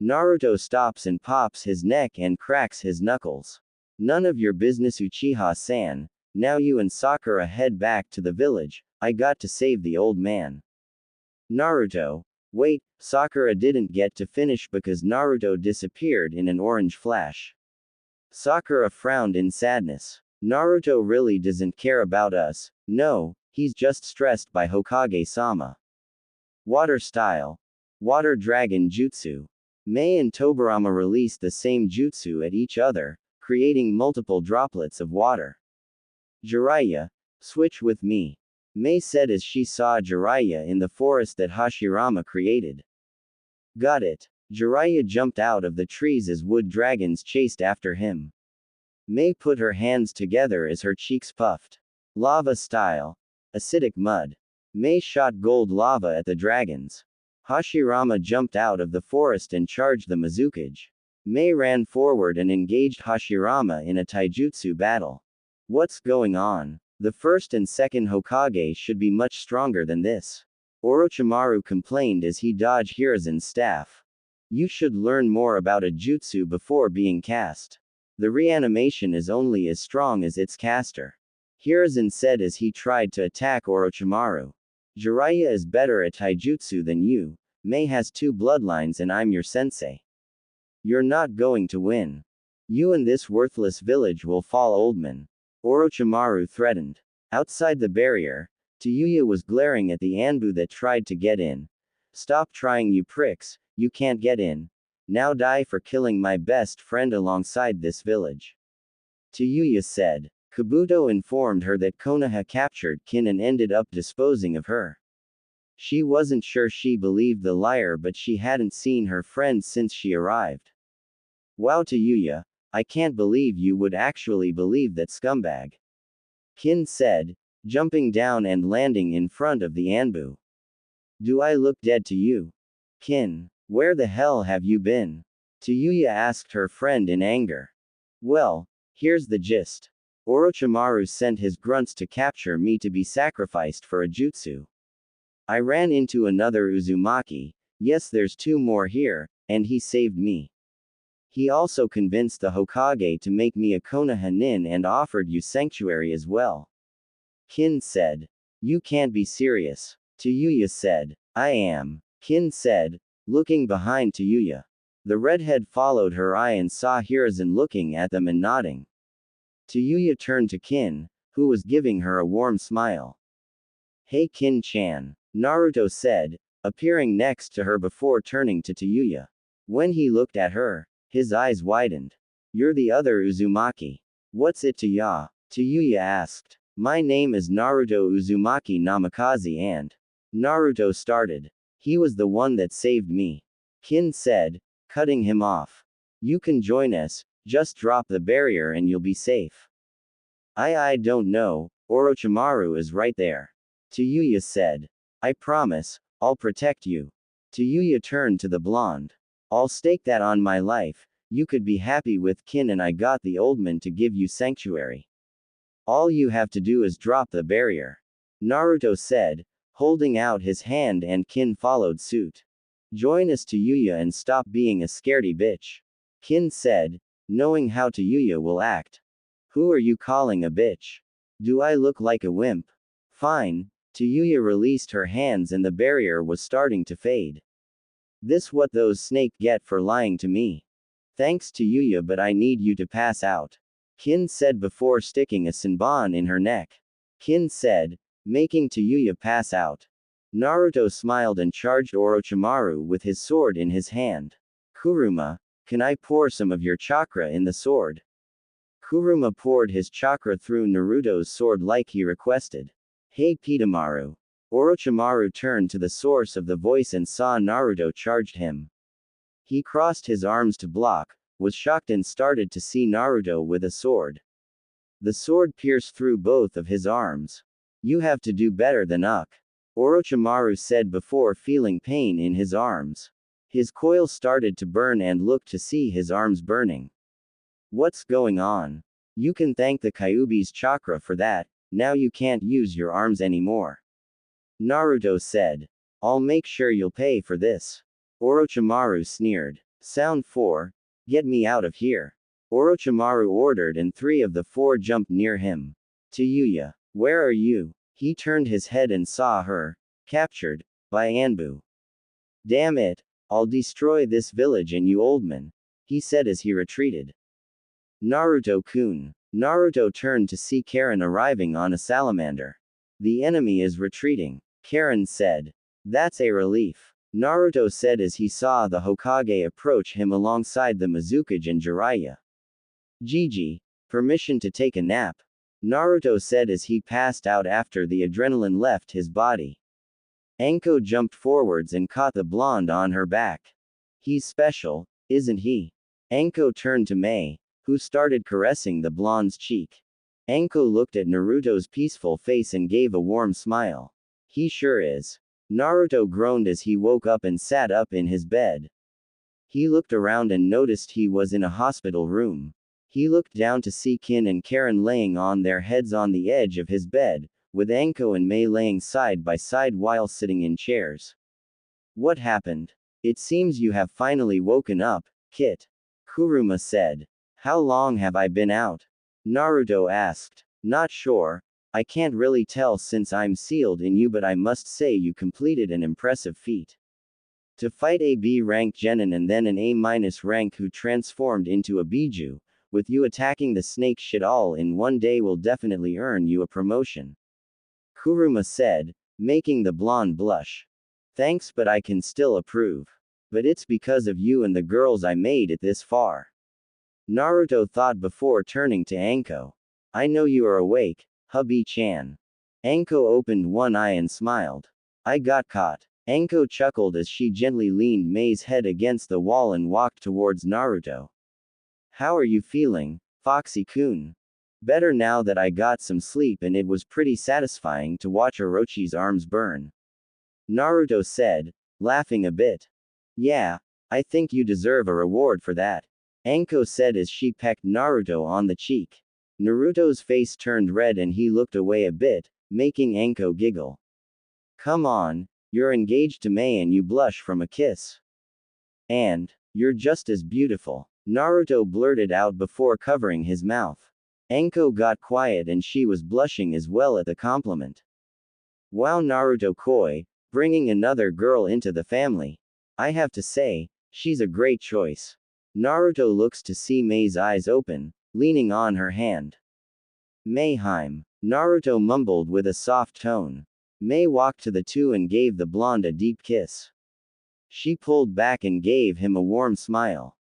Naruto stops and pops his neck and cracks his knuckles. None of your business, Uchiha-san. Now you and Sakura head back to the village. I got to save the old man. Naruto. Wait, Sakura didn't get to finish because Naruto disappeared in an orange flash. Sakura frowned in sadness. Naruto really doesn't care about us. No, he's just stressed by Hokage-sama. Water style. Water dragon jutsu. Mei and Tobirama released the same jutsu at each other, creating multiple droplets of water. Jiraiya, switch with me. Mei said as she saw Jiraiya in the forest that Hashirama created. Got it. Jiraiya jumped out of the trees as wood dragons chased after him. Mei put her hands together as her cheeks puffed. Lava style. Acidic mud. Mei shot gold lava at the dragons. Hashirama jumped out of the forest and charged the Mizukage. Mei ran forward and engaged Hashirama in a taijutsu battle. What's going on? The first and second Hokage should be much stronger than this. Orochimaru complained as he dodged Hiruzen's staff. You should learn more about a jutsu before being cast. The reanimation is only as strong as its caster. Hiruzen said as he tried to attack Orochimaru. Jiraiya is better at taijutsu than you. Mei has 2 bloodlines and I'm your sensei. You're not going to win. You and this worthless village will fall, old man. Orochimaru threatened. Outside the barrier, Tayuya was glaring at the Anbu that tried to get in. Stop trying, you pricks, you can't get in. Now die for killing my best friend alongside this village. Tayuya said. Kabuto informed her that Konoha captured Kin and ended up disposing of her. She wasn't sure she believed the liar, but she hadn't seen her friend since she arrived. Wow, Tayuya, I can't believe you would actually believe that scumbag. Kin said, jumping down and landing in front of the Anbu. Do I look dead to you? Kin, where the hell have you been? Tayuya asked her friend in anger. Well, here's the gist. Orochimaru sent his grunts to capture me to be sacrificed for a jutsu. I ran into another Uzumaki, yes, there's 2 more here, and he saved me. He also convinced the Hokage to make me a Konoha nin and offered you sanctuary as well. Kin said. You can't be serious. Tayuya said. I am. Kin said, looking behind Tayuya. The redhead followed her eye and saw Hiruzen looking at them and nodding. Tayuya turned to Kin, who was giving her a warm smile. Hey Kin-chan, Naruto said, appearing next to her before turning to Tayuya. When he looked at her, his eyes widened. You're the other Uzumaki. What's it to ya? Tayuya asked. My name is Naruto Uzumaki Namikaze and Naruto started. He was the one that saved me. Kin said, cutting him off. You can join us, just drop the barrier and you'll be safe. I don't know, Orochimaru is right there. Tayuya said. I promise, I'll protect you. Tayuya turned to the blonde. I'll stake that on my life, you could be happy with Kin and I got the old man to give you sanctuary. All you have to do is drop the barrier. Naruto said, holding out his hand, and Kin followed suit. Join us, Tayuya, and stop being a scaredy bitch. Kin said, knowing how Tayuya will act. Who are you calling a bitch? Do I look like a wimp? Fine. Tayuya released her hands and the barrier was starting to fade. This what those snake get for lying to me. Thanks Tayuya, but I need you to pass out. Kin said before sticking a senbon in her neck. Kin said, making Tayuya pass out. Naruto smiled and charged Orochimaru with his sword in his hand. Kuruma, can I pour some of your chakra in the sword? Kuruma poured his chakra through Naruto's sword like he requested. Hey Pitamaru. Orochimaru turned to the source of the voice and saw Naruto charged him. He crossed his arms to block, was shocked and started to see Naruto with a sword. The sword pierced through both of his arms. You have to do better than Uck. Orochimaru said before feeling pain in his arms. His coil started to burn and looked to see his arms burning. What's going on? You can thank the Kyuubi's chakra for that, now you can't use your arms anymore. Naruto said. I'll make sure you'll pay for this. Orochimaru sneered. Sound 4. Get me out of here. Orochimaru ordered and 3 of the 4 jumped near him. Tayuya, where are you? He turned his head and saw her, captured, by Anbu. Damn it, I'll destroy this village and you old man, he said as he retreated. Naruto-kun. Naruto turned to see Karen arriving on a salamander. The enemy is retreating, Karen said. That's a relief. Naruto said as he saw the Hokage approach him alongside the Mizukage and Jiraiya. Gigi, permission to take a nap. Naruto said as he passed out after the adrenaline left his body. Anko jumped forwards and caught the blonde on her back. He's special, isn't he? Anko turned to Mei, who started caressing the blonde's cheek. Anko looked at Naruto's peaceful face and gave a warm smile. He sure is. Naruto groaned as he woke up and sat up in his bed. He looked around and noticed he was in a hospital room. He looked down to see Kin and Karen laying on their heads on the edge of his bed, with Anko and Mei laying side by side while sitting in chairs. What happened? It seems you have finally woken up, Kit. Kuruma said. How long have I been out? Naruto asked. Not sure. I can't really tell since I'm sealed in you, but I must say you completed an impressive feat. To fight a B-rank genin and then an A-rank who transformed into a Biju, with you attacking the snake shit all in one day will definitely earn you a promotion. Kuruma said, making the blonde blush. Thanks, but I can still approve. But it's because of you and the girls I made it this far. Naruto thought before turning to Anko. I know you are awake, hubby-chan. Anko opened one eye and smiled. I got caught. Anko chuckled as she gently leaned Mei's head against the wall and walked towards Naruto. How are you feeling, Foxy-kun? Better now that I got some sleep, and it was pretty satisfying to watch Orochi's arms burn. Naruto said, laughing a bit. Yeah, I think you deserve a reward for that. Anko said as she pecked Naruto on the cheek. Naruto's face turned red and he looked away a bit, making Anko giggle. Come on, you're engaged to Mei and you blush from a kiss. And, you're just as beautiful, Naruto blurted out before covering his mouth. Anko got quiet and she was blushing as well at the compliment. Wow, Naruto Koi, bringing another girl into the family. I have to say, she's a great choice. Naruto looks to see Mei's eyes open, leaning on her hand. Mayheim, Naruto mumbled with a soft tone. Mei walked to the two and gave the blonde a deep kiss. She pulled back and gave him a warm smile.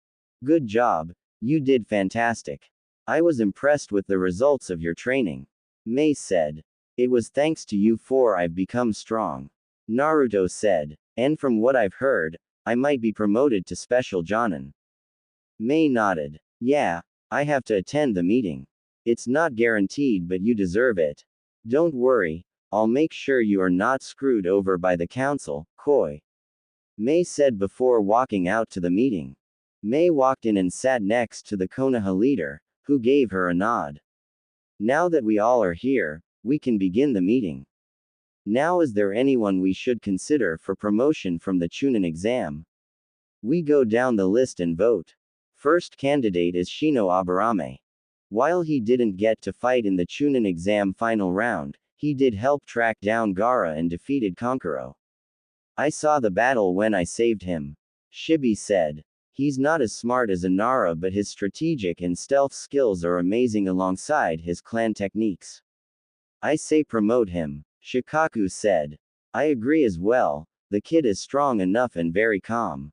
Good job, you did fantastic. I was impressed with the results of your training. Mei said. It was thanks to you four I've become strong. Naruto said. And from what I've heard, I might be promoted to Special Jonin. Mei nodded. Yeah, I have to attend the meeting. It's not guaranteed, but you deserve it. Don't worry, I'll make sure you are not screwed over by the council, Koi. Mei said before walking out to the meeting. Mei walked in and sat next to the Konoha leader, who gave her a nod. Now that we all are here, we can begin the meeting. Now, is there anyone we should consider for promotion from the Chunin exam? We go down the list and vote. First candidate is Shino Aburame. While he didn't get to fight in the Chunin exam final round, he did help track down Gaara and defeated Kankuro. I saw the battle when I saved him. Shibi said. He's not as smart as Inara, but his strategic and stealth skills are amazing alongside his clan techniques. I say promote him, Shikaku said. I agree as well, the kid is strong enough and very calm.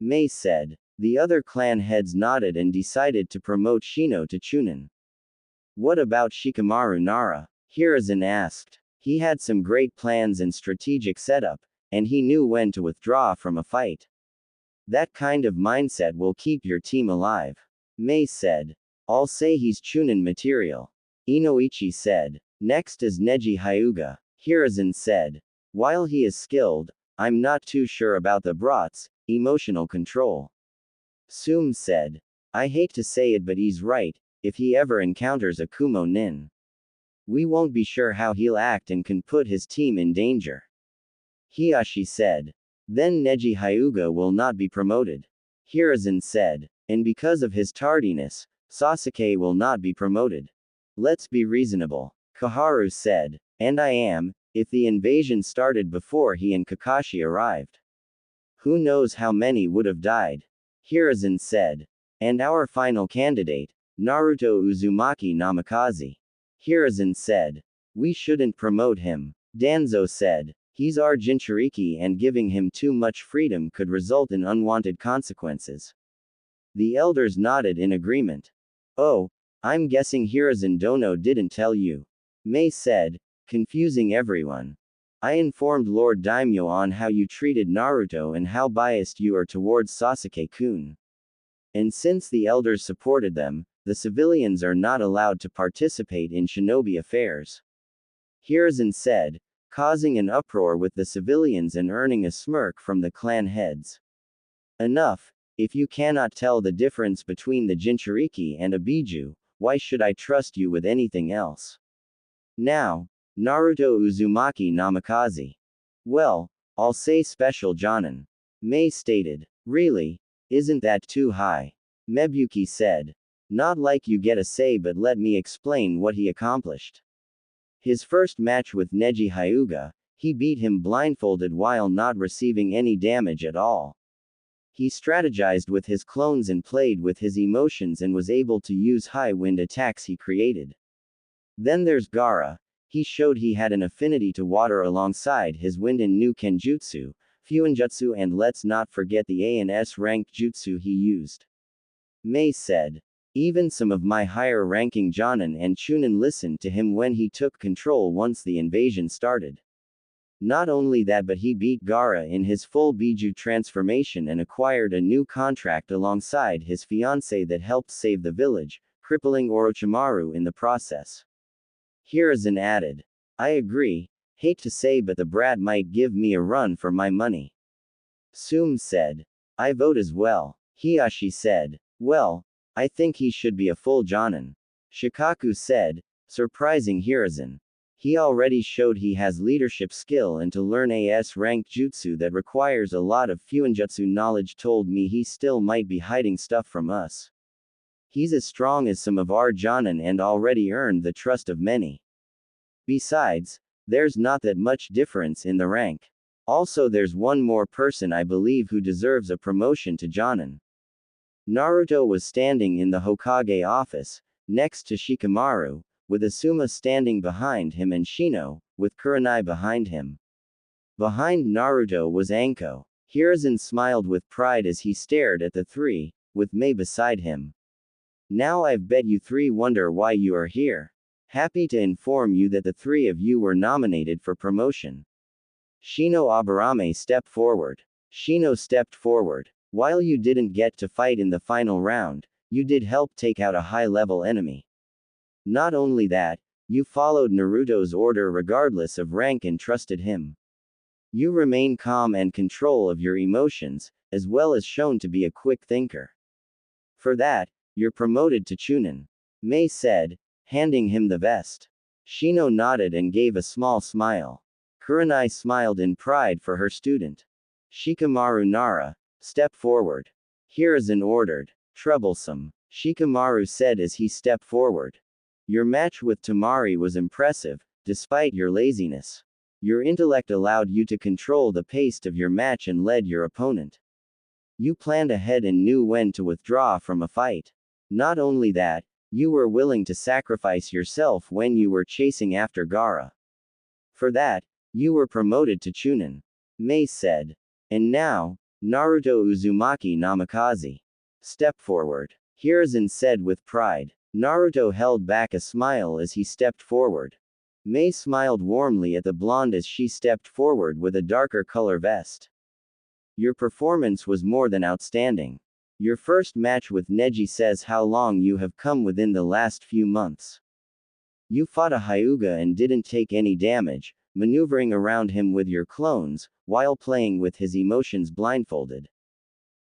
Mei said. The other clan heads nodded and decided to promote Shino to Chunin. What about Shikamaru Nara? Hiruzen asked. He had some great plans and strategic setup, and he knew when to withdraw from a fight. That kind of mindset will keep your team alive. Mei said. I'll say he's Chunin material. Inoichi said. Next is Neji Hyuga. Hiruzen said. While he is skilled, I'm not too sure about the brats, emotional control. Sum said. I hate to say it, but he's right, if he ever encounters a Kumo Nin. We won't be sure how he'll act and can put his team in danger. Hiyashi said. Then Neji Hyuga will not be promoted. Hiruzen said. And because of his tardiness, Sasuke will not be promoted. Let's be reasonable. Koharu said. And I am, if the invasion started before he and Kakashi arrived. Who knows how many would have died? Hiruzen said. And our final candidate, Naruto Uzumaki Namikaze. Hiruzen said. We shouldn't promote him. Danzo said. He's our Jinchuriki and giving him too much freedom could result in unwanted consequences. The elders nodded in agreement. Oh, I'm guessing Hiruzen Dono didn't tell you. Mei said, confusing everyone. I informed Lord Daimyo on how you treated Naruto and how biased you are towards Sasuke-kun. And since the elders supported them, the civilians are not allowed to participate in shinobi affairs. Hiruzen said, causing an uproar with the civilians and earning a smirk from the clan heads. Enough, If you cannot tell the difference between the Jinchuriki and a Biju, why should I trust you with anything else? Now, Naruto Uzumaki Namikaze. Well, I'll say special Jonin. Mei stated. Really? Isn't that too high? Mebuki said. Not like you get a say, but let me explain what he accomplished. His first match with Neji Hyuga, he beat him blindfolded while not receiving any damage at all. He strategized with his clones and played with his emotions and was able to use high wind attacks he created. Then there's Gaara. He showed he had an affinity to water alongside his wind and new Kenjutsu, Fuinjutsu, and let's not forget the ANS ranked jutsu he used. Mei said. Even some of my higher ranking Jonin and Chunin listened to him when he took control once the invasion started. Not only that, but he beat Gaara in his full Biju transformation and acquired a new contract alongside his fiancée that helped save the village, crippling Orochimaru in the process. Hiruzen added. I agree, hate to say but the brat might give me a run for my money. Sum said. I vote as well. Hiashi said. Well, I think he should be a full Jonin. Shikaku said, surprising Hiruzen. He already showed he has leadership skill, and to learn AS ranked jutsu that requires a lot of Fuinjutsu knowledge told me he still might be hiding stuff from us. He's as strong as some of our Jonin and already earned the trust of many. Besides, there's not that much difference in the rank. Also, there's one more person I believe who deserves a promotion to Jonin. Naruto was standing in the Hokage office, next to Shikamaru, with Asuma standing behind him and Shino, with Kurenai behind him. Behind Naruto was Anko. Hiruzen smiled with pride as he stared at the three, with Mei beside him. Now I bet you three wonder why you are here. Happy to inform you that the three of you were nominated for promotion. Shino Aburame stepped forward. Shino stepped forward. While you didn't get to fight in the final round, you did help take out a high-level enemy. Not only that, you followed Naruto's order regardless of rank and trusted him. You remain calm and control of your emotions, as well as shown to be a quick thinker. For that, you're promoted to Chunin. Mei said, handing him the vest. Shino nodded and gave a small smile. Kurenai smiled in pride for her student. Shikamaru Nara, step forward. Hiruzen ordered. Troublesome, Shikamaru said as he stepped forward. Your match with Tamari was impressive, despite your laziness. Your intellect allowed you to control the pace of your match and led your opponent. You planned ahead and knew when to withdraw from a fight. Not only that, you were willing to sacrifice yourself when you were chasing after Gaara. For that, you were promoted to Chunin. Mei said. And now, Naruto Uzumaki Namikaze. Step forward. Hiruzen said with pride. Naruto held back a smile as he stepped forward. Mei smiled warmly at the blonde as she stepped forward with a darker color vest. Your performance was more than outstanding. Your first match with Neji says how long you have come within the last few months. You fought a Hyuga and didn't take any damage, maneuvering around him with your clones, while playing with his emotions blindfolded.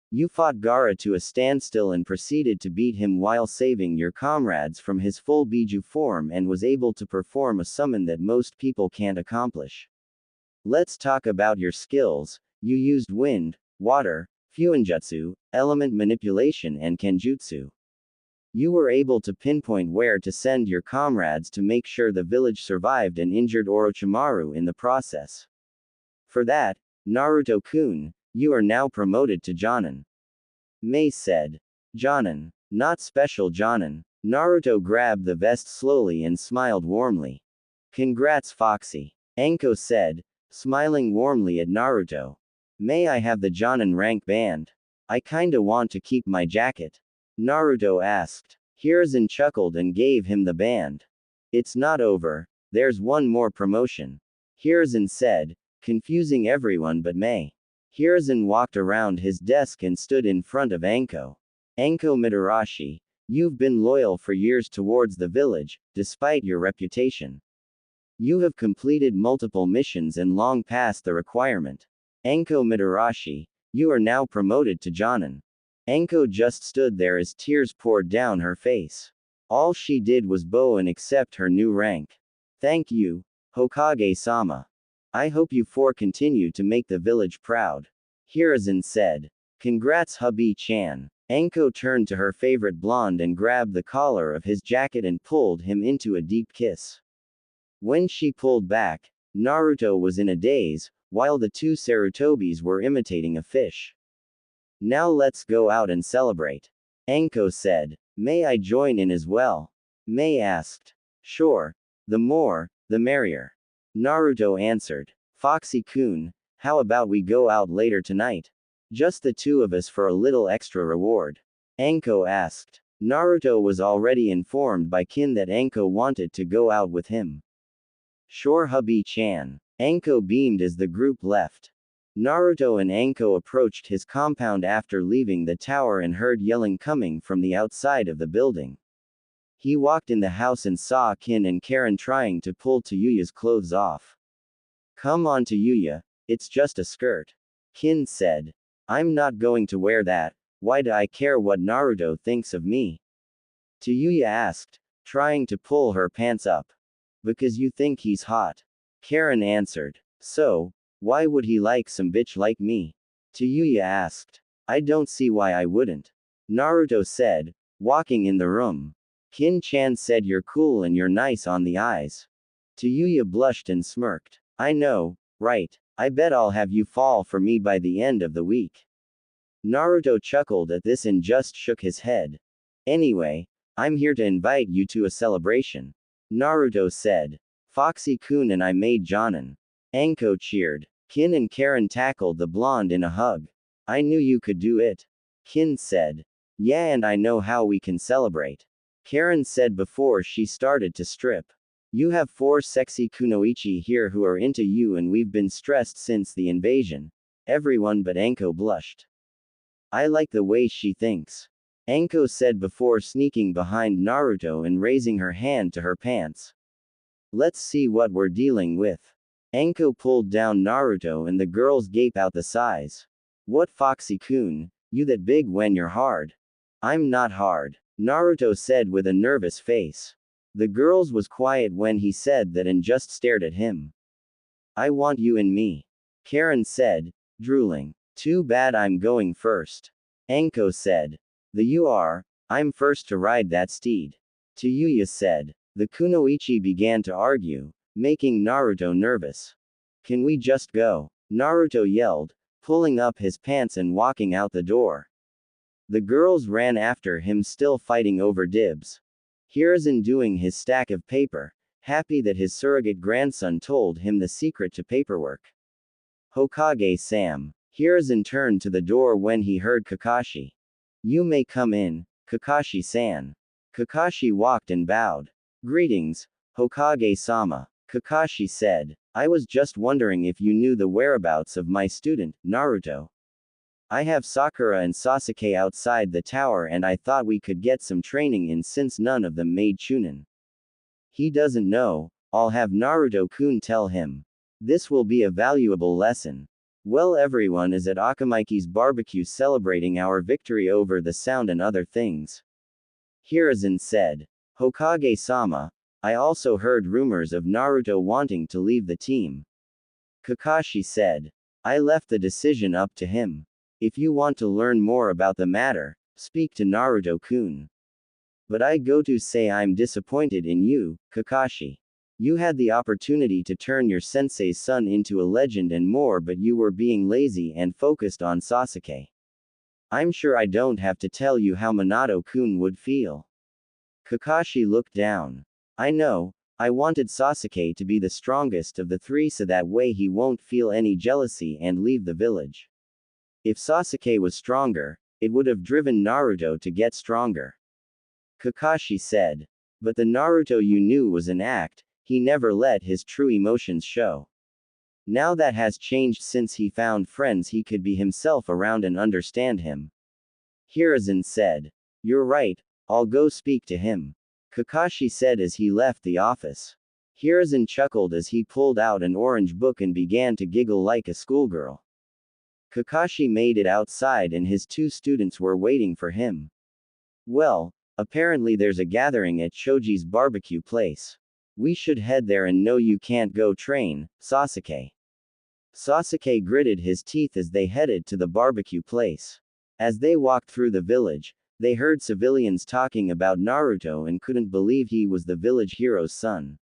You fought Gaara to a standstill and proceeded to beat him while saving your comrades from his full Biju form and was able to perform a summon that most people can't accomplish. Let's talk about your skills. You used wind, water, Fuinjutsu, element manipulation and Kenjutsu. You were able to pinpoint where to send your comrades to make sure the village survived and injured Orochimaru in the process. For that, Naruto-kun, you are now promoted to Jonin. Mei said. Jonin. Not special Jonin. Naruto grabbed the vest slowly and smiled warmly. Congrats Foxy. Anko said, smiling warmly at Naruto. May I have the Jonin rank band? I kinda want to keep my jacket. Naruto asked. Hiruzen chuckled and gave him the band. It's not over, there's one more promotion. Hiruzen said, confusing everyone but Mei. Hiruzen walked around his desk and stood in front of Anko. Anko Mitarashi, you've been loyal for years towards the village, despite your reputation. You have completed multiple missions and long passed the requirement. Anko Mitarashi, you are now promoted to Jonin. Anko just stood there as tears poured down her face. All she did was bow and accept her new rank. Thank you, Hokage-sama. I hope you four continue to make the village proud. Hiruzen said. Congrats hubby-chan. Anko turned to her favorite blonde and grabbed the collar of his jacket and pulled him into a deep kiss. When she pulled back, Naruto was in a daze, while the two Sarutobis were imitating a fish. Now let's go out and celebrate. Anko said. May I join in as well? May asked. Sure. The more, the merrier. Naruto answered. Foxy-kun, how about we go out later tonight? Just the two of us for a little extra reward. Anko asked. Naruto was already informed by Kin that Anko wanted to go out with him. Sure hubby-chan. Anko beamed as the group left. Naruto and Anko approached his compound after leaving the tower and heard yelling coming from the outside of the building. He walked in the house and saw Kin and Karen trying to pull Tayuya's clothes off. Come on Tayuya, it's just a skirt. Kin said. I'm not going to wear that, why do I care what Naruto thinks of me? Tayuya asked, trying to pull her pants up. Because you think he's hot. Karen answered. So, why would he like some bitch like me? Tayuya asked. I don't see why I wouldn't. Naruto said, walking in the room. Kin-chan said you're cool and you're nice on the eyes. Tayuya blushed and smirked. I know, right, I bet I'll have you fall for me by the end of the week. Naruto chuckled at this and just shook his head. Anyway, I'm here to invite you to a celebration. Naruto said. Foxy-kun and I made Jonin. Anko cheered. Kin and Karen tackled the blonde in a hug. I knew you could do it. Kin said. Yeah, and I know how we can celebrate. Karen said before she started to strip. You have 4 sexy kunoichi here who are into you and we've been stressed since the invasion. Everyone but Anko blushed. I like the way she thinks. Anko said before sneaking behind Naruto and raising her hand to her pants. Let's see what we're dealing with. Anko pulled down Naruto and the girls gape out the size. What Foxy-kun, you that big when you're hard. I'm not hard, Naruto said with a nervous face. The girls was quiet when he said that and just stared at him. I want you and me. Karen said, drooling. Too bad I'm going first. Anko said. The you are, I'm first to ride that steed. Tayuya said. The kunoichi began to argue, making Naruto nervous. Can we just go? Naruto yelled, pulling up his pants and walking out the door. The girls ran after him still fighting over dibs. Hiruzen doing his stack of paper, happy that his surrogate grandson told him the secret to paperwork. Hokage-sam. Hiruzen turned to the door when he heard Kakashi. You may come in, Kakashi-san. Kakashi walked and bowed. Greetings, Hokage-sama. Kakashi said. I was just wondering if you knew the whereabouts of my student, Naruto. I have Sakura and Sasuke outside the tower and I thought we could get some training in since none of them made Chunin. He doesn't know, I'll have Naruto-kun tell him. This will be a valuable lesson. Well, everyone is at Akamaiki's barbecue celebrating our victory over the sound and other things. Hiruzen said. Hokage-sama, I also heard rumors of Naruto wanting to leave the team. Kakashi said. I left the decision up to him. If you want to learn more about the matter, speak to Naruto-kun. But I go to say I'm disappointed in you, Kakashi. You had the opportunity to turn your sensei's son into a legend and more, but you were being lazy and focused on Sasuke. I'm sure I don't have to tell you how Minato-kun would feel. Kakashi looked down. I know, I wanted Sasuke to be the strongest of the three so that way he won't feel any jealousy and leave the village. If Sasuke was stronger, it would have driven Naruto to get stronger. Kakashi said. But the Naruto you knew was an act, he never let his true emotions show. Now that has changed since he found friends he could be himself around and understand him. Hiruzen said. You're right, I'll go speak to him. Kakashi said as he left the office. Hiruzen chuckled as he pulled out an orange book and began to giggle like a schoolgirl. Kakashi made it outside and his two students were waiting for him. Well, apparently there's a gathering at Shoji's barbecue place. We should head there and no you can't go train, Sasuke. Sasuke gritted his teeth as they headed to the barbecue place. As they walked through the village, they heard civilians talking about Naruto and couldn't believe he was the village hero's son.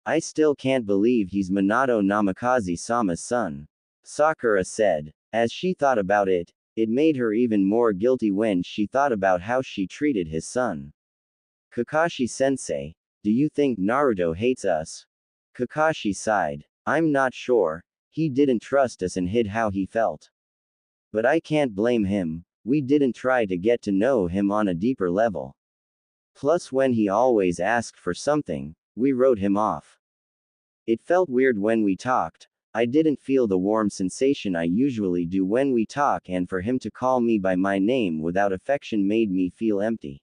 I still can't believe he's Minato Namikaze-sama's son, Sakura said. As she thought about it, it made her even more guilty when she thought about how she treated his son. Kakashi-sensei, do you think Naruto hates us? Kakashi sighed. I'm not sure. He didn't trust us and hid how he felt. But I can't blame him, we didn't try to get to know him on a deeper level. Plus when he always asked for something, we wrote him off. It felt weird when we talked. I didn't feel the warm sensation I usually do when we talk, and for him to call me by my name without affection made me feel empty.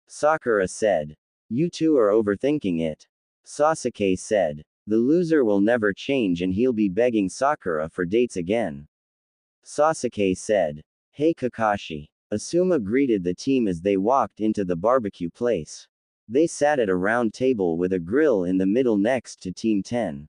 Sakura said. You two are overthinking it. Sasuke said. The loser will never change and he'll be begging Sakura for dates again. Sasuke said. Hey Kakashi. Asuma greeted the team as they walked into the barbecue place. They sat at a round table with a grill in the middle next to Team 10.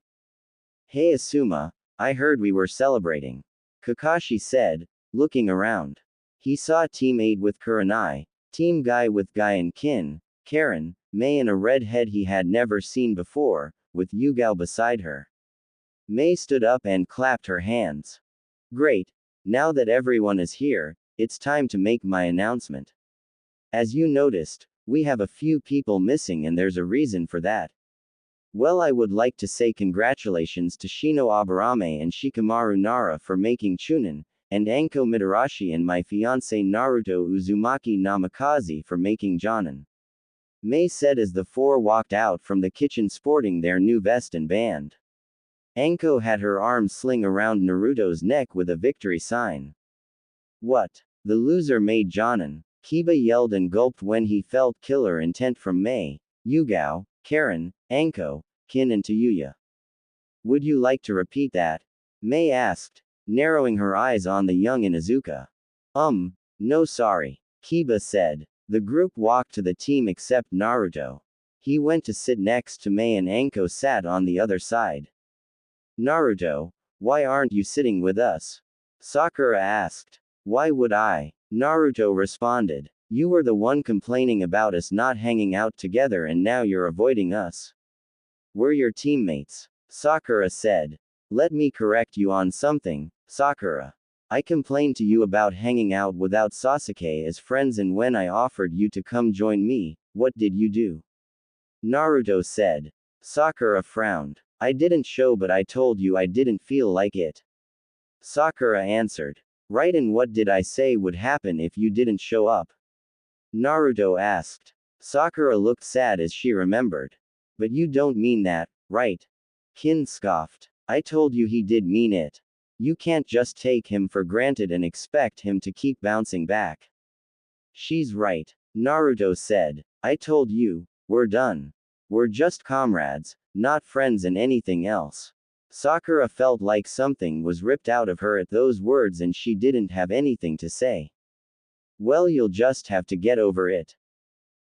Hey Asuma, I heard we were celebrating. Kakashi said, looking around. He saw Team 8 with Kurenai, Team Guy with Guy and Kin, Karen, Mei and a redhead he had never seen before, with Yugao beside her. Mei stood up and clapped her hands. Great. Now that everyone is here, it's time to make my announcement. As you noticed, we have a few people missing and there's a reason for that. Well, I would like to say congratulations to Shino Aburame and Shikamaru Nara for making Chunin, and Anko Mitarashi and my fiancé Naruto Uzumaki Namikaze for making Jonin. Mei said as the four walked out from the kitchen sporting their new vest and band. Anko had her arms sling around Naruto's neck with a victory sign. What? The loser made Jonin. Kiba yelled and gulped when he felt killer intent from Mei, Yugao, Karen, Anko, Kin and Tayuya. Would you like to repeat that? Mei asked, narrowing her eyes on the young Inuzuka. No sorry. Kiba said. The group walked to the team except Naruto. He went to sit next to Mei and Anko sat on the other side. Naruto, why aren't you sitting with us? Sakura asked. Why would I? Naruto responded. You were the one complaining about us not hanging out together and now you're avoiding us. We're your teammates. Sakura said. Let me correct you on something, Sakura. I complained to you about hanging out without Sasuke as friends, and when I offered you to come join me, what did you do? Naruto said. Sakura frowned. I didn't show, but I told you I didn't feel like it. Sakura answered. Right, and what did I say would happen if you didn't show up? Naruto asked. Sakura looked sad as she remembered. But you don't mean that, right? Kin scoffed. I told you he did mean it. You can't just take him for granted and expect him to keep bouncing back. She's right. Naruto said. I told you, we're done. We're just comrades, not friends and anything else. Sakura felt like something was ripped out of her at those words and she didn't have anything to say. Well, you'll just have to get over it.